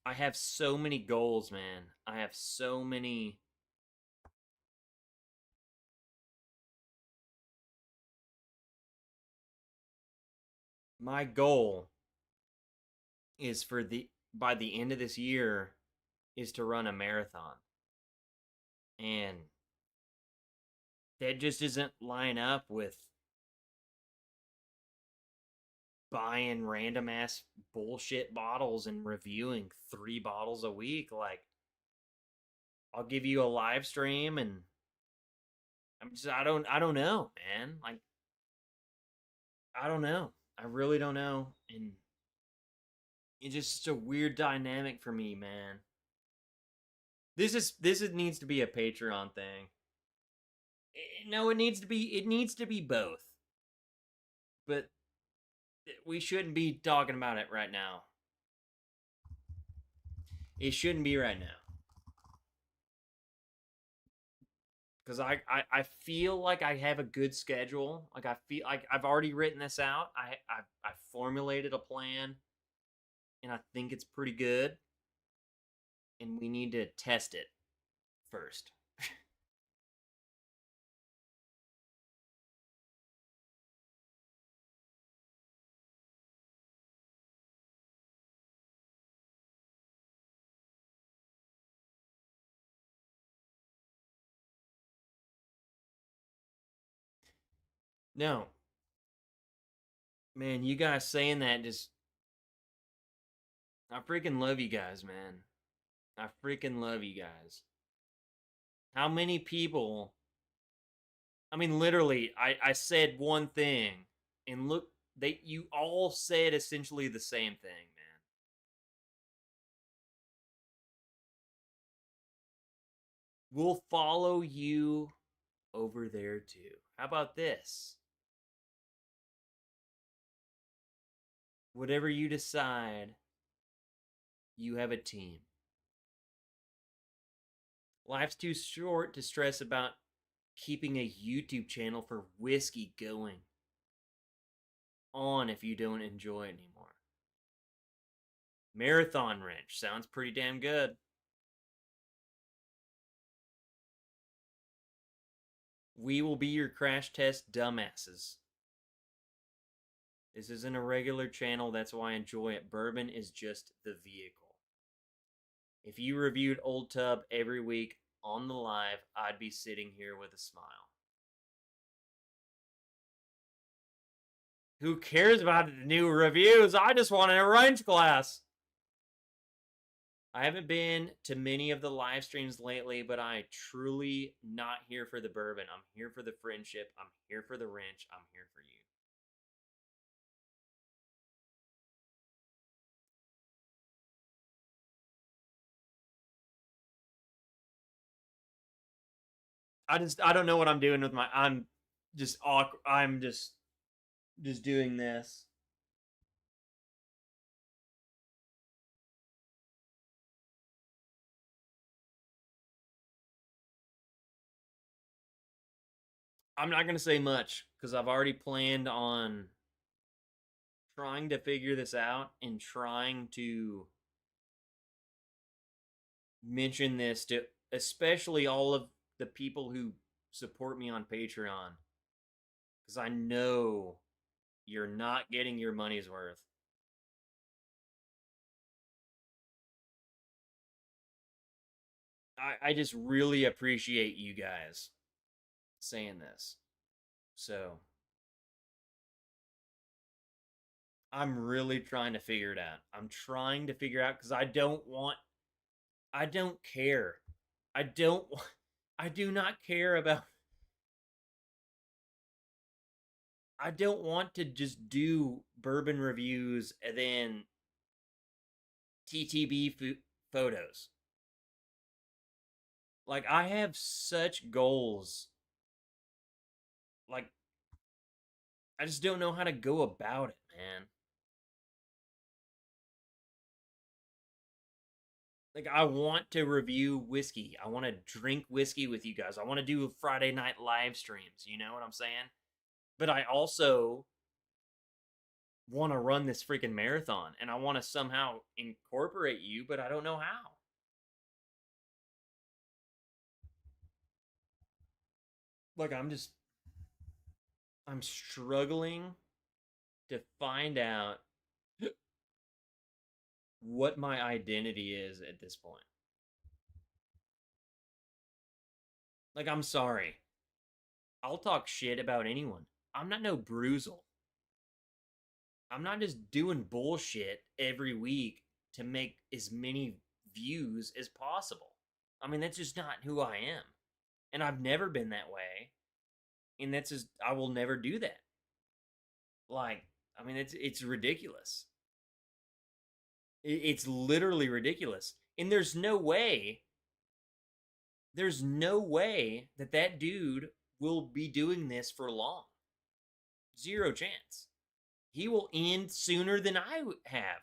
I have so many goals, man. I have so many my goal is for the by the end of this year is to run a marathon. And that just doesn't line up with buying random ass bullshit bottles and reviewing 3 bottles a week. Like, I'll give you a live stream, and I don't know, man. Like, I don't know. I really don't know. And it's just a weird dynamic for me, man. This needs to be a Patreon thing. No, it needs to be both. But we shouldn't be talking about it right now. It shouldn't be right now. Because I feel like I have a good schedule. Like, I feel like I've already written this out. I formulated a plan, and I think it's pretty good. And we need to test it first. No. Man, you guys saying that just... I freaking love you guys, man. I freaking love you guys. How many people... I mean, literally, I said one thing, and look, you all said essentially the same thing, man. We'll follow you over there too. How about this? Whatever you decide, you have a team. Life's too short to stress about keeping a YouTube channel for whiskey going on if you don't enjoy it anymore. Marathon wrench sounds pretty damn good. We will be your crash test dumbasses. This isn't a regular channel, that's why I enjoy it. Bourbon is just the vehicle. If you reviewed Old Tub every week on the live, I'd be sitting here with a smile. Who cares about the new reviews? I just want a wrench glass. I haven't been to many of the live streams lately, but I truly not here for the bourbon. I'm here for the friendship. I'm here for the wrench. I'm here for you. I don't know what I'm doing with my... I'm just awkward. I'm just doing this. I'm not going to say much because I've already planned on trying to figure this out and trying to mention this to especially all of the people who support me on Patreon, because I know you're not getting your money's worth. I just really appreciate you guys saying this. So I'm really trying to figure it out. I'm trying to figure out because I don't care. I do not care about... I don't want to just do bourbon reviews and then TTB photos. Like, I have such goals. Like, I just don't know how to go about it, man. Like, I want to review whiskey. I want to drink whiskey with you guys. I want to do Friday night live streams. You know what I'm saying? But I also want to run this freaking marathon. And I want to somehow incorporate you, but I don't know how. Like, I'm struggling to find out what my identity is at this point. Like, I'm sorry. I'll talk shit about anyone. I'm not no bruisel. I'm not just doing bullshit every week to make as many views as possible. I mean, that's just not who I am. And I've never been that way. And that's just, I will never do that. Like, I mean, it's ridiculous. It's literally ridiculous. And there's no way that that dude will be doing this for long. Zero chance. He will end sooner than I have.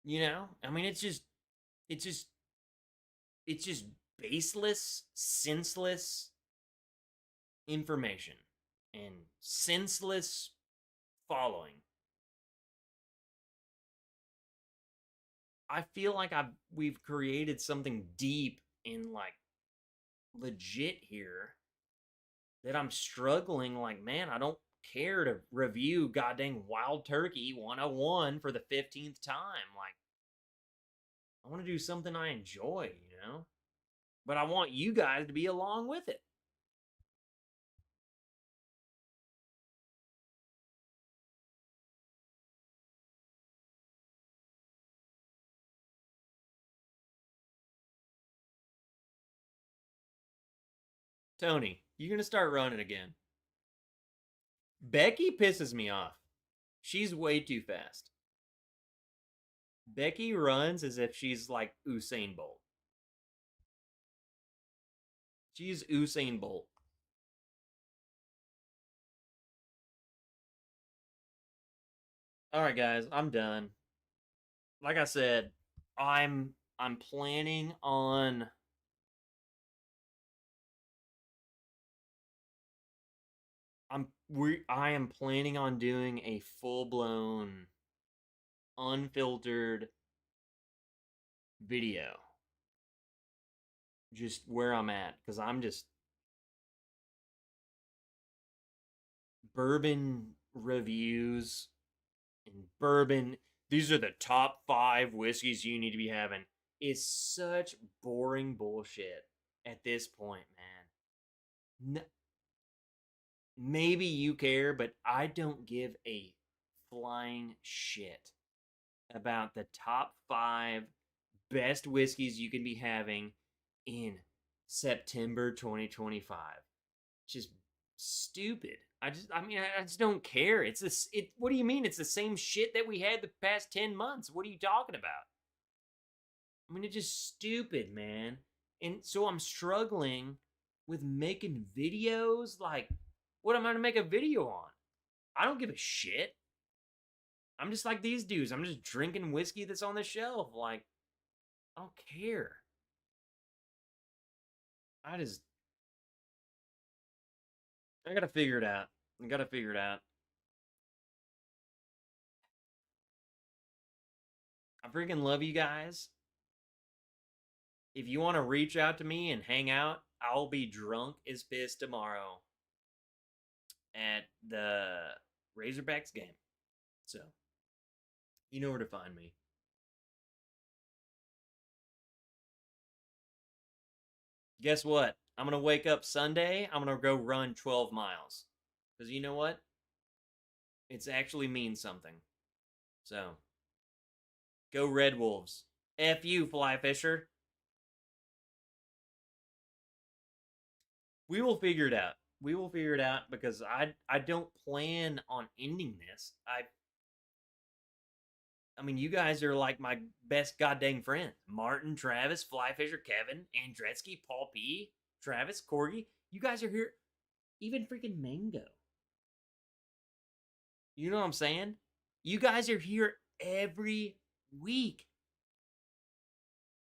You know? I mean, it's just baseless, senseless information and senseless following. I feel like we've created something deep and like legit here that I'm struggling. Like, man, I don't care to review goddamn Wild Turkey 101 for the 15th time. Like, I want to do something I enjoy, you know? But I want you guys to be along with it. Tony, you're going to start running again. Becky pisses me off. She's way too fast. Becky runs as if she's like Usain Bolt. She's Usain Bolt. All right, guys, I'm done. Like I said, I'm planning on I am planning on doing a full-blown unfiltered video. Just where I'm at, cuz I'm just bourbon reviews and bourbon. These are the top 5 whiskeys you need to be having. It's such boring bullshit at this point, man. Maybe you care, but I don't give a flying shit about the top 5 best whiskeys you can be having in September 2025. Just stupid. I just don't care. What do you mean? It's the same shit that we had the past 10 months. What are you talking about? I mean, it's just stupid, man. And so I'm struggling with making videos. Like, what am I to make a video on? I don't give a shit. I'm just like these dudes. I'm just drinking whiskey that's on the shelf. Like, I don't care. I gotta figure it out. I gotta figure it out. I freaking love you guys. If you want to reach out to me and hang out, I'll be drunk as piss tomorrow at the Razorbacks game. So, you know where to find me. Guess what? I'm going to wake up Sunday. I'm going to go run 12 miles. Because you know what? It's actually means something. So, go Red Wolves. F you, Fly Fisher. We will figure it out. We will figure it out because I don't plan on ending this. I mean, you guys are like my best goddamn friends. Martin, Travis, Fly Fisher, Kevin, Andretzky, Paul P, Travis, Corgi. You guys are here. Even freaking Mango. You know what I'm saying? You guys are here every week.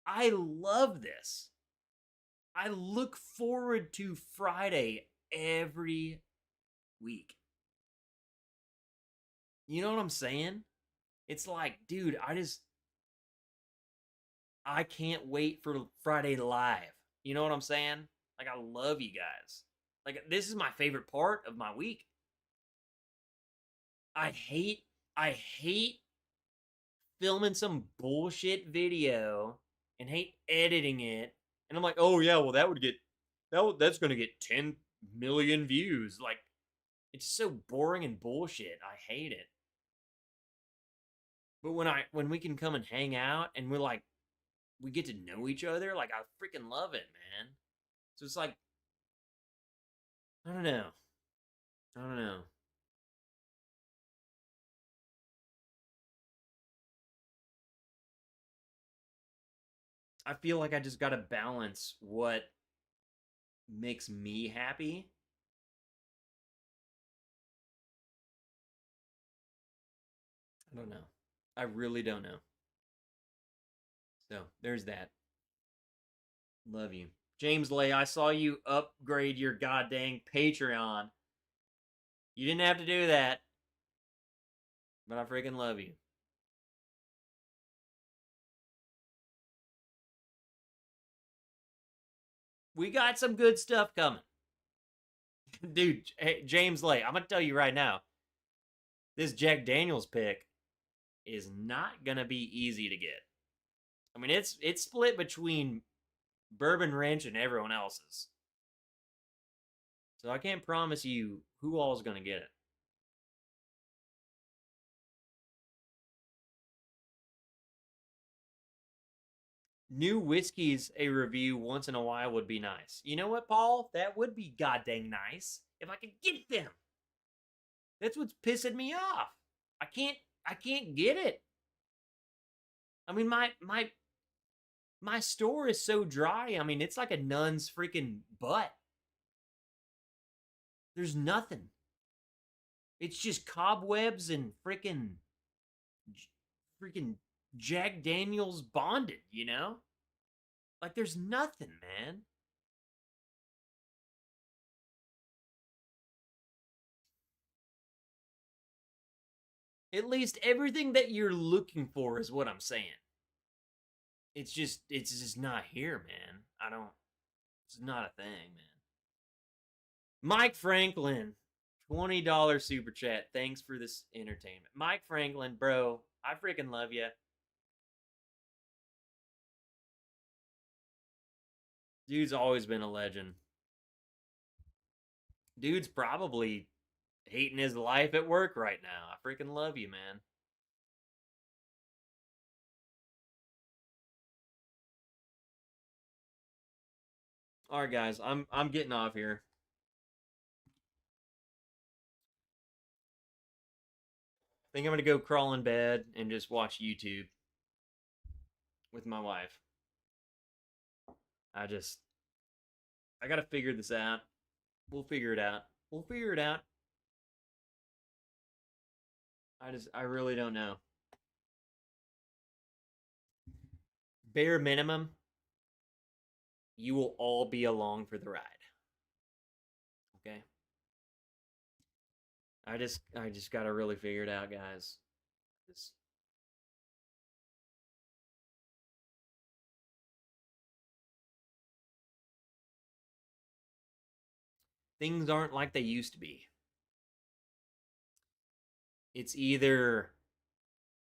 I love this. I look forward to Friday every week. You know what I'm saying? It's like, dude, I can't wait for Friday Live. You know what I'm saying? Like, I love you guys. Like, this is my favorite part of my week. I hate filming some bullshit video and hate editing it. And I'm like, oh yeah, well that's gonna get 10 million views. Like, it's so boring and bullshit. I hate it. But when we can come and hang out and we get to know each other, like, I freaking love it, man. So it's like, I don't know. I don't know. I feel like I just gotta balance what makes me happy. I don't know. I really don't know. So there's that. Love you. James Lay, I saw you upgrade your goddamn Patreon. You didn't have to do that. But I freaking love you. We got some good stuff coming. Dude, hey, James Lay, I'm going to tell you right now. This Jack Daniels pick is not going to be easy to get. I mean, it's split between Bourbon Wrench and everyone else's. So I can't promise you who all is going to get it. New whiskeys a review once in a while would be nice. You know what, Paul? That would be goddamn nice if I could get them. That's what's pissing me off. I can't get it. I mean, my store is so dry. I mean, it's like a nun's freaking butt. There's nothing. It's just cobwebs and freaking Jack Daniels bonded, you know? Like, there's nothing, man. At least everything that you're looking for is what I'm saying. It's just not here, man. It's not a thing, man. Mike Franklin, $20 super chat. Thanks for this entertainment. Mike Franklin, bro, I freaking love you. Dude's always been a legend. Dude's probably hating his life at work right now. I freaking love you, man. All right, guys, I'm getting off here. I think I'm gonna go crawl in bed and just watch YouTube with my wife. I gotta figure this out. We'll figure it out. We'll figure it out. I really don't know. Bare minimum, you will all be along for the ride. Okay? I just gotta really figure it out, guys. Things aren't like they used to be. It's either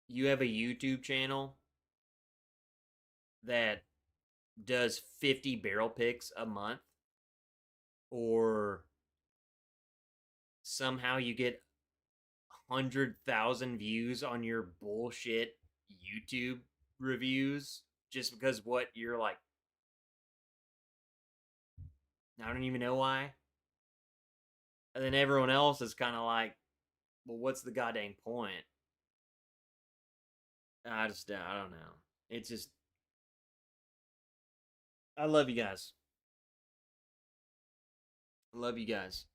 you have a YouTube channel that does 50 barrel picks a month, or somehow you get 100,000 views on your bullshit YouTube reviews just because what you're like, I don't even know why. And then everyone else is kind of like, well, what's the goddamn point? I don't know. It's just, I love you guys. I love you guys.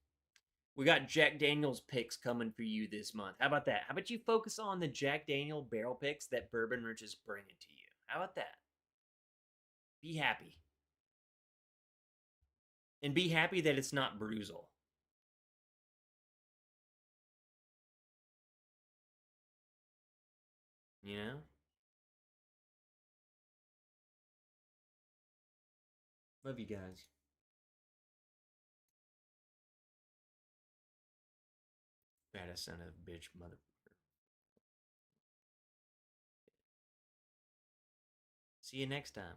We got Jack Daniels picks coming for you this month. How about that? How about you focus on the Jack Daniel barrel picks that Bourbon Wrench is bringing to you? How about that? Be happy. And be happy that it's not Bruzel. You know? Love you guys. Fattest son of a bitch, mother. See you next time.